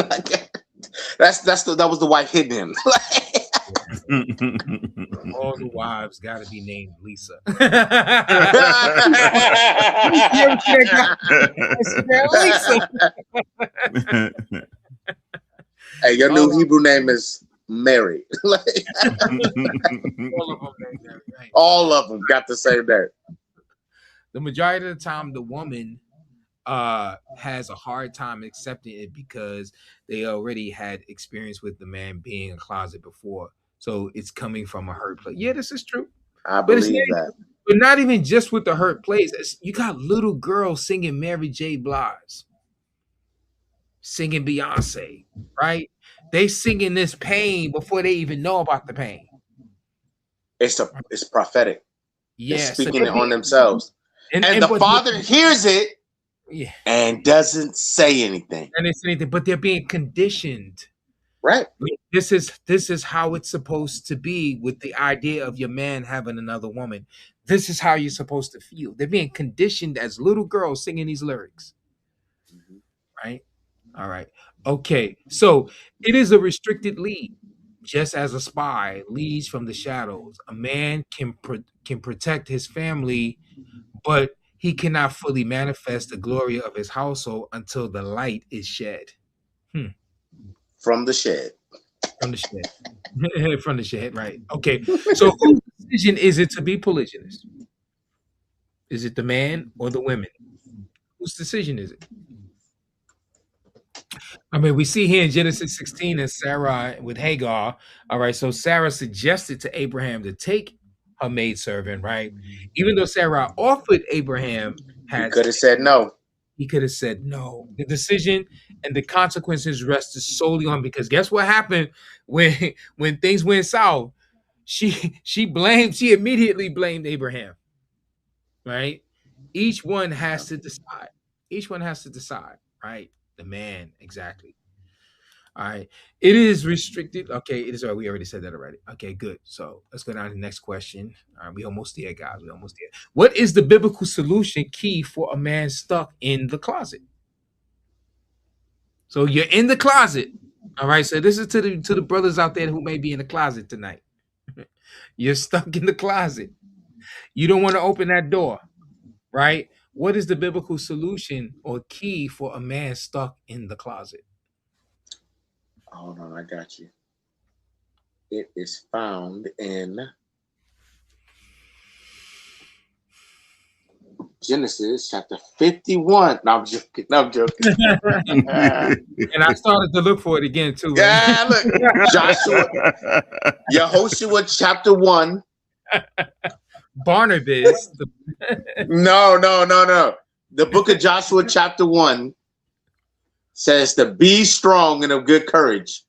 That was the wife hitting him. All the wives got to be named Lisa. Hey, your new Hebrew name is Mary. All of them got the same name. The majority of the time, the woman has a hard time accepting it because they already had experience with the man being in a closet before. So it's coming from a hurt place. Yeah, this is true. I But it's believe not, that. but not even just with the hurt place. You got little girls singing Mary J. Blige, singing Beyonce, right? They singing this pain before they even know about the pain. It's prophetic. Yeah, They're speaking it on themselves. And the father hears it, yeah, and doesn't say anything. and it's anything, but they're being conditioned. Right. This is how it's supposed to be with the idea of your man having another woman. This is how you're supposed to feel. They're being conditioned as little girls singing these lyrics. Right? All right. Okay. So it is a restricted lead. Just as a spy leads from the shadows, a man can protect his family, but he cannot fully manifest the glory of his household until the light is shed. From the shed. From the shed. From the shed, right. Okay. So whose decision is it to be polygynist? Is it the man or the women? Whose decision is it? I mean, we see here in Genesis 16 and Sarah with Hagar. All right. So Sarah suggested to Abraham to take her maidservant, right? Even though Sarah offered Abraham, He could have said no. He could have said no. The decision and the consequences rested solely on, because guess what happened when things went south? She immediately blamed Abraham. Right? Each one has to decide. Each one has to decide, right? The man, exactly. All right. It is restricted. Okay, it is. We already said that already. Okay, good. So let's go down to the next question. All right, we almost there, guys. We almost there. What is the biblical solution key for a man stuck in the closet? So you're in the closet. All right. So this is to the brothers out there who may be in the closet tonight. You're stuck in the closet. You don't want to open that door, right? What is the biblical solution or key for a man stuck in the closet? Hold on, I got you. It is found in Genesis chapter 51. No, I'm joking. And I started to look for it again too. Yeah, look, Joshua, Yehoshua chapter 1. Barnabas. No. The book of Joshua chapter 1 says to be strong and of good courage.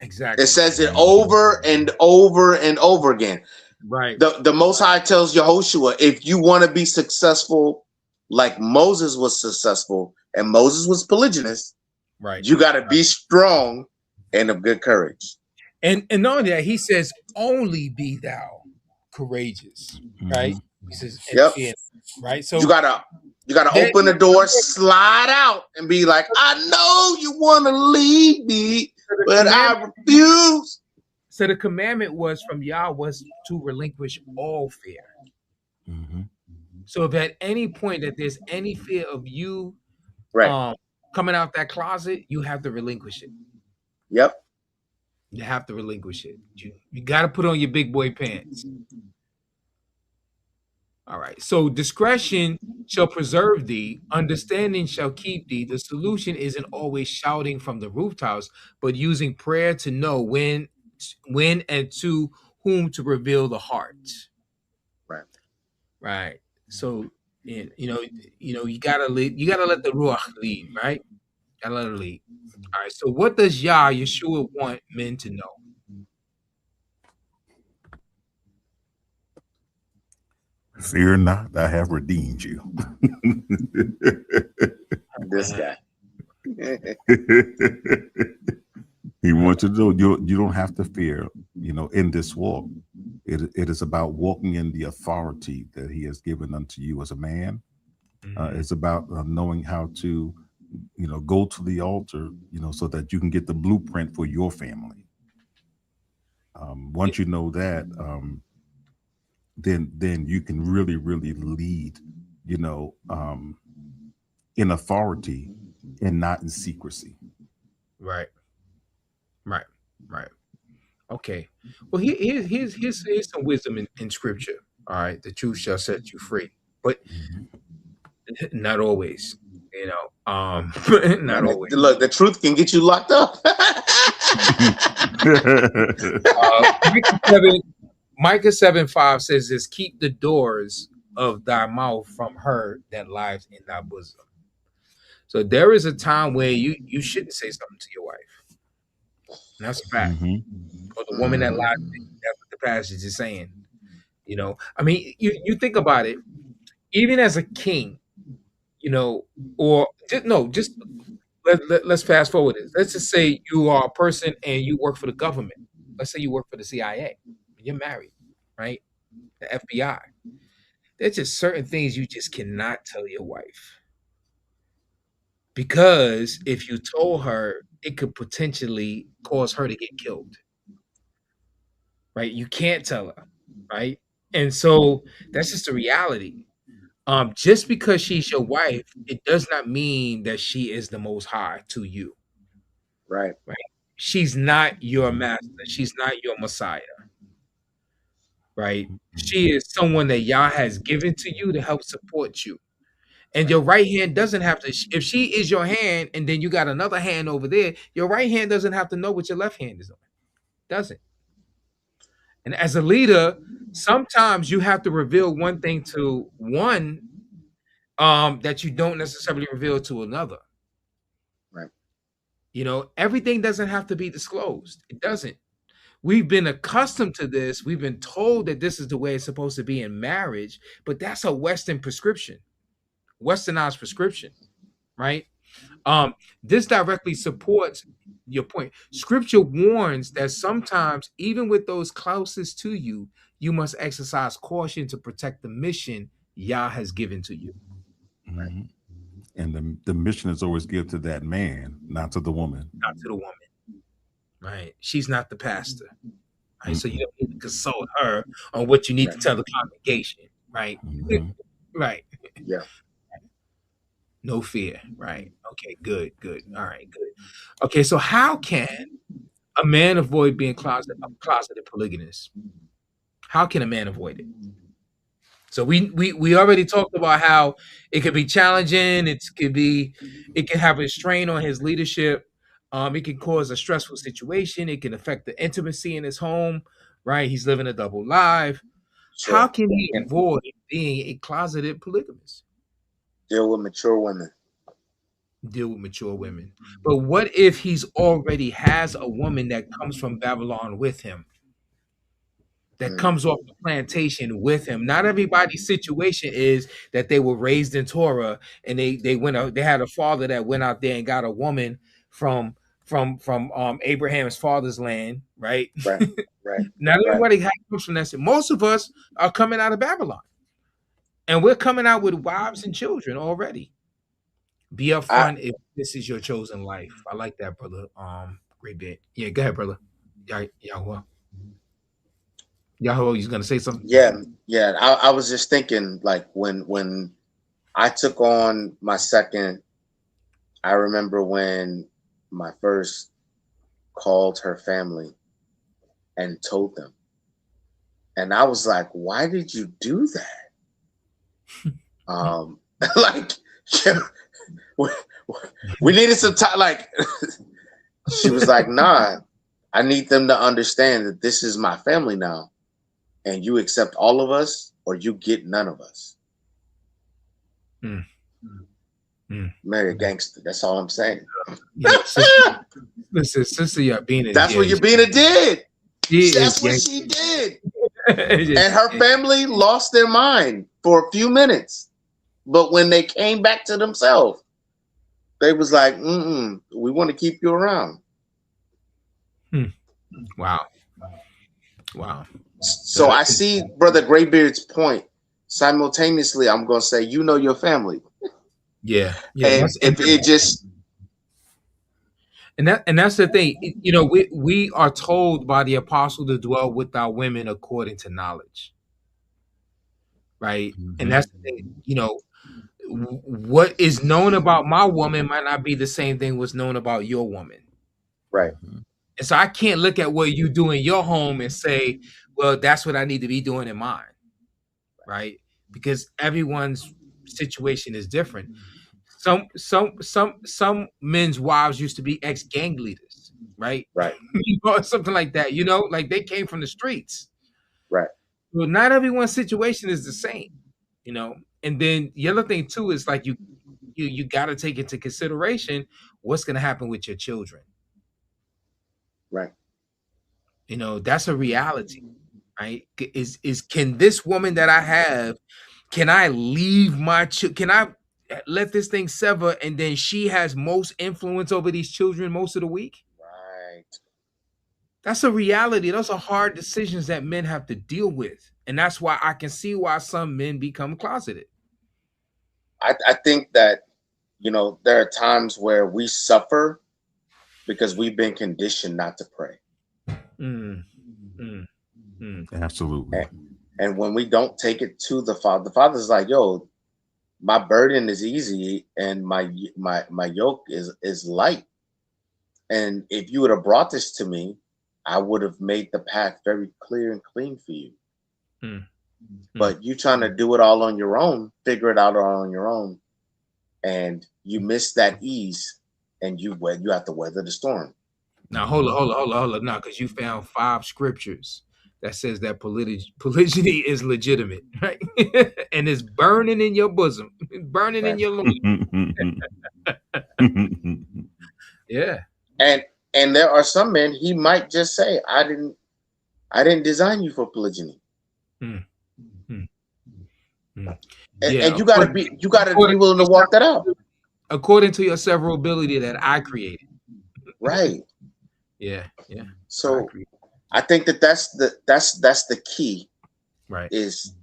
Exactly. It says it over and over and over again. Right. The Most High tells Yehoshua, if you want to be successful like Moses was successful, and Moses was polygynist, right, you got to be strong and of good courage. And not only that, he says, only be thou courageous, right? He says, right? So you gotta open the door, slide out, and be like, I know you want to leave me, but I refuse. So the commandment was from Yah was to relinquish all fear. So if at any point that there's any fear of you coming out that closet, you have to relinquish it. Yep. You have to relinquish it. You got to put on your big boy pants. All right. So discretion shall preserve thee. Understanding shall keep thee. The solution isn't always shouting from the rooftops, but using prayer to know when and to whom to reveal the heart. Right. So, you gotta let the ruach lead, right? Gotta let it lead. All right. So, what does Yeshua want men to know? Fear not, I have redeemed you. This guy. He wants to know you don't have to fear, in this walk. It is about walking in the authority that he has given unto you as a man. It's about knowing how to, go to the altar, so that you can get the blueprint for your family. Once you know that, then you can really, really lead, in authority and not in secrecy. Right. Okay. Well, here's some wisdom in scripture. All right. The truth shall set you free, but not always. You know, not always. Look, the truth can get you locked up. Micah 7:5 says this: keep the doors of thy mouth from her that lies in thy bosom. So there is a time where you shouldn't say something to your wife. And that's a fact. Or the woman that lies, that's what the passage is saying. You know, I mean, you think about it, even as a king, you know, or just let's fast forward it. Let's just say you are a person and you work for the government. Let's say you work for the CIA. You're married, right? The FBI. There's just certain things you just cannot tell your wife. Because if you told her, it could potentially cause her to get killed. Right? You can't tell her, right? And so that's just the reality. Just because she's your wife, it does not mean that she is the most high to you. Right. She's not your master. She's not your Messiah. Right? She is someone that Yah has given to you to help support you. And your right hand doesn't have to, if she is your hand and then you got another hand over there, your right hand doesn't have to know what your left hand is on. Doesn't. And as a leader, sometimes you have to reveal one thing to one that you don't necessarily reveal to another. Right. You know, everything doesn't have to be disclosed. It doesn't. We've been accustomed to this. We've been told that this is the way it's supposed to be in marriage, but that's a Western prescription, Westernized prescription, right? This directly supports your point. Scripture warns that sometimes, even with those closest to you, you must exercise caution to protect the mission Yah has given to you. Right? And the mission is always given to that man, not to the woman. Not to the woman. Right? She's not the pastor. Right? So you don't need to consult her on what you need to tell the congregation. Right? Right. Yeah. No fear. Right. Okay, good. All right, good. Okay, so how can a man avoid being closeted polygynist? How can a man avoid it? So we already talked about how it could be challenging. It can have a strain on his leadership. It can cause a stressful situation. It can affect the intimacy in his home. Right? He's living a double life. Sure. How can he avoid being a closeted polygamist? Deal with mature women. But what if he's already has a woman that comes from Babylon with him? That comes off the plantation with him. Not everybody's situation is that they were raised in Torah and they went out. They had a father that went out there and got a woman from Abraham's father's land, right? Right. Not everybody comes from that. Most of us are coming out of Babylon, and we're coming out with wives and children already. Be upfront if this is your chosen life. I like that, brother. Great bit. Yeah, go ahead, brother. Yahweh, you're gonna say something? Yeah. I was just thinking, like, when I took on my second, I remember when my first called her family and told them, and I was like, "Why did you do that?" Like, we needed some time. Like, she was like, "Nah, I need them to understand that this is my family now. And you accept all of us, or you get none of us." Marry a gangster. That's all I'm saying. Yeah, Sister Yabina. That's what Yabina did. That's what she did. And her family lost their mind for a few minutes, but when they came back to themselves, they was like, "We want to keep you around." Wow. So I see Brother Graybeard's point. Simultaneously, I'm going to say, you know your family. Yeah. And if it just... And that's the thing. You know, we are told by the apostle to dwell with our women according to knowledge. Right? And that's the thing. You know, what is known about my woman might not be the same thing what's known about your woman. Right. And so I can't look at what you do in your home and say, well, that's what I need to be doing in mine, right? Because everyone's situation is different. some men's wives used to be ex-gang leaders, right? Right. Or something like that, like they came from the streets. Right. Well, not everyone's situation is the same, And then the other thing too is like you got to take into consideration what's going to happen with your children. Right. That's a reality, right? Can this woman that I have, can I leave can I let this thing sever, and then she has most influence over these children most of the week? Right. That's a reality. Those are hard decisions that men have to deal with. And that's why I can see why some men become closeted. I think that, there are times where we suffer because we've been conditioned not to pray. Absolutely. And when we don't take it to the Father's like, yo, my burden is easy and my yoke is light. And if you would have brought this to me, I would have made the path very clear and clean for you. But you trying to do it all on your own, figure it out all on your own, and you miss that ease, and you have to weather the storm. Now hold on, now, because you found 5 scriptures that says that polygyny is legitimate, right? And it's burning in your bosom, burning in your loins. Yeah. And there are some men, he might just say, I didn't design you for polygyny. And you gotta be willing to walk that out. According to your severability that I created. Right. Yeah. So I think that's the key. Right. Is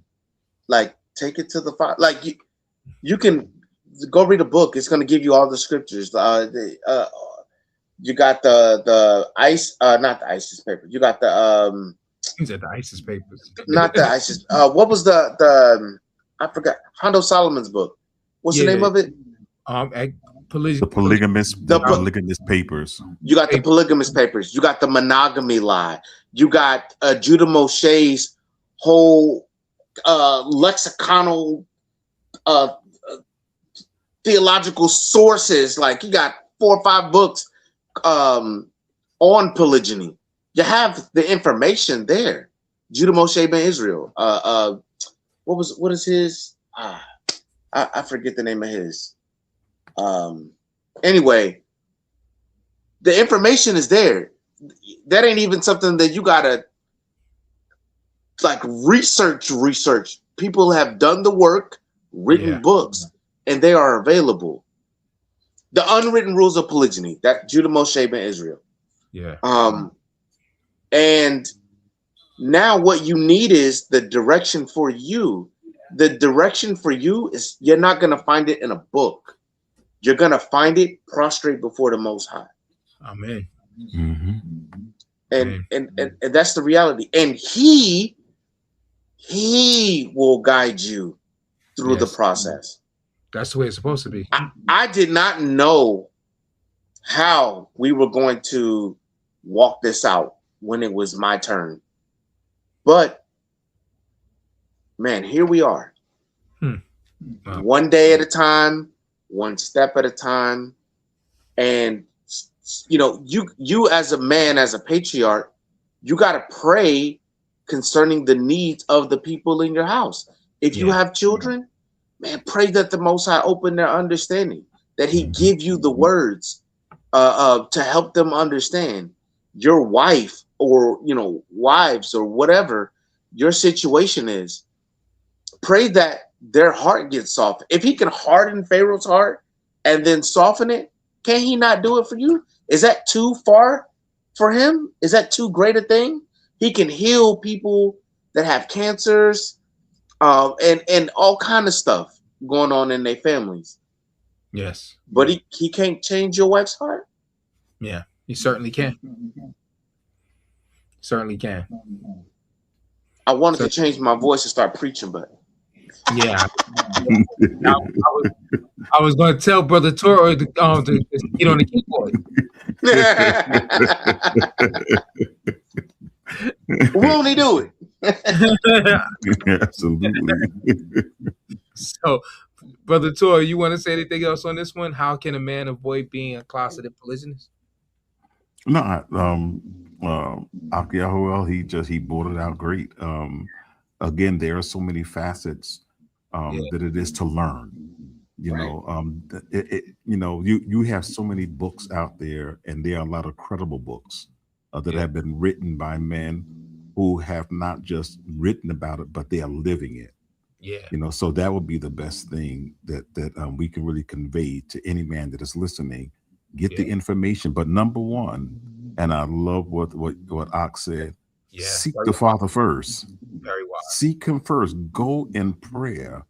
like take it to the Father. Like you can go read a book. It's gonna give you all the scriptures. You got the ICE, not the ISIS papers. You got the You said the ISIS papers. Not the ISIS. What was the I forgot. Hondo Solomon's book. What's the name of it? The Polygamist Papers. You got the Polygamist Papers. You got the Monogamy Lie. You got Judah Moshe's whole lexiconal theological sources. Like you got 4 or 5 books on polygyny. You have the information there. Judah Moshe ben Israel. What is his? I forget the name of his. Anyway, the information is there. That ain't even something that you gotta like research. People have done the work, written books, and they are available. The Unwritten Rules of Polygyny, that Judah Moshe ben Israel. Yeah. And now what you need is the direction for you. The direction for you is you're not going to find it in a book. You're going to find it prostrate before the Most High. Amen. And that's the reality. And he will guide you through the process. That's the way it's supposed to be. I did not know how we were going to walk this out when it was my turn. But, man, here we are. Wow. One day at a time, one step at a time. And, you as a man, as a patriarch, you got to pray concerning the needs of the people in your house. If you have children, man, pray that the Most High open their understanding, that he give you the words to help them understand. Your wife or, wives or whatever your situation is, pray that their heart gets soft. If he can harden Pharaoh's heart and then soften it, can he not do it for you? Is that too far for him? Is that too great a thing? He can heal people that have cancers and all kind of stuff going on in their families. Yes. But he can't change your wife's heart? Yeah, he certainly can. Certainly can. I wanted to change my voice and start preaching, but yeah. I was going to tell Brother Torah to get on the keyboard. Won't he do it? Absolutely. So Brother Tor, you want to say anything else on this one? How can a man avoid being a closeted polygynist? No, Akiyahuel, he brought it out great. Again, there are so many facets that it is to learn. You know, you have so many books out there, and there are a lot of credible books that have been written by men who have not just written about it, but they are living it. Yeah. You know, so that would be the best thing that we can really convey to any man that is listening. Get the information, but number one, and I love what Ox said. Yeah. Seek the Father first. Very wise. Seek Him first. Go in prayer,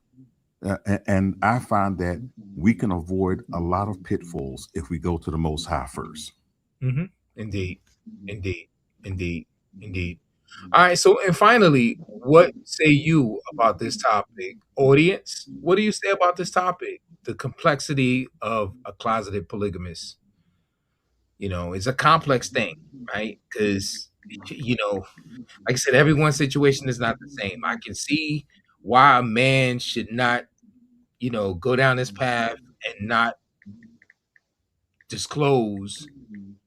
and I find that we can avoid a lot of pitfalls if we go to the Most High first. Mm-hmm. Indeed. All right. So, and finally, what say you about this topic, audience? What do you say about this topic? The complexity of a closeted polygamist. You know, it's a complex thing, right? Because, you know, like I said, everyone's situation is not the same. I can see why a man should not, you know, go down this path and not disclose,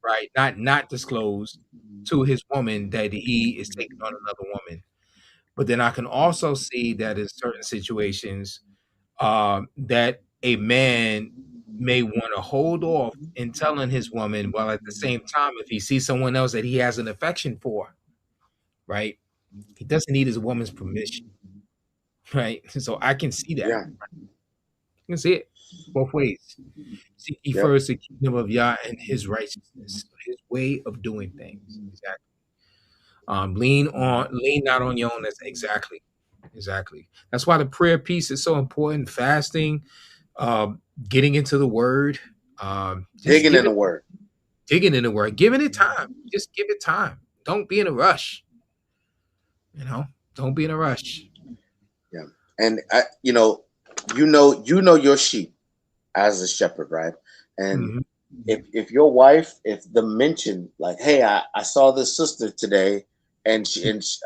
right? Not disclose to his woman that he is taking on another woman. But then I can also see that in certain situations, that a man may want to hold off in telling his woman, while at the same time, if he sees someone else that he has an affection for, right, he doesn't need his woman's permission, right? So I can see that. Yeah. You can see it both ways. Seek ye first the kingdom of Yah and His righteousness, His way of doing things. Exactly. Lean not on your own. That's exactly. That's why the prayer piece is so important. Fasting, getting into the Word, digging in the Word, giving it time. Just give it time. Don't be in a rush. You know, don't be in a rush. Yeah, and you know your sheep as a shepherd, right? And if your wife, if the mention like, hey, I saw this sister today, and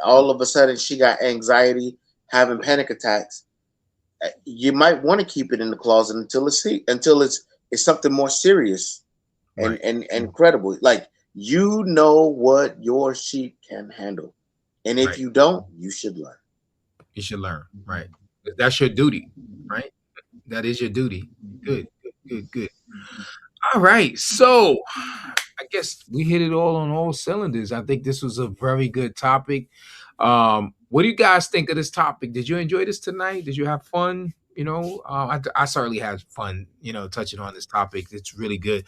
all of a sudden she got anxiety, having panic attacks, you might want to keep it in the closet until it's something more serious and credible. Like, you know what your sheep can handle, and if you don't, you should learn. You should learn, right? That's your duty, right? That is your duty. Good. All right, so I guess we hit it all on all cylinders. I think this was a very good topic. What do you guys think of this topic? Did you enjoy this tonight? Did you have fun? You know, I certainly had fun, you know, touching on this topic. It's really good.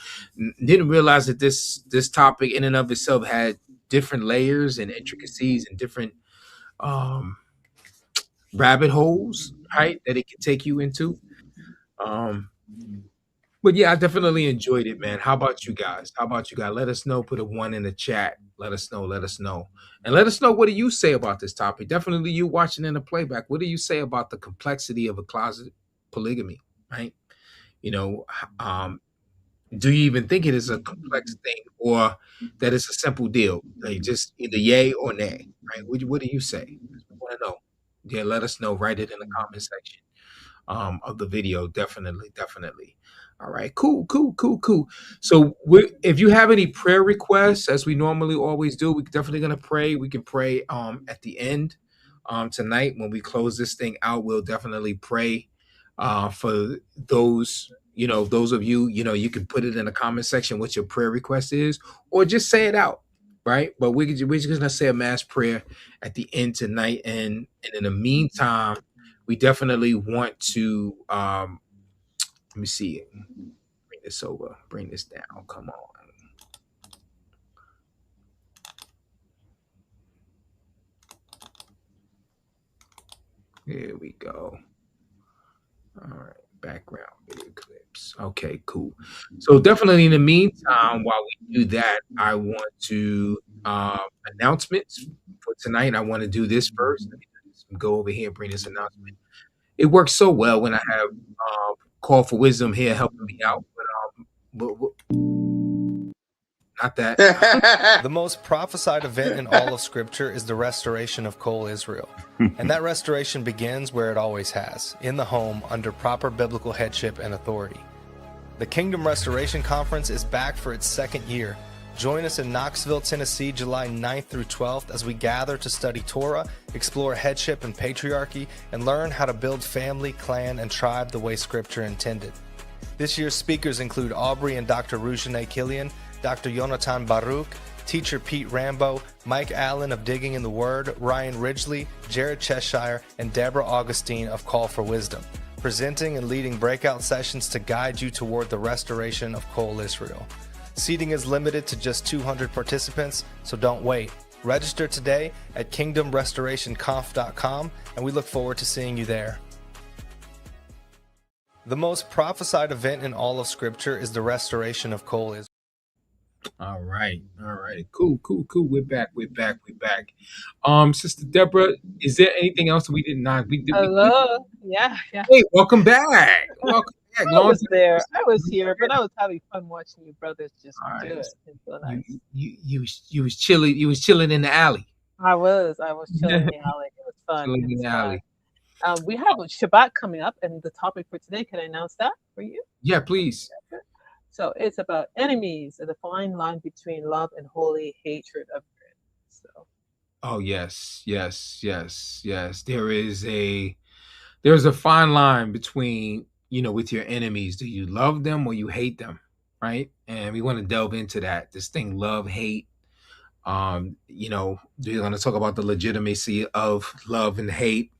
Didn't realize that this topic in and of itself had different layers and intricacies and different rabbit holes, right, that it can take you into. But yeah, I definitely enjoyed it, man. How about you guys? Let us know. Put a 1 in the chat. Let us know. And let us know, what do you say about this topic? Definitely you watching in the playback. What do you say about the complexity of a closet polygamy, right? You know, do you even think it is a complex thing, or that it's a simple deal? Like, just either yay or nay, right? What do you say? I want to know. Yeah, let us know. Write it in the comment section of the video. Definitely. All right, cool. So if you have any prayer requests, as we normally always do, we're definitely going to pray. We can pray at the end tonight when we close this thing out. We'll definitely pray for those, you know, those of you, you know, you can put it in the comment section what your prayer request is, or just say it out, right? But we're just going to say a mass prayer at the end tonight. And in the meantime, we definitely want to let me see it. Bring this over. Bring this down. Come on. Here we go. All right. Background video clips. Okay, cool. So definitely in the meantime, while we do that, I want to announcements for tonight. I want to do this first. Let me go over here and bring this announcement. It works so well when I have Call for Wisdom here helping me out. But Not that. The most prophesied event in all of Scripture is the restoration of Kol Israel. And that restoration begins where it always has, in the home, under proper biblical headship and authority. The Kingdom Restoration Conference is back for its second year. Join us in Knoxville, Tennessee, July 9th through 12th as we gather to study Torah, explore headship and patriarchy, and learn how to build family, clan, and tribe the way Scripture intended. This year's speakers include Aubrey and Dr. Rujane Killian, Dr. Yonatan Baruch, Teacher Pete Rambo, Mike Allen of Digging in the Word, Ryan Ridgely, Jared Cheshire, and Deborah Augustine of Call for Wisdom, presenting and leading breakout sessions to guide you toward the restoration of Kol Israel. Seating is limited to just 200 participants, so don't wait. Register today at kingdomrestorationconf.com, and we look forward to seeing you there. The most prophesied event in all of Scripture is the restoration of Kol Israel. All right. Cool. We're back. Sister Deborah, is there anything else we did not? Hello. Yeah. Hey, welcome back. Welcome back. I was there. I was here, but I was having fun watching you brothers just do it. It's so nice. You was chilling. You was chilling in the alley. I was chilling in the alley. It was fun. Chilling in the alley. We have a Shabbat coming up, and the topic for today, can I announce that for you? Yeah, please. So it's about enemies and the fine line between love and holy hatred of sin. So. Oh yes. There's a fine line between, with your enemies. Do you love them or you hate them, right? And we want to delve into that. This thing, love, hate. We're going to talk about the legitimacy of love and hate,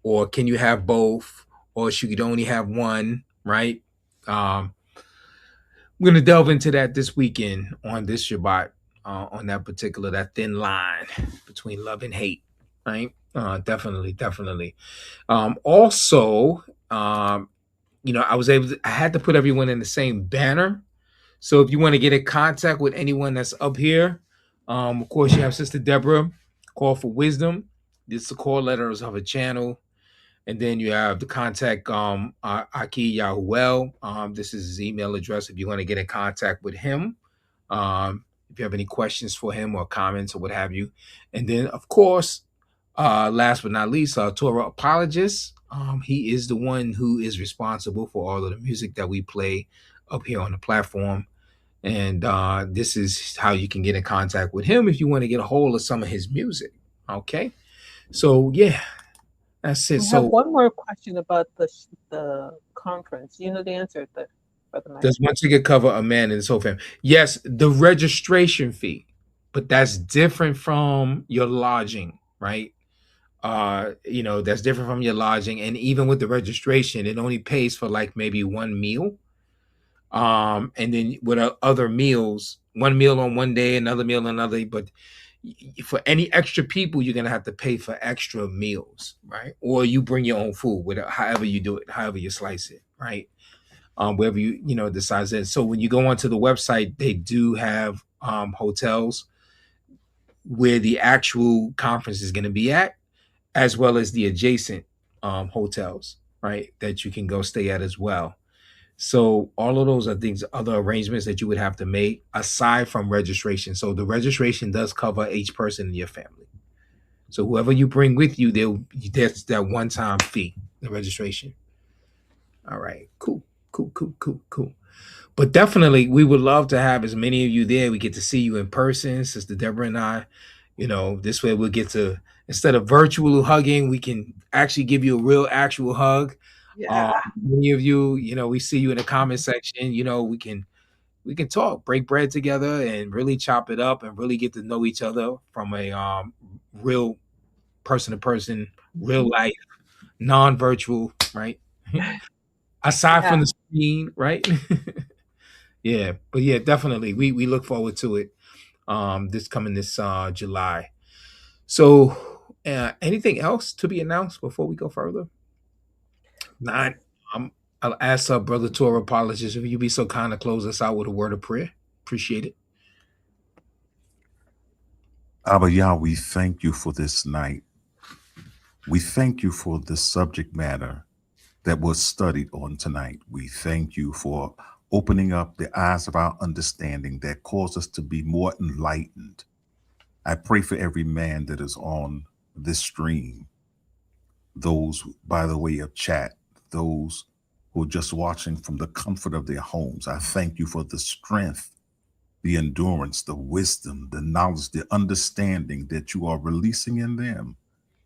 or can you have both, or should you only have one, right? We're going to delve into that this weekend on this Shabbat, on that thin line between love and hate, right? Definitely. Also, I had to put everyone in the same banner. So if you want to get in contact with anyone that's up here, of course, you have Sister Deborah, Call for Wisdom. This is the call letters of her channel. And then you have the contact Aki Yahuel. This is his email address if you want to get in contact with him. If you have any questions for him or comments or what have you. And then, of course, last but not least, our Torah apologist. He is the one who is responsible for all of the music that we play up here on the platform. And this is how you can get in contact with him if you want to get a hold of some of his music. Okay. So, yeah. That's it. I have one more question about the conference. You know the answer, Brother Mike. Does one ticket cover a man and his whole family? Yes, the registration fee, but that's different from your lodging, right? That's different from your lodging, and even with the registration, it only pays for like maybe one meal. And then with other meals, one meal on one day, another meal on another, but for any extra people, you're going to have to pay for extra meals, right? Or you bring your own food, however you do it, however you slice it, right? Wherever you decide that. So when you go onto the website, they do have hotels where the actual conference is going to be at, as well as the adjacent hotels, right? That you can go stay at as well. So all of those are things, other arrangements that you would have to make aside from registration. So the registration does cover each person in your family. So whoever you bring with you, there's that one-time fee, the registration. All right, cool. But definitely, we would love to have as many of you there. We get to see you in person, Sister Deborah and I. This way we'll get to, instead of virtual hugging, we can actually give you a real actual hug. Yeah. Many of you, we see you in the comment section. We can talk, break bread together, and really chop it up, and really get to know each other from a real person to person, real life, non-virtual, right? Aside from the screen, right? Yeah, but yeah, definitely, we look forward to it. This July. So, anything else to be announced before we go further? Not. I'll ask Brother Torah apologist if you be so kind to close us out with a word of prayer. Appreciate it. Abba Yah, we thank you for this night. We thank you for the subject matter that was studied on tonight. We thank you for opening up the eyes of our understanding that cause us to be more enlightened. I pray for every man that is on this stream, those by the way of chat, those who are just watching from the comfort of their homes. I thank you for the strength, the endurance, the wisdom, the knowledge, the understanding that you are releasing in them,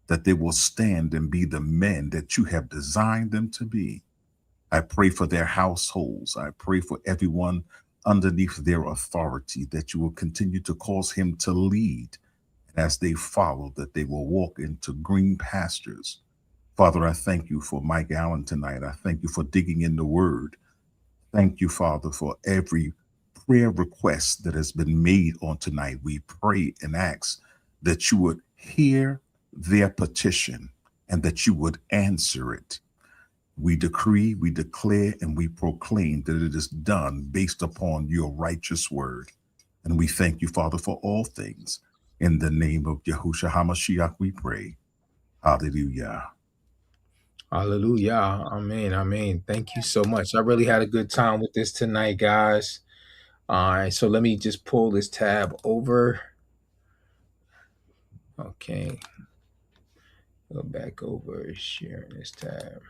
that they will stand and be the men that you have designed them to be. I pray for their households. I pray for everyone underneath their authority, that you will continue to cause him to lead. And as they follow, that they will walk into green pastures. Father, I thank you for Mike Allen tonight. I thank you for digging in the word. Thank you, Father, for every prayer request that has been made on tonight. We pray and ask that you would hear their petition and that you would answer it. We decree, we declare, and we proclaim that it is done based upon your righteous word. And we thank you, Father, for all things. In the name of Yahushua HaMashiach, we pray. Hallelujah. Hallelujah. Amen. Amen. Thank you so much. I really had a good time with this tonight, guys. All right. So let me just pull this tab over. Okay. Go back over, sharing this tab.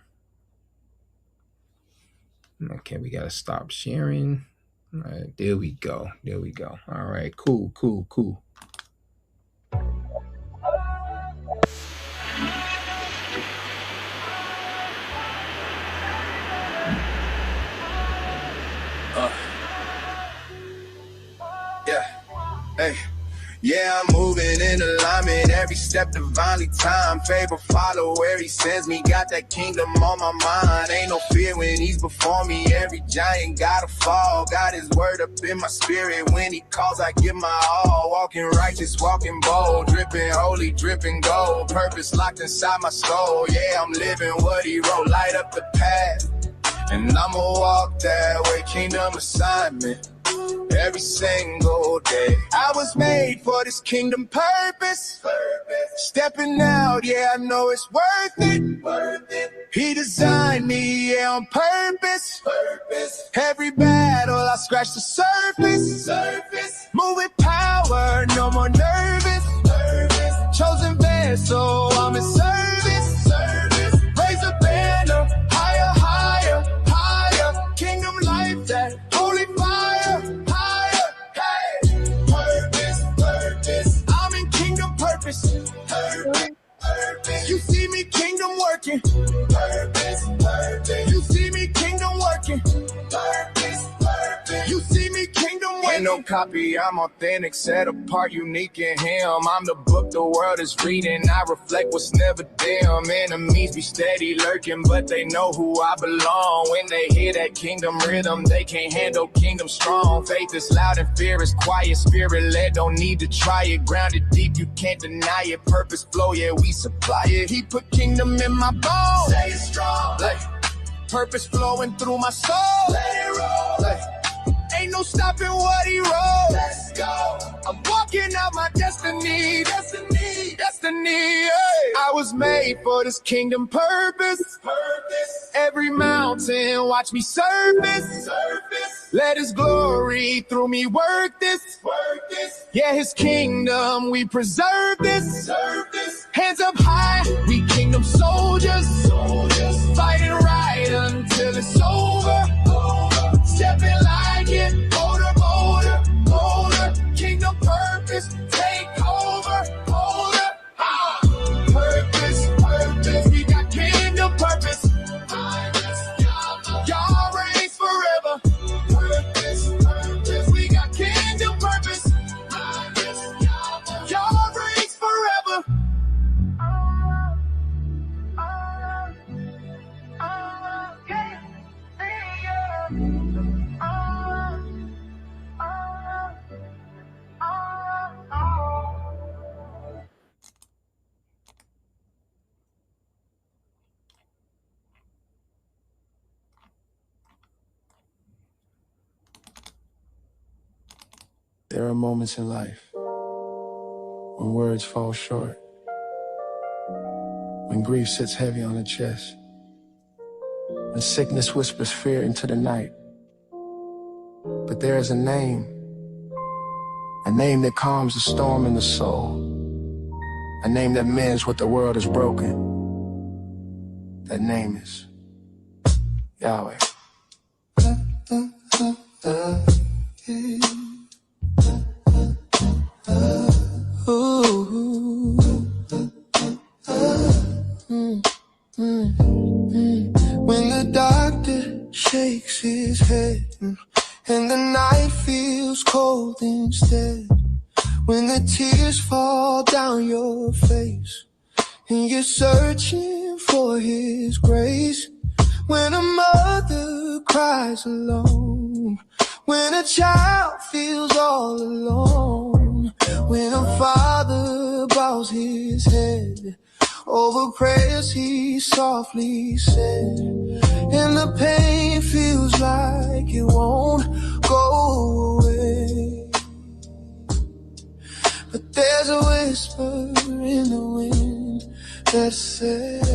Okay, we gotta stop sharing. All right, there we go. There we go. All right, cool. Hey. Yeah, I'm moving in alignment, every step divinely timed. Favor follow where he sends me, got that kingdom on my mind. Ain't no fear when he's before me, every giant gotta fall. Got his word up in my spirit, when he calls I give my all. Walking righteous, walking bold, dripping holy, dripping gold. Purpose locked inside my soul, yeah, I'm living what he wrote. Light up the path, and I'ma walk that way, kingdom assignment. Every single day, I was made for this kingdom purpose. Stepping out, yeah, I know it's worth it. He designed me, yeah, on purpose. Every battle, I scratch the surface. Moving power, no more nervous. Chosen vessel, I'm in service. Raise a banner, higher. Kingdom life, that holy fire. I'm in kingdom purpose. You see me kingdom working. You see me kingdom working. You see me kingdom working. Ain't no copy, I'm authentic, set apart, unique in him. I'm the book the world is reading, I reflect what's never dim. Enemies be steady lurking, but they know who I belong. When they hear that kingdom rhythm, they can't handle kingdom strong. Faith is loud and fear is quiet, spirit led, don't need to try it. Grounded deep, you can't deny it. Purpose flow, yeah, we supply it. He put kingdom in my bones. Stay strong, like purpose flowing through my soul. Let it roll, like ain't no stopping what he wrote. Let's go. I'm walking out my destiny. Hey. I was made for this kingdom purpose. Every mountain, watch me surface. Let his glory through me work this. Yeah, his kingdom, we preserve this. Hands up high, we kingdom soldiers. Fighting right until it's over. Stepping like it, bolder. Kingdom purpose, take over. Purpose, we got kingdom purpose. Y'all reigns forever. Purpose, we got kingdom purpose. Y'all reigns forever. There are moments in life when words fall short, when grief sits heavy on the chest, when sickness whispers fear into the night. But there is a name that calms the storm in the soul, a name that mends what the world has broken. That name is Yahweh. When the doctor shakes his head and the night feels cold instead, when the tears fall down your face and you're searching for his grace, when a mother cries alone, when a child feels all alone, when a father bows his head over prayers he softly said, and the pain feels like it won't go away. But there's a whisper in the wind that says,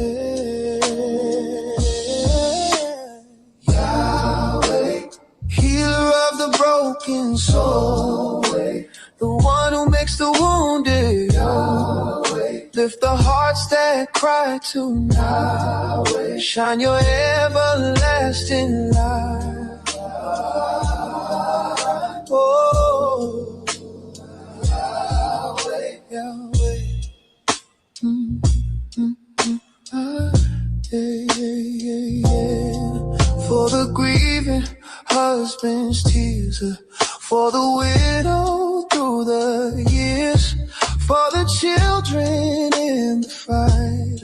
Yahweh, healer of the broken soul, the one who makes the wounded, Yahweh, lift the hearts that cry tonight, Yahweh, shine your everlasting light. Oh, Yahweh, Yahweh. For the grieving husband's tears, for the widow through the years, for the children in the fight,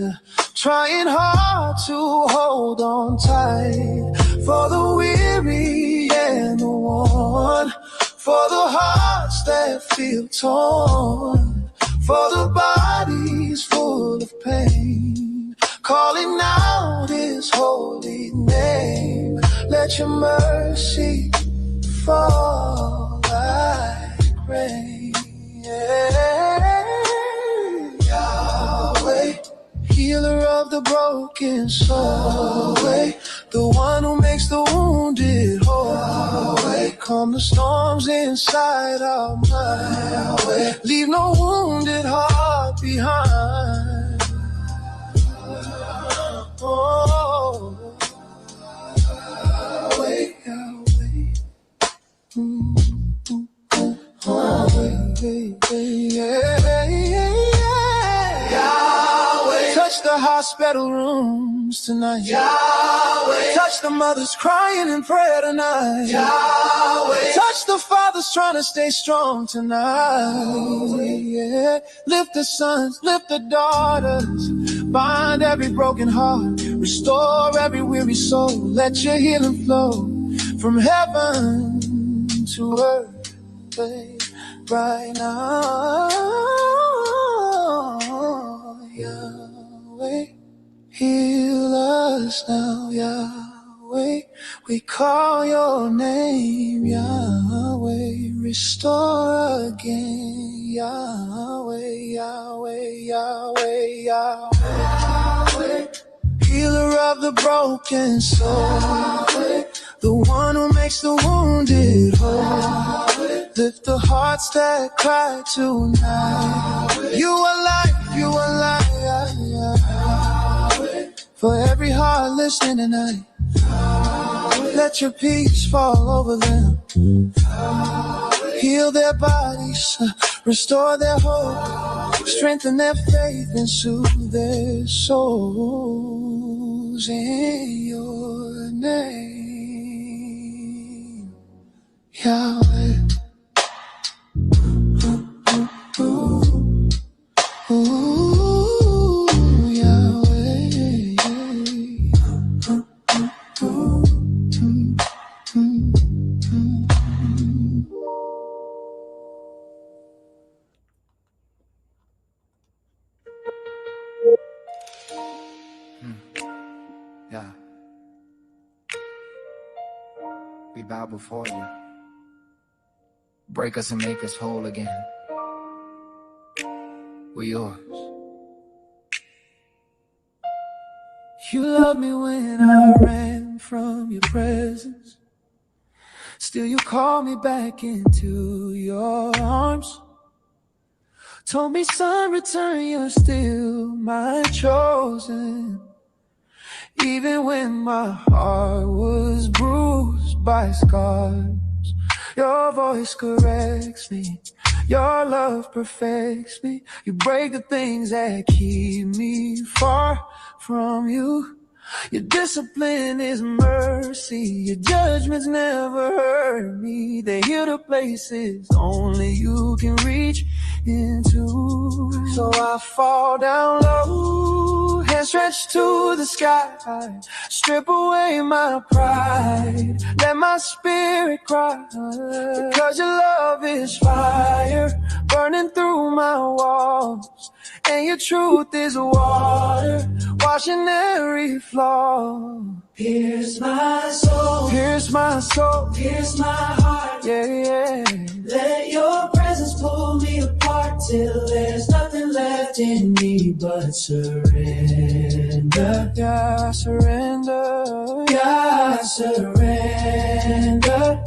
trying hard to hold on tight, for the weary and the worn, for the hearts that feel torn, for the bodies full of pain, calling out his holy name. Let your mercy fall like rain. Yahweh, healer of the broken soul, the one who makes the wounded whole, calm the storms inside our mind, leave no wounded heart behind. Oh, Yahweh, Yahweh. Yahweh, touch the hospital rooms tonight. Yahweh, touch the mothers crying in prayer tonight. Yahweh, touch the fathers trying to stay strong tonight. Yeah. Lift the sons, lift the daughters, bind every broken heart, restore every weary soul. Let your healing flow from heaven to earth right now. Yahweh, heal us now, Yahweh. We call your name, Yahweh. Restore again, Yahweh, Yahweh, Yahweh, Yahweh. Healer of the broken soul, the one who makes the wounded whole. Lift the hearts that cry tonight. You are life, you are life. For every heart listening tonight, let your peace fall over them. Heal their bodies, restore their hope, strengthen their faith and soothe their souls in your name, Yahweh. Ooh, Yahweh. Yeah. We bow before you. Break us and make us whole again. We're yours. You loved me when I ran from your presence. Still you call me back into your arms. Told me, son, return, you're still my chosen. Even when my heart was bruised by scars, your voice corrects me, your love perfects me. You break the things that keep me far from you. Your discipline is mercy, your judgments never hurt me. They heal the places only you can reach into. So I fall down low, hands stretched to the sky. Strip away my pride, let my spirit cry. Because your love is fire, burning through my walls. And your truth is water, washing every flaw. Pierce my soul, pierce my soul, pierce my heart. Yeah, yeah. Let your presence pull me apart till there's nothing left in me but surrender. Yeah, I surrender. Yeah, I surrender.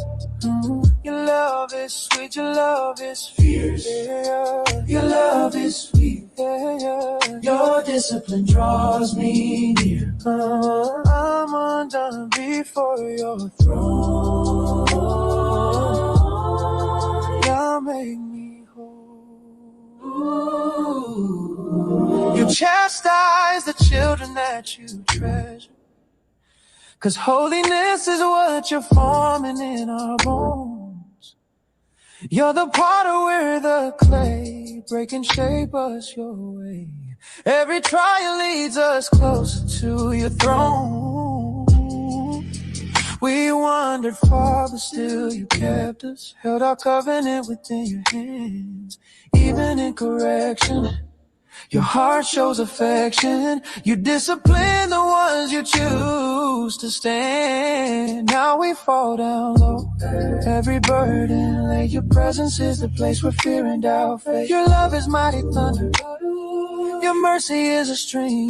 Your love is sweet, your love is fierce. Yeah. Your love is sweet. Yeah. Your discipline draws me near. I'm undone before your throne. You make me whole. You chastise the children that you treasure. 'Cause holiness is what you're forming in our bones. You're the potter, we're the clay. Break and shape us your way. Every trial leads us closer to your throne. We wandered far, but still you kept us. Held our covenant within your hands. Even in correction, your heart shows affection. You discipline the ones you choose to stand. Now we fall down low, every burden lay. Your presence is the place where fear and doubt fade. Your love is mighty thunder, your mercy is a stream,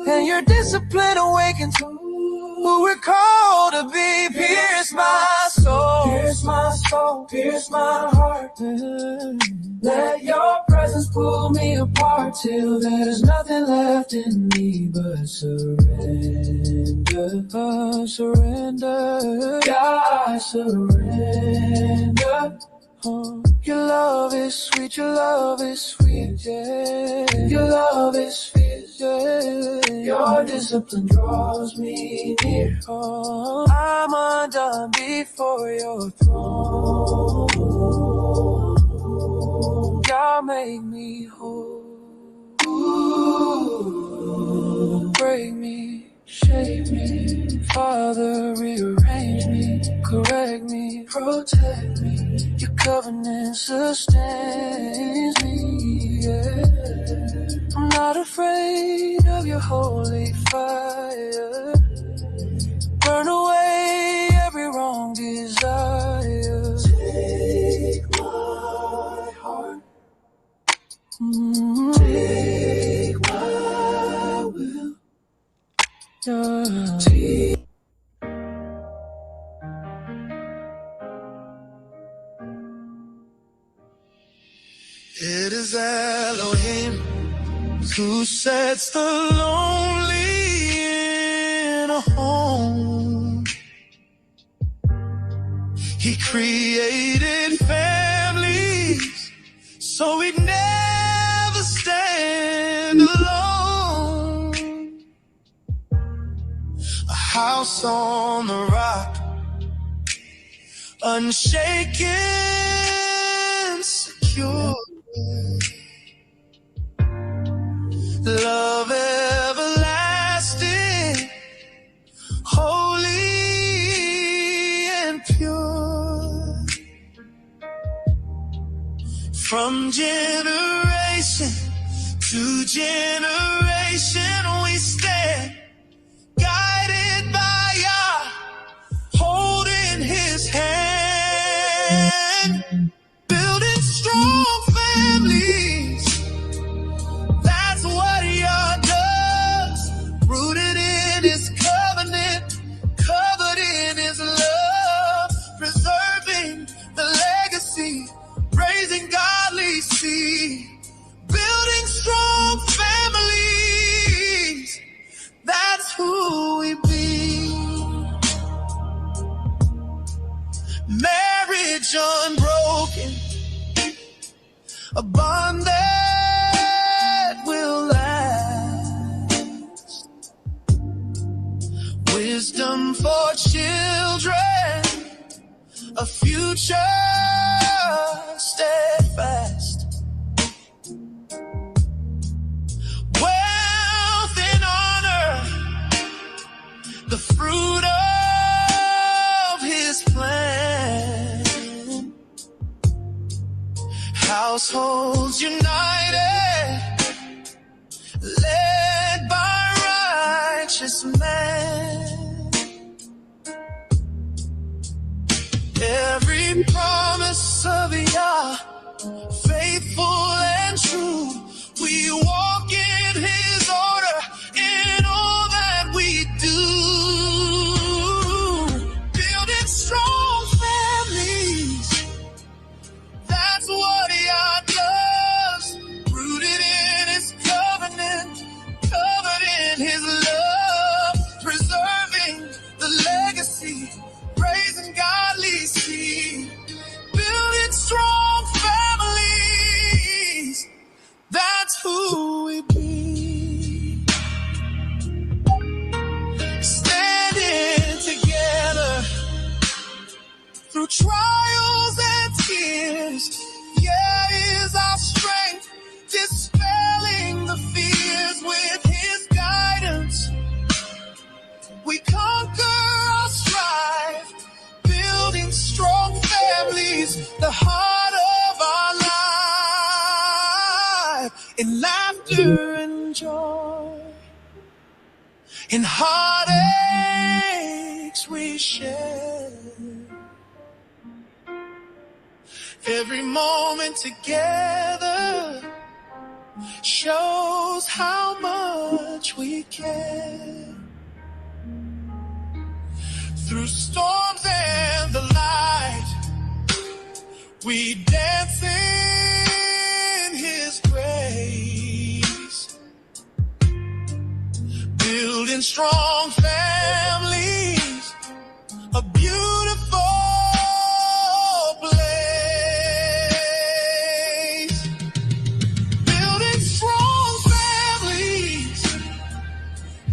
and your discipline awakens who we're called to be. Pierce my soul, pierce my soul, pierce my heart. Let your presence pull me apart till there's nothing left in me but surrender. Surrender. Yeah, I surrender. Your love is sweet, your love is sweet, yeah. Your love is fierce, yeah. Your discipline draws me near. I'm undone before your throne. God make me whole. Break me, shape me, Father, rearrange me, correct me, protect me. Your covenant sustains me, yeah. I'm not afraid of your holy fire. Burn away every wrong desire. Take my heart. Take my will. Take. It is Elohim who sets the lonely in a home. He created families so we'd never stand alone. A house on the rock, unshaken, secure. Love everlasting, holy and pure. From generation to generation we stand, guided by Yah, holding His hand, building strong families. That's what Yah does, rooted in His covenant, covered in His love, a bond that will last, wisdom for children, a future steadfast, wealth and honor, the fruit of his plan, households united, led by righteous men. Every promise of Yah, faithful and true, we walk in his order in all that we do. Building strong families, that's what Yah does. Rooted in his covenant, covered in his love, preserving the legacy, raising godly seed, building strong families. That's who we be. Standing together through trials and tears, yeah, is our strength, dispelling the fears with his guidance. We conquer our strife, building strong families, the heart of our life, in laughter and joy, in heartaches we share. Every moment together shows how much we care. Through storms and the light, we dance in his grace, building strong families, a beautiful place. Building strong families,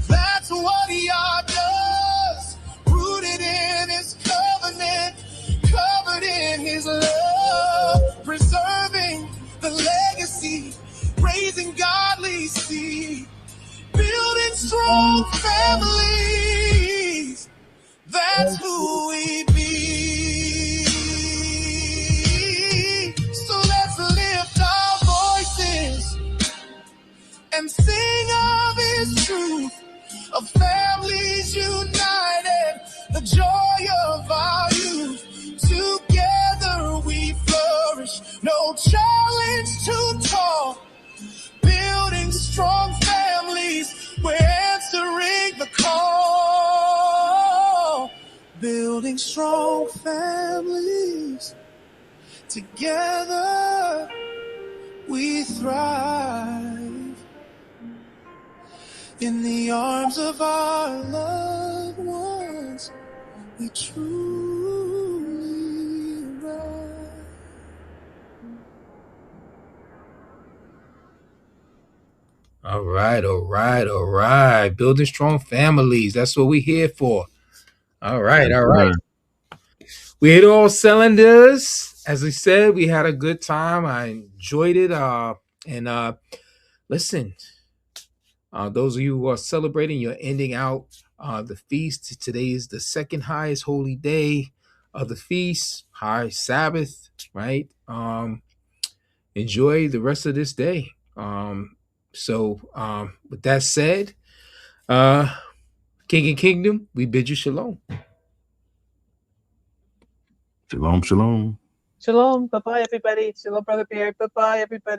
that's what Yah does. Rooted in his covenant, covered in his love, preserving the legacy, raising godly seed, building strong families. That's who we be. So let's lift our voices and sing of his truth, of families united, the joy of our youth. Together we flourish, no challenge too tall. Building strong families, we're answering the call. Building strong families, together we thrive. In the arms of our loved ones, we truly arrive. All right, all right, all right. Building strong families. That's what we're here for. All right, all right. We hit all cylinders. As we said, we had a good time. I enjoyed it. Listen, those of you who are celebrating, you're ending out the feast. Today is the second highest holy day of the feast, high Sabbath, right? Enjoy the rest of this day. With that said, King and Kingdom, we bid you shalom. Shalom, shalom. Shalom. Bye-bye, everybody. Shalom, Brother Beard. Bye-bye, everybody.